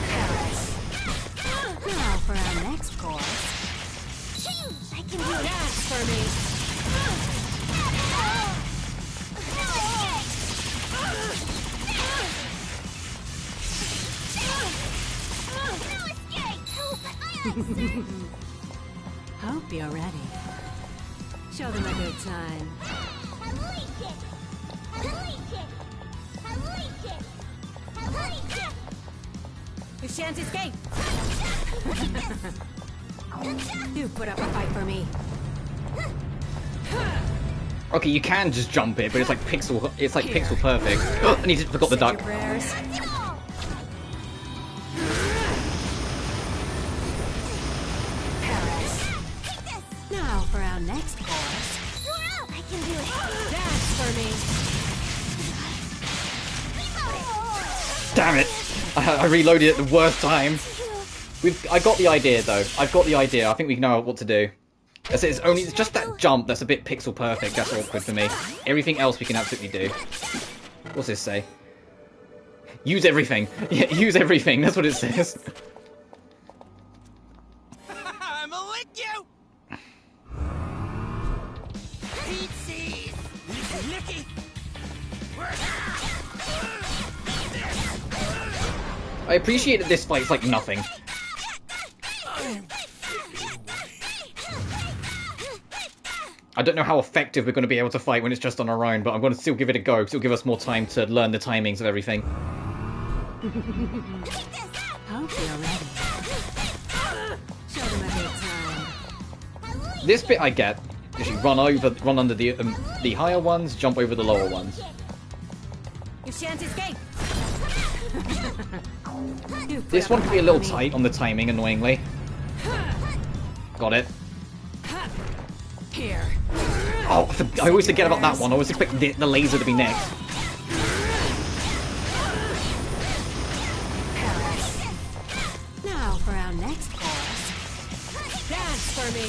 Paris. Now for our next course. I can do that. Dance for me. Hope you're ready. Show them a good time. Your chance escape. You put up a fight for me. Okay, you can just jump it, but it's like pixel. It's like pixel perfect. Oh, and he just forgot the Said duck. your prayers. Paris. Now for our next course. I can do it. Dance for me. Damn it! I reloaded at the worst time. I got the idea though. I've got the idea. I think we know what to do. It's just that jump that's a bit pixel perfect. That's awkward for me. Everything else we can absolutely do. What's this say? Use everything. Yeah, use everything. That's what it says. I'ma lick you! Eat seeds! Licky licky! I appreciate that this fight's like nothing. I don't know how effective we're going to be able to fight when it's just on our own, but I'm going to still give it a go, because it'll give us more time to learn the timings of everything. Hope you're ready. Show them a good time. This bit I get. If you run under the higher ones, jump over the lower ones. Your chance escape. You put This up one can be a little fight for me. tight on the timing, annoyingly. Got it. Here. Oh, I always forget about that one. I always expect the laser to be next. Paris. Now for our next Dance for me.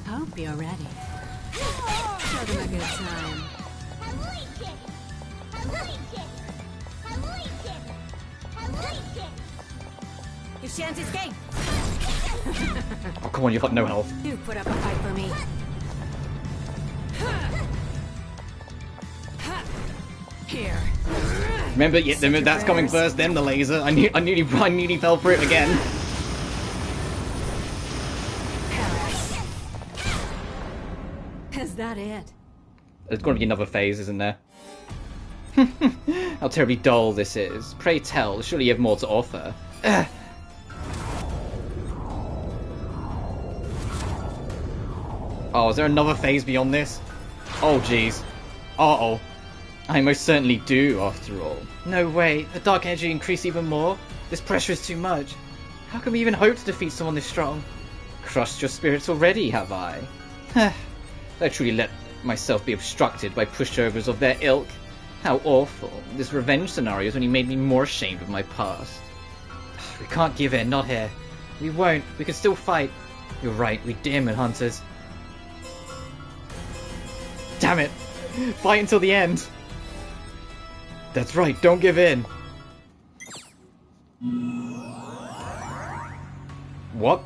Hope you're ready. Show them a good time. I like it. I like it. I like it. I like it. You shan't escape. Oh, come on, you've got no health. You put up a fight for me. Here. Remember, yeah, that's coming first, then the laser. I nearly fell for it again. Is that it? There's going to be another phase, isn't there? How terribly dull this is. Pray tell, surely you have more to offer. Ugh. Oh, is there another phase beyond this? Oh, jeez. Uh-oh. I most certainly do, after all. No way, the dark energy increased even more? This pressure is too much. How can we even hope to defeat someone this strong? Crushed your spirits already, have I? I truly let myself be obstructed by pushovers of their ilk. How awful. This revenge scenario has only made me more ashamed of my past. We can't give in, not here. We won't. We can still fight. You're right, we demon hunters. Damn it! Fight until the end! That's right, don't give in! What?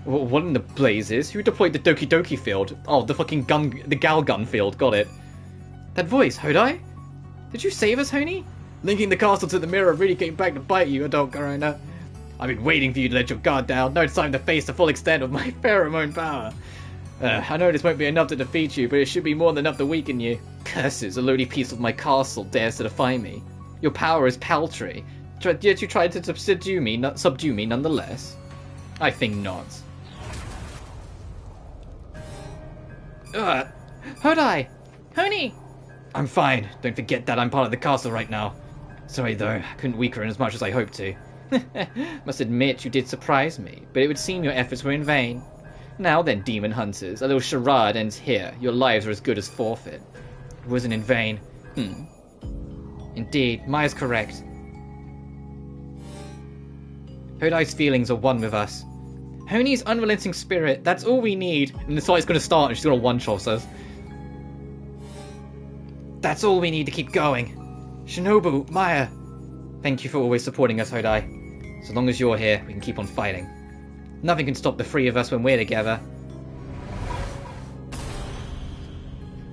What in the blazes? Who deployed the Doki Doki field? Oh, the fucking gun, the Gal gun field, got it. That voice, Hodai? Did you save us, Honey? Linking the castle to the mirror really came back to bite you, adult Corona. I've been waiting for you to let your guard down. Now it's time to face the full extent of my pheromone power. I know this won't be enough to defeat you, but it should be more than enough to weaken you. Curses, a lowly piece of my castle dares to defy me. Your power is paltry, yet you tried to subdue me nonetheless. I think not. Hodai! Honey! I'm fine. Don't forget that I'm part of the castle right now. Sorry though, I couldn't weaken as much as I hoped to. Must admit, you did surprise me, but it would seem your efforts were in vain. Now then, demon hunters, a little charade ends here. Your lives are as good as forfeit. It wasn't in vain. Indeed, Maya's correct. Hodai's feelings are one with us. Honi's unrelenting spirit, that's all we need. And the fight's going to start and she's going to one-shot us. That's all we need to keep going. Shinobu, Maya, thank you for always supporting us, Hodai. So long as you're here, we can keep on fighting. Nothing can stop the three of us when we're together.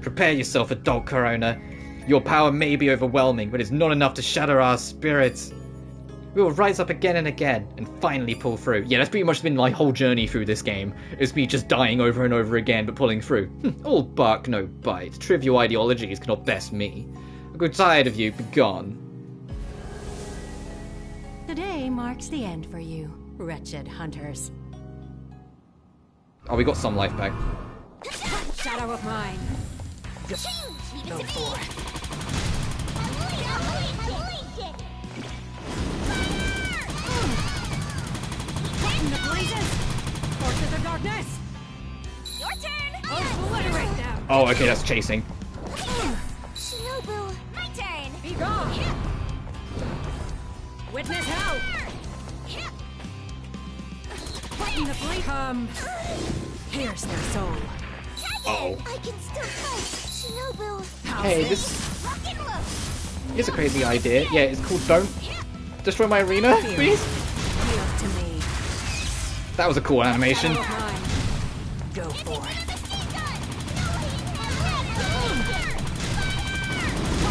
Prepare yourself, adult Corona. Your power may be overwhelming, but it's not enough to shatter our spirits. We will rise up again and again, and finally pull through. Yeah, that's pretty much been my whole journey through this game. It's me just dying over and over again, but pulling through. All bark, no bite. Trivial ideologies cannot best me. I grow tired of you, begone. Today marks the end for you, wretched hunters. Oh, we got some life back. Shadow of mine. Go for it. In the blazes! Forces of darkness! Your turn! Obliterate them! Oh, okay, that's chasing. Shinobu, my turn! Be gone! Witness hell! In the blink! Come! Pierce their soul! Uh-oh. I can still fight! Shinobu! Hey, this Rock and look! is a crazy idea. Yeah, it's called Don't Destroy My Arena, please. Yield to me. That was a cool animation. Shadow of mine. Go for it.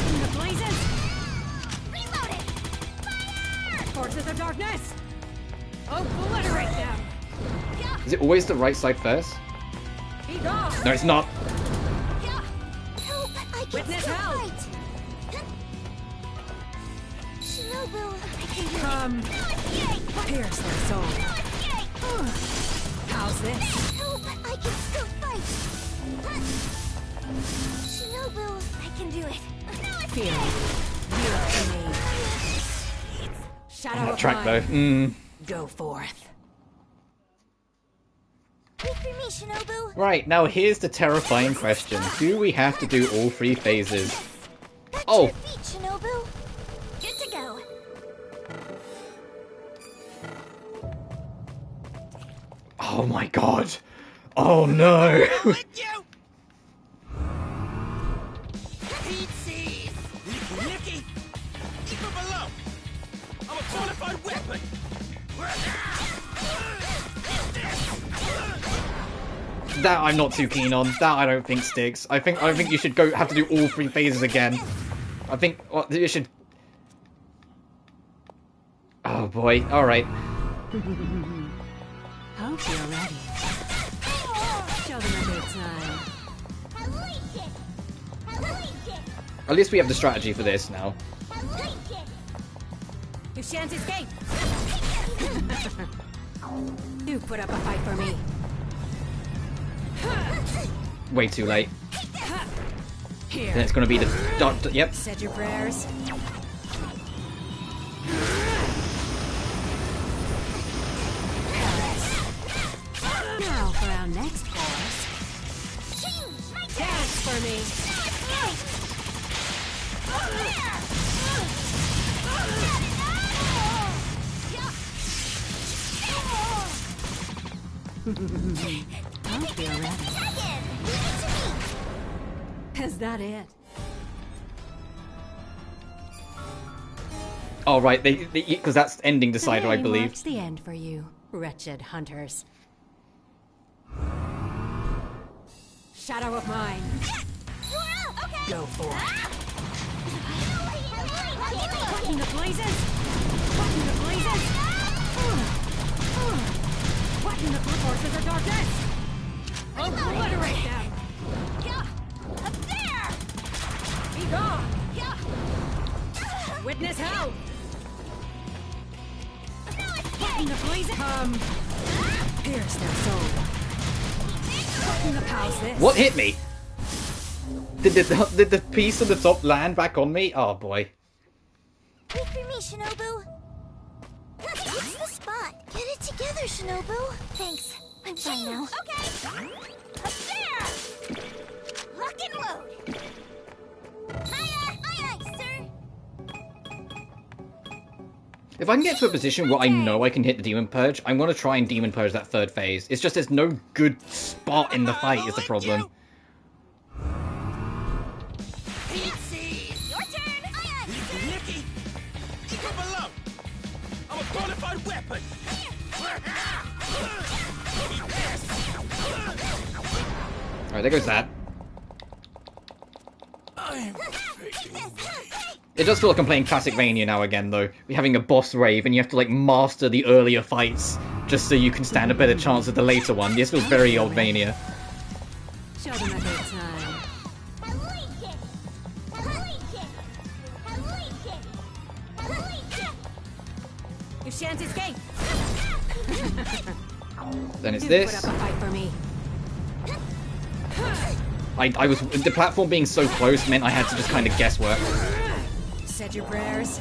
In the blazes! Reload it! Fire! Forces of darkness! Obliterate them! Is it always the right side first? Be gone! No, it's not. Help! I can Witness still hell! fight! Shinobu, I can do Come! it! Pierce their soul! How's this? Help! I can still fight! Shinobu, I can do it! Feel yield to me. Shadow That of track mine. though. Go forth. Wait for me, Shinobu. Right, now here's the terrifying question. Do we have to do all 3 phases? Back to Oh! your feet, Shinobu. Good to go. Oh my god! Oh no! With you! PCs! Licky! Even below! I'm a qualified weapon! That I'm not too keen on. That I don't think sticks. I think you should have to do all 3 phases again. I think you should. Oh boy! All right. Hope you're ready. Show them a good time. I like it. I like it. At least we have the strategy for this now. I like it. You shan't escape. You put up a fight for me. Way too late. Here. Then it's gonna be the yep. Said your prayers. Now for our next course. Dance for me. Hope you're ready. Is that it? Oh right, they because that's ending decider, I Today believe. marks the end for you, wretched hunters. Shadow of mine. Go for it. What in the blazes? What in the blazes? What in the forces of darkness? Obliterate them! Up there! Be gone! Witness hell! What in the blazes? Pierce their soul. What in the pals this? What hit me? Did the piece on the top land back on me? Oh boy. Wait for me, Shinobu. It's the spot. Get it together, Shinobu. Thanks. I'm fine now. Okay. Up there! Lock and load. Aye, sir. If I can get to a position where I know I can hit the Demon Purge, I'm gonna try and Demon Purge that 3rd phase. It's just there's no good spot in the fight is the problem. PCs! Your turn. Aye, sir. Licky! Even below! I'm a qualified weapon! Alright, there goes that. I'm fading away. It does feel like I'm playing classic Mania now again, though. We're having a boss rave, and you have to, like, master the earlier fights, just so you can stand a better chance at the later one. This feels very old Mania. Show them a good time. I like it. I like it. I like it. I like it. You shan't escape! Then it's You this. put up a fight for me. I was the platform being so close meant I had to just kind of guesswork. Said your prayers.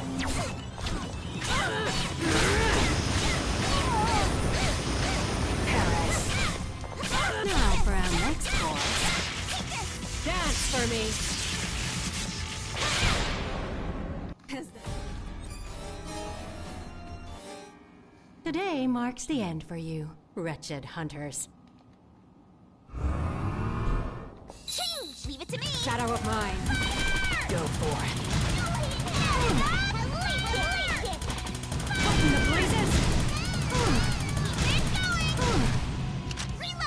Paris. Now for our next course. Dance for me. Today marks the end for you, wretched hunters. Change. Leave it to me. Shadow of mine. Go for it. What in the blazes?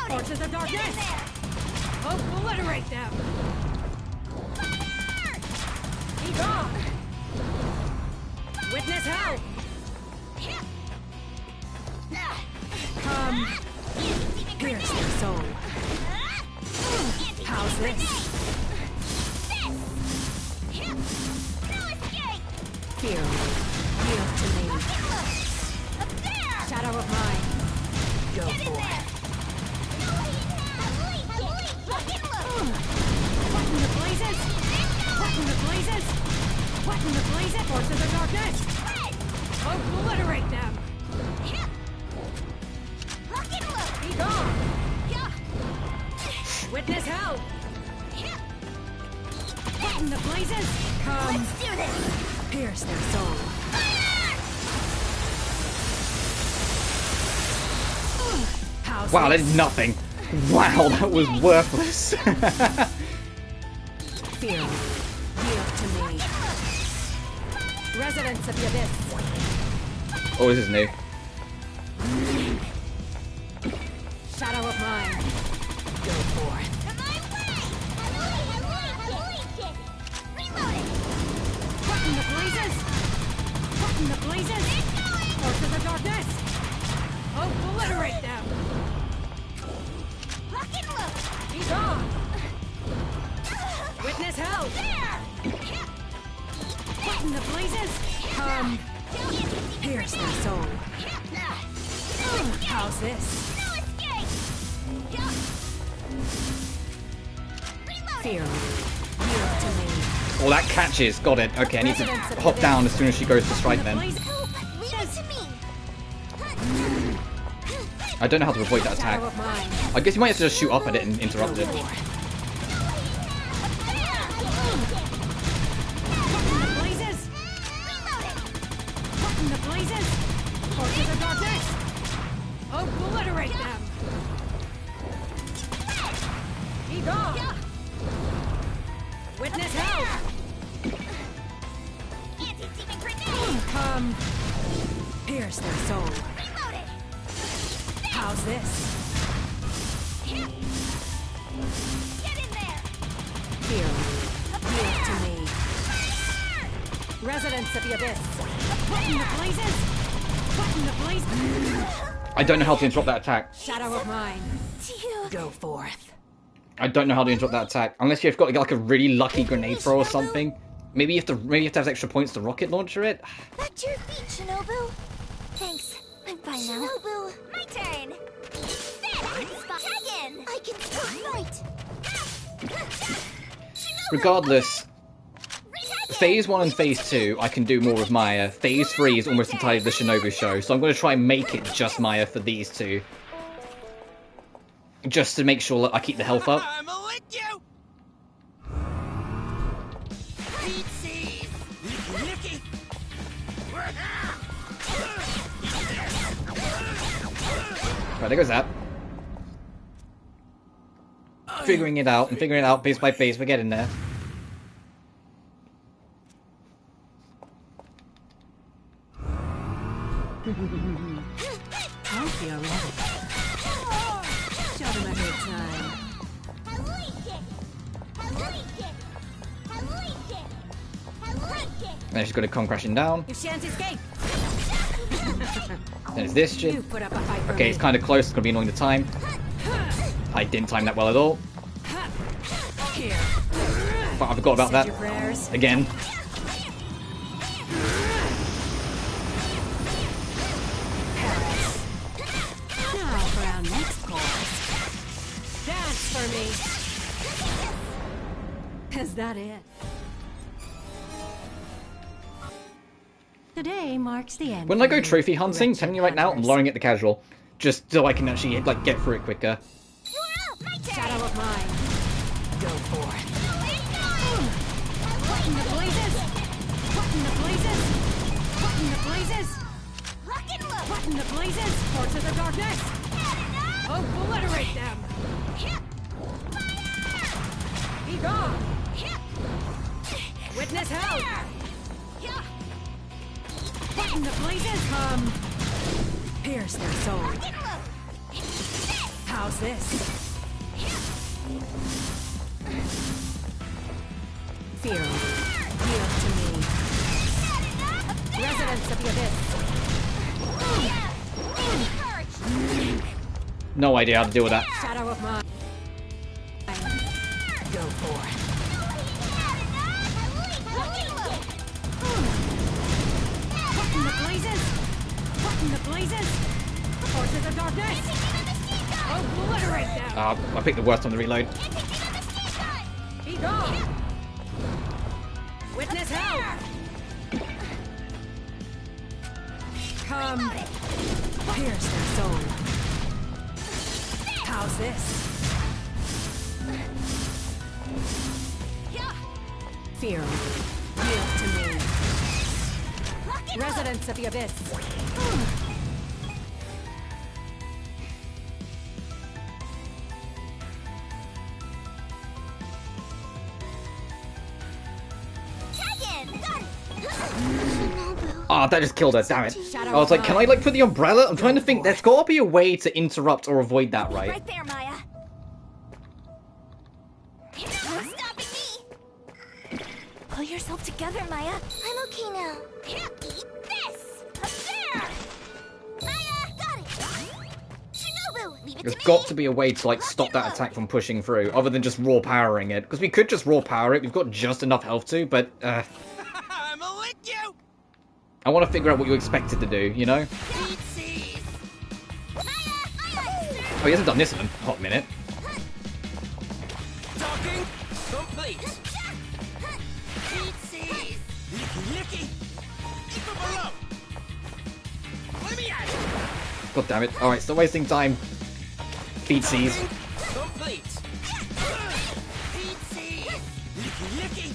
Forces of darkness! Obliterate them! Be gone! Witness hell! Pierce their soul. How's this? Fear me. Yield to me. Shadow of mine. Go for it. What in the blazes? What in the blazes? What in the blazes? Forces of darkness! Obliterate them! Be gone! Witness hell! What in the blazes? Come! Let's do this! Pierce their soul. How's Wow, that this? did nothing. Wow, that was worthless. Fear. Yield to me. Residents of the Abyss. Oh, this is new. Shadow of mine. Go forth. What in the blazes? What in the blazes? Or to the darkness? Obliterate them! Rock and roll! He's gone! Witness hell! There! What in the blazes? Come, pierce their soul. How's this? No escape! Fear. Yield to me. Oh, that catches. Got it. Okay, I need to hop down as soon as she goes to strike then. Help! Leave it to me! I don't know how to avoid that attack. Shadow of mine. I guess you might have to just shoot up at it and interrupt it. What in the blazes? What in the blazes? Or to the darkness? Obliterate them! Be gone! Witness hell! Anti-demon grenade! Come, pierce their soul. Reload it! How's this? Get in there! Fear. Yield to me. Residents of the Abyss. What in the blazes? What in the blazes? I don't know how to interrupt that attack. Shadow of mine. You... Go forth. I don't know how to interrupt that attack. Unless you've got like a really lucky grenade throw or something. Maybe you have to have extra points to rocket launcher it. Back to your feet, Shinobu. Thanks. I'm fine now. Shinobu, my turn. Tekken! I can still fight. Regardless, Phase 1 and Phase 2 I can do more with Maya. Phase 3 is almost entirely the Shinobu show, so I'm going to try and make it just Maya for these two. Just to make sure that I keep the health up. I'm a lick you! Beatsies! Licky! Right, there goes that. Figuring it out, and figuring it out piece by piece, we're getting there. Hope you're ready. Show them a good time. And she's got to come crashing down. You shan't escape. Then it's this You shit. put up a fight for Okay, me. it's kind of close, it's going to be annoying to time. I didn't time that well at all. Here. But I forgot about Said that. your prayers. Again. Now for our next course. Dance for me. Is that it? Today marks the end. When I go trophy hunting, telling you right now, I'm lowering it to casual. Just so I can actually like get through it quicker. Shadow of mine. Go forth. What in the blazes? What in the blazes? What in the blazes? What in the blazes? Or to the darkness? Obliterate them! Be gone! Witness hell! What in the blazes? Come, pierce their soul. How's this? Fear, yield to me. Residents of the Abyss. No idea how to deal with that. Shadow of mine. Go forth. What in the blazes? What in the blazes? Or to the darkness? Obliterate them! I picked the worst on the reload. Be gone! Witness hell! Come, pierce their soul. How's this? fear me. Yield to me. Residents of the Abyss. Ah, that just killed her, damn it. I was like, can I like put the umbrella? I'm trying to think, there's gotta be a way to interrupt or avoid that, right? Right there, Maya. No stopping me. Pull yourself together, Maya. I'm okay now. Eat this. Up there. Maya, got it. Shinobu, leave it There's to me. got to be a way to like stop that attack from pushing through, other than just raw powering it. Because we could just raw power it, we've got just enough health to, but I'ma lick you! I want to figure out what you expected to do, you know? Oh, he hasn't done this in a hot minute. Talking complete. Licky licky. Keep it below. Let me at it. God damn it. Alright, stop wasting time. Feetsies. Complete. Licky licky.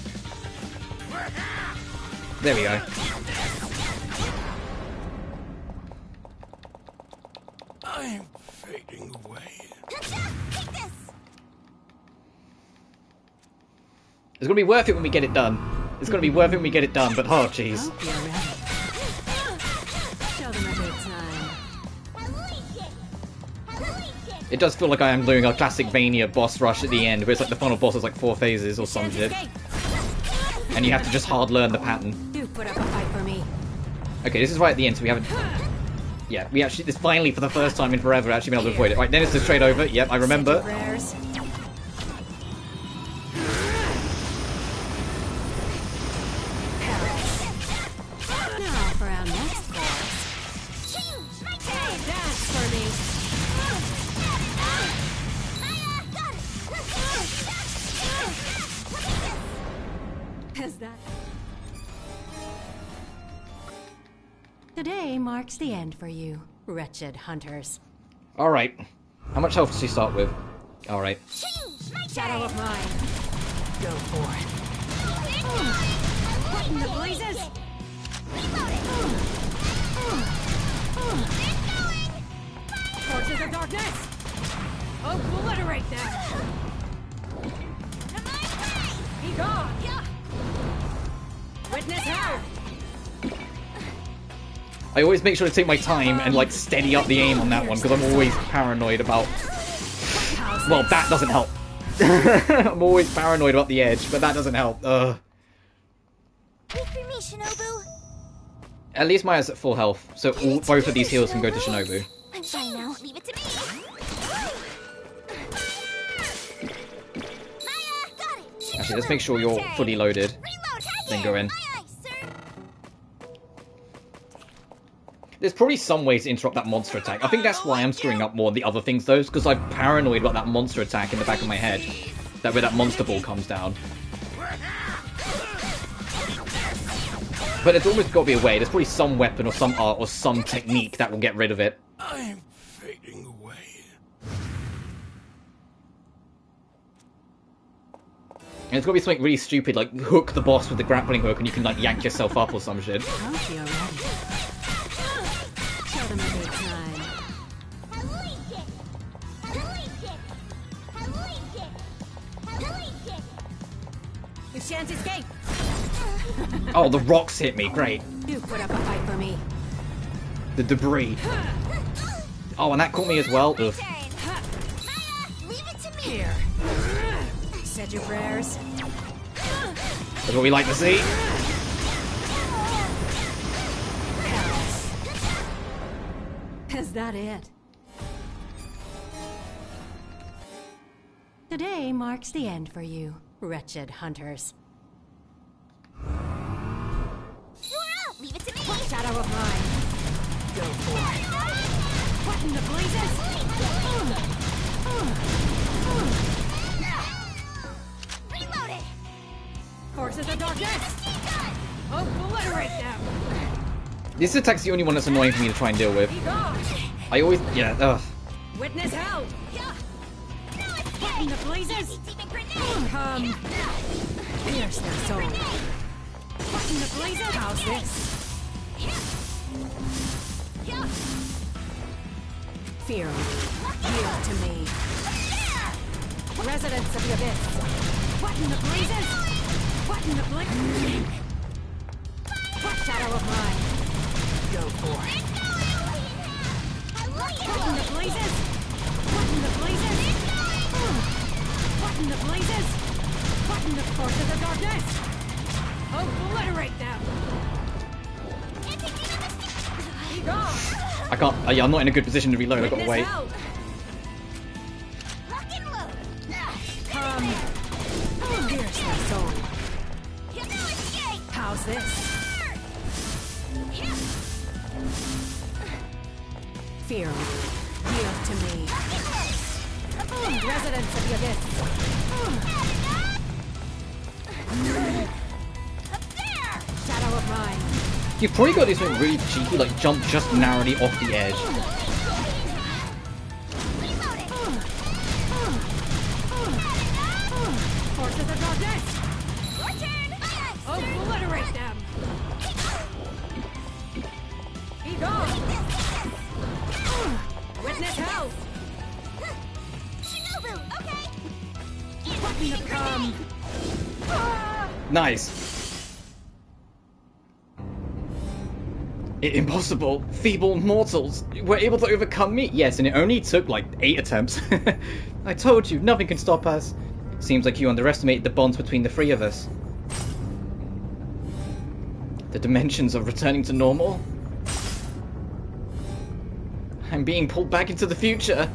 There we go. I'm fading away. Take this. It's gonna be worth it when we get it done. It's gonna be worth it when we get it done, but oh jeez. Hope you're ready. Show them a good time. It does feel like I am doing a classic Vania boss rush at the end, where it's like the final boss is like 4 phases or some shit. And you have to just hard learn the pattern. Do put up a fight for me. Okay, this is right at the end, so we haven't... Yeah, we actually... This finally, for the first time in forever, actually been able to avoid it. Right, Dennis is straight over. Yep, I remember. Prayers. Now for our next course. Hey, dance for me. Is that... Today marks the end for you, wretched hunters. Alright. How much health does she start with? Alright. Shadow of mine. Go forth. What in the blazes? Torches of darkness! Obliterate them! Be gone! Witness hell! I always make sure to take my time and like steady up the aim on that one, because I'm always paranoid about... Well, that doesn't help. I'm always paranoid about the edge, but that doesn't help. Wait for me, Shinobu. At least Maya's at full health, so both of these heals can go to Shinobu. I'm fine now. Leave it to me. Maya, got it. Actually, let's make sure you're fully loaded. Reload. Then go in. Aye, aye, sir. There's probably some way to interrupt that monster attack. I think that's why I'm screwing up more than the other things, though, because I'm paranoid about that monster attack in the back of my head. That way that monster ball comes down. But there's almost got to be a way. There's probably some weapon or some art or some technique that will get rid of it. I'm fading away. And it's got to be something really stupid, like hook the boss with the grappling hook and you can like yank yourself up or some shit. Hope you're ready. Show them a good time. You shan't escape! Oh, the rocks hit me. Great. Do put up a fight for me. The debris. Oh, and that caught me as well. Ugh. Leave it to me. Here. Said your prayers. That's what we like to see. Is that it? Today marks the end for you, wretched hunters. You're out. Leave it to me. Shadow of mine. Go for it. What in the blazes? Reload it. Forces of darkness! Obliterate them! This attack's the only one that's annoying for me to try and deal with. Be gone! I always... Yeah, ugh. Witness hell! What in the blazes? Demon grenade. Come! Pierce their soul. What in the blazes? How's this? Fear, yield to me. Residents of the abyss. What in the blazes? What in the blazes? What shadow of mine? Go for it. What in the blazes? What in the blazes? What in the blazes? What in the force of the darkness? Obliterate them! Be gone! I can't. Yeah, I'm not in a good position to reload. I've got to wait. Come. Pierce my soul. How's this? Fear, yield to me. Residents of the abyss. Shadow of mine. You've probably got this something really cheeky, like jump just narrowly off the edge. Force of the darkness. Obliterate them. Be gone. Witness hell. What in the come? Nice. Impossible. Feeble mortals were able to overcome me. Yes, and it only took like 8 attempts. I told you, nothing can stop us. Seems like you underestimated the bonds between the 3 of us. The dimensions of returning to normal. I'm being pulled back into the future.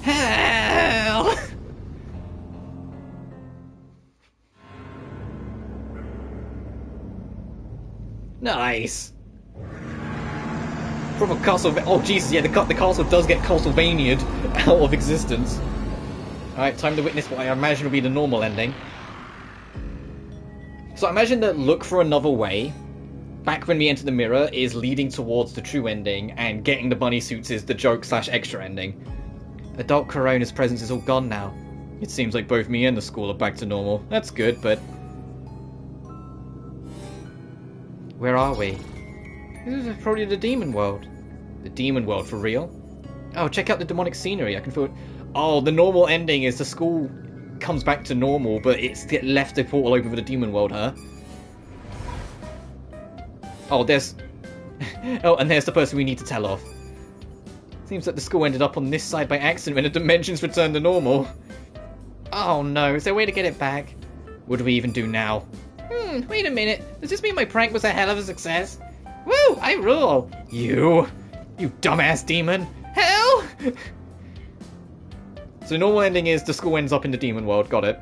Hell! Nice. From a castle. Oh Jesus! Yeah, the castle does get Castlevania'd out of existence. All right, time to witness what I imagine will be the normal ending. So I imagine that look for another way. Back when we enter the mirror is leading towards the true ending, and getting the bunny suits is the joke/extra ending. Adult Corona's presence is all gone now. It seems like both me and the school are back to normal. That's good, but where are we? This is probably the demon world. The demon world for real? Oh, check out the demonic scenery. I can feel it. Oh, the normal ending is the school comes back to normal, but it's left a portal open for the demon world, huh? Oh, there's... oh, and there's the person we need to tell off. Seems like the school ended up on this side by accident when the dimensions returned to normal. Oh no, is there a way to get it back? What do we even do now? Wait a minute. Does this mean my prank was a hell of a success? Woo! I rule! You dumbass demon! Hell! So the normal ending is the school ends up in the demon world. Got it.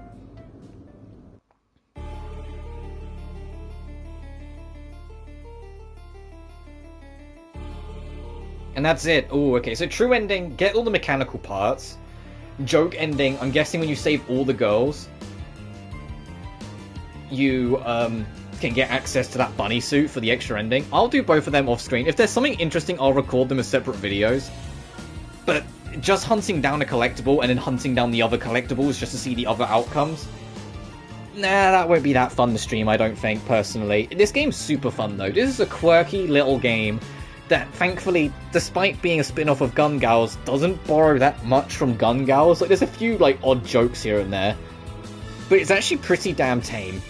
And that's it. Oh, okay. So true ending, get all the mechanical parts. Joke ending, I'm guessing when you save all the girls, you can get access to that bunny suit for the extra ending. I'll do both of them off screen. If there's something interesting, I'll record them as separate videos. But just hunting down a collectible and then hunting down the other collectibles just to see the other outcomes, nah, that won't be that fun to stream, I don't think, personally. This game's super fun, though. This is a quirky little game that, thankfully, despite being a spin-off of Gun Gals, doesn't borrow that much from Gun Gals. Like, there's a few, like, odd jokes here and there. But it's actually pretty damn tame.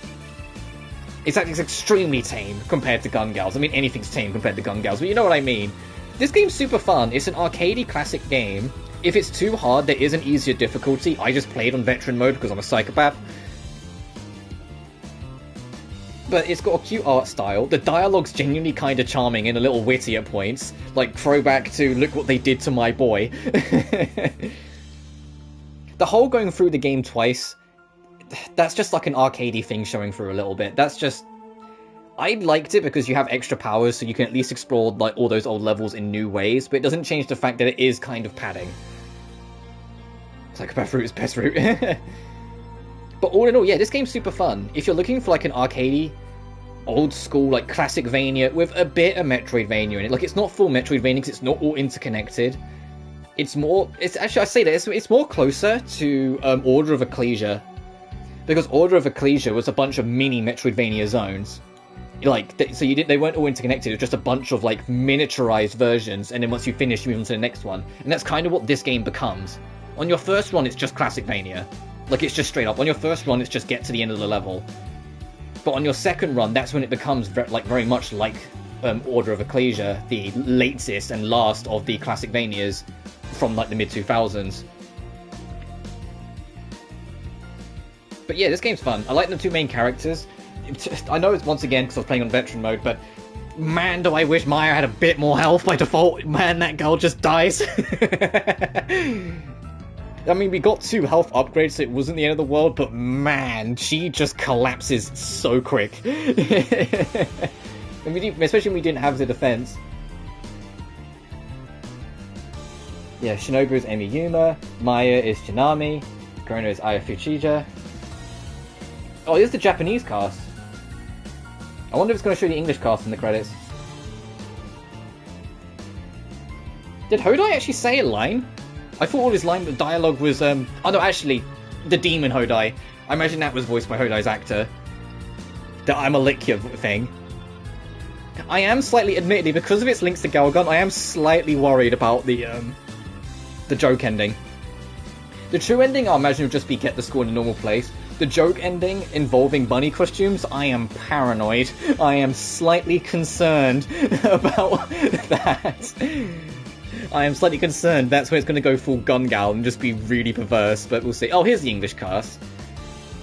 It's extremely tame compared to Gun Gals. I mean, anything's tame compared to Gun Gals, but you know what I mean. This game's super fun. It's an arcadey classic game. If it's too hard, there is an easier difficulty. I just played on veteran mode because I'm a psychopath. But it's got a cute art style. The dialogue's genuinely kind of charming and a little witty at points. Like, throwback to, look what they did to my boy. The whole going through the game twice, that's just like an arcadey thing showing through a little bit. That's just... I liked it because you have extra powers, so you can at least explore like all those old levels in new ways, but it doesn't change the fact that it is kind of padding. Psychopath route is best route. But all in all, yeah, this game's super fun. If you're looking for like an arcadey, old school, like classic Vania with a bit of Metroidvania in it, like it's not full Metroidvania because it's not all interconnected. It's more, it's actually, I say that, it's more closer to Order of Ecclesia, Because Order of Ecclesia was a bunch of mini Metroidvania zones. Like, so they weren't all interconnected, it was just a bunch of, like, miniaturized versions, and then once you finish, you move on to the next one. And that's kind of what this game becomes. On your first run, it's just Classicvania. Like, it's just straight up. On your first run, it's just get to the end of the level. But on your second run, that's when it becomes, very much like Order of Ecclesia, the latest and last of the Classicvanias from, like, the mid-2000s. But yeah, this game's fun. I like the two main characters. I know it's once again because I was playing on veteran mode, but man, do I wish Maya had a bit more health by default. Man, that girl just dies. I mean, we got 2 health upgrades, so it wasn't the end of the world, but man, she just collapses so quick. Especially when we didn't have the defense. Yeah, Shinobu is Emi Yuma, Maya is Janami, Corona is Aya Fuchija. Oh, this is the Japanese cast. I wonder if it's going to show the English cast in the credits. Did Hodai actually say a line? I thought all his line dialogue was, oh no, actually, the demon Hodai. I imagine that was voiced by Hodai's actor. The I'm a lick you thing. I am slightly, admittedly, because of its links to Galgun, I am slightly worried about the joke ending. The true ending, I imagine, would just be get the score in a normal place. The joke ending involving bunny costumes, I am paranoid. I am slightly concerned about that. I am slightly concerned that's when it's going to go full gun gal and just be really perverse, but we'll see. Oh, here's the English cast.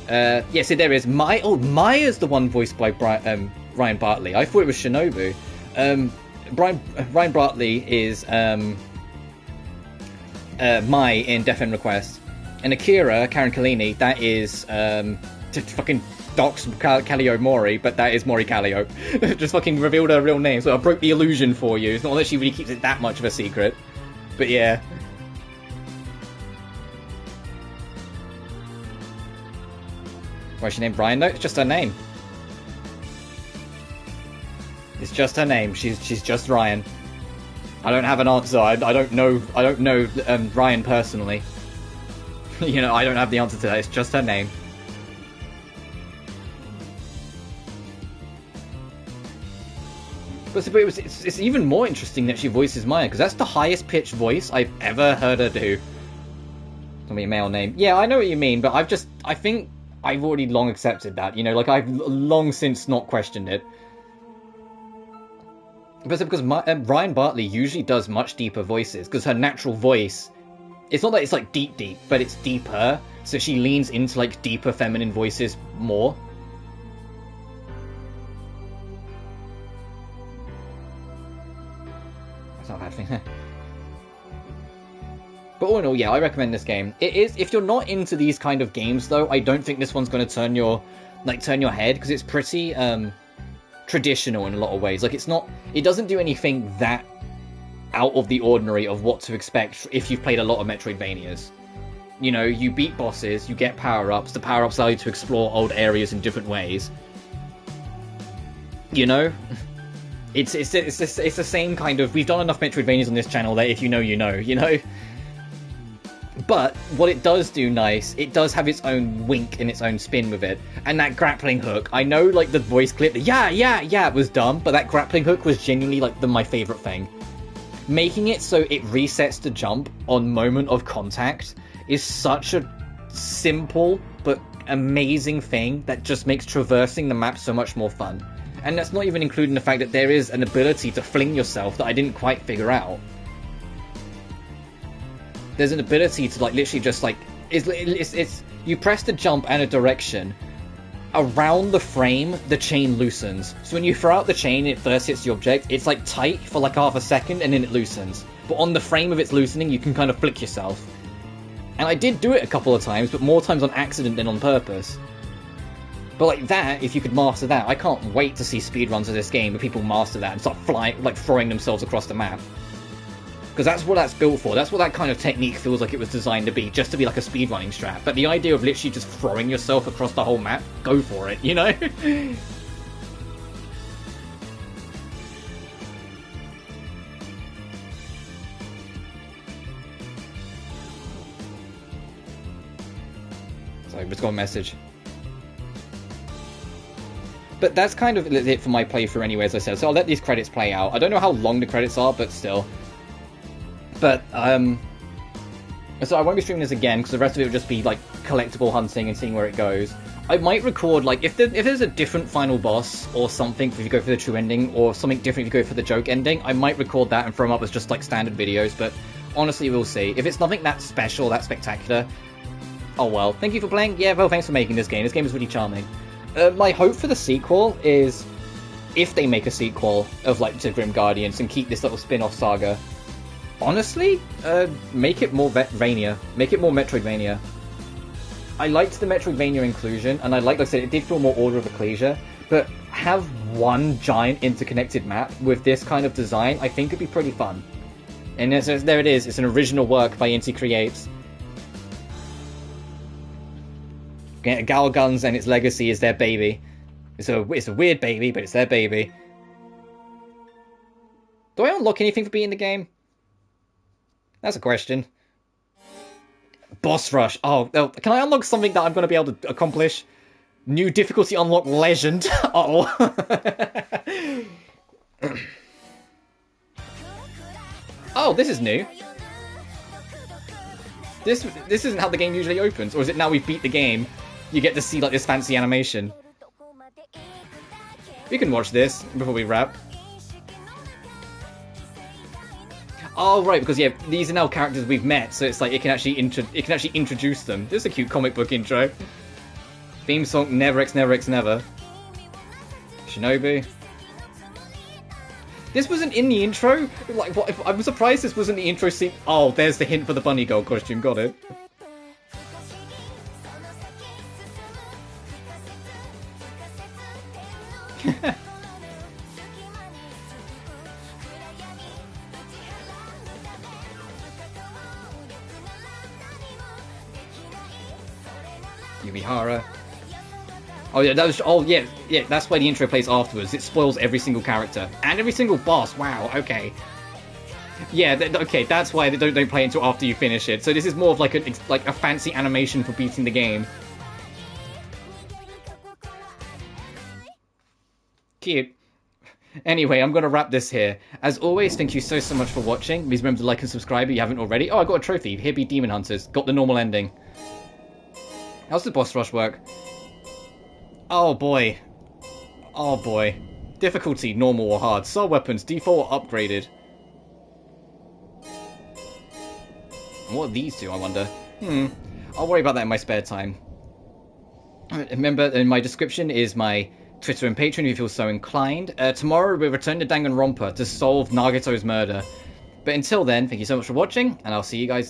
Yeah, see, there is Maya's the one voiced by Ryan Bartley. I thought it was Shinobu. Ryan Bartley is Mai in Death End Request. And Akira, Karen Kalini, that is fucking doxed Callio Mori, but that is Mori Callio. Just fucking revealed her real name, so I broke the illusion for you. It's not that she really keeps it that much of a secret. But yeah. Why is she named Brian? No, it's just her name. It's just her name. She's just Ryan. I don't have an answer. I don't know Ryan personally. You know, I don't have the answer to that. It's just her name. But it's even more interesting that she voices Maya, because that's the highest pitched voice I've ever heard her do. It's gonna be a male name. Yeah, I know what you mean, but I think I've already long accepted that. You know, like I've long since not questioned it. But it's because Ryan Bartley usually does much deeper voices, because her natural voice, it's not that it's like deep, but it's deeper, so she leans into like deeper feminine voices more. That's not a bad thing. But all in all, yeah, I recommend this game. It is, if you're not into these kind of games though, I don't think this one's going to turn your head, because it's pretty traditional in a lot of ways. Like, it doesn't do anything that out of the ordinary of what to expect if you've played a lot of Metroidvanias. You know, you beat bosses, you get power-ups, the power-ups allow you to explore old areas in different ways. You know? It's the same kind of, we've done enough Metroidvanias on this channel that if you know, you know, you know? But what it does do nice, it does have its own wink and its own spin with it. And that grappling hook, I know like the voice clip, the yeah, was dumb, but that grappling hook was genuinely like my favourite thing. Making it so it resets the jump on moment of contact is such a simple but amazing thing that just makes traversing the map so much more fun. And that's not even including the fact that there is an ability to fling yourself that I didn't quite figure out. There's an ability to like literally just like it's you press the jump and a direction. Around the frame, the chain loosens. So when you throw out the chain and it first hits the object, it's like tight for like half a second and then it loosens. But on the frame of its loosening, you can kind of flick yourself. And I did do it a couple of times, but more times on accident than on purpose. But like that, if you could master that, I can't wait to see speedruns of this game where people master that and start flying, like throwing themselves across the map. Because that's what that's built for. That's what that kind of technique feels like it was designed to be, just to be like a speedrunning strat. But the idea of literally just throwing yourself across the whole map, go for it, you know? Sorry, just got a message. But that's kind of it for my playthrough anyway, as I said. So I'll let these credits play out. I don't know how long the credits are, but still. But, so I won't be streaming this again, because the rest of it will just be, like, collectible hunting and seeing where it goes. I might record, like, if there's a different final boss, or something if you go for the true ending, or something different if you go for the joke ending, I might record that and throw them up as just, like, standard videos, but honestly, we'll see. If it's nothing that special, that spectacular, oh well. Thank you for playing. Yeah, well, thanks for making this game. This game is really charming. My hope for the sequel is, if they make a sequel of, like, to Grim Guardians and keep this little spin-off saga, honestly, make it more Metroidvania. Make it more Metroidvania. I liked the Metroidvania inclusion, and like I said, it did feel more Order of Ecclesia, but have one giant interconnected map with this kind of design, I think would be pretty fun. And there it is, it's an original work by Inti Creates. Galguns and its legacy is their baby. It's a weird baby, but it's their baby. Do I unlock anything for beating the game? That's a question. Boss rush. Oh, can I unlock something that I'm going to be able to accomplish? New difficulty unlock legend. Uh-oh. Oh, this is new. This isn't how the game usually opens. Or is it now we've beat the game, you get to see, like, this fancy animation? We can watch this before we wrap. Oh, right, because, yeah, these are now characters we've met, so it's like it can actually introduce them. This is a cute comic book intro. Theme song, Never X Never X Never. Shinobu. This wasn't in the intro? Like, what? I'm surprised this wasn't the intro scene. Oh, there's the hint for the bunny girl costume, got it. Yumihara. Oh yeah, yeah, that's why the intro plays afterwards. It spoils every single character and every single boss. Wow, okay. Yeah, okay, that's why they don't play until after you finish it. So this is more of like a fancy animation for beating the game. Cute. Anyway, I'm going to wrap this here. As always, thank you so much for watching. Please remember to like and subscribe if you haven't already. Oh, I got a trophy. Here be Demon Hunters. Got the normal ending. How's the boss rush work? Oh boy. Oh boy. Difficulty, normal or hard. Soul weapons, default or upgraded. What are these two, I wonder? I'll worry about that in my spare time. Remember, in my description is my Twitter and Patreon if you feel so inclined. Tomorrow we'll return to Danganronpa to solve Nagato's murder. But until then, thank you so much for watching, and I'll see you guys then.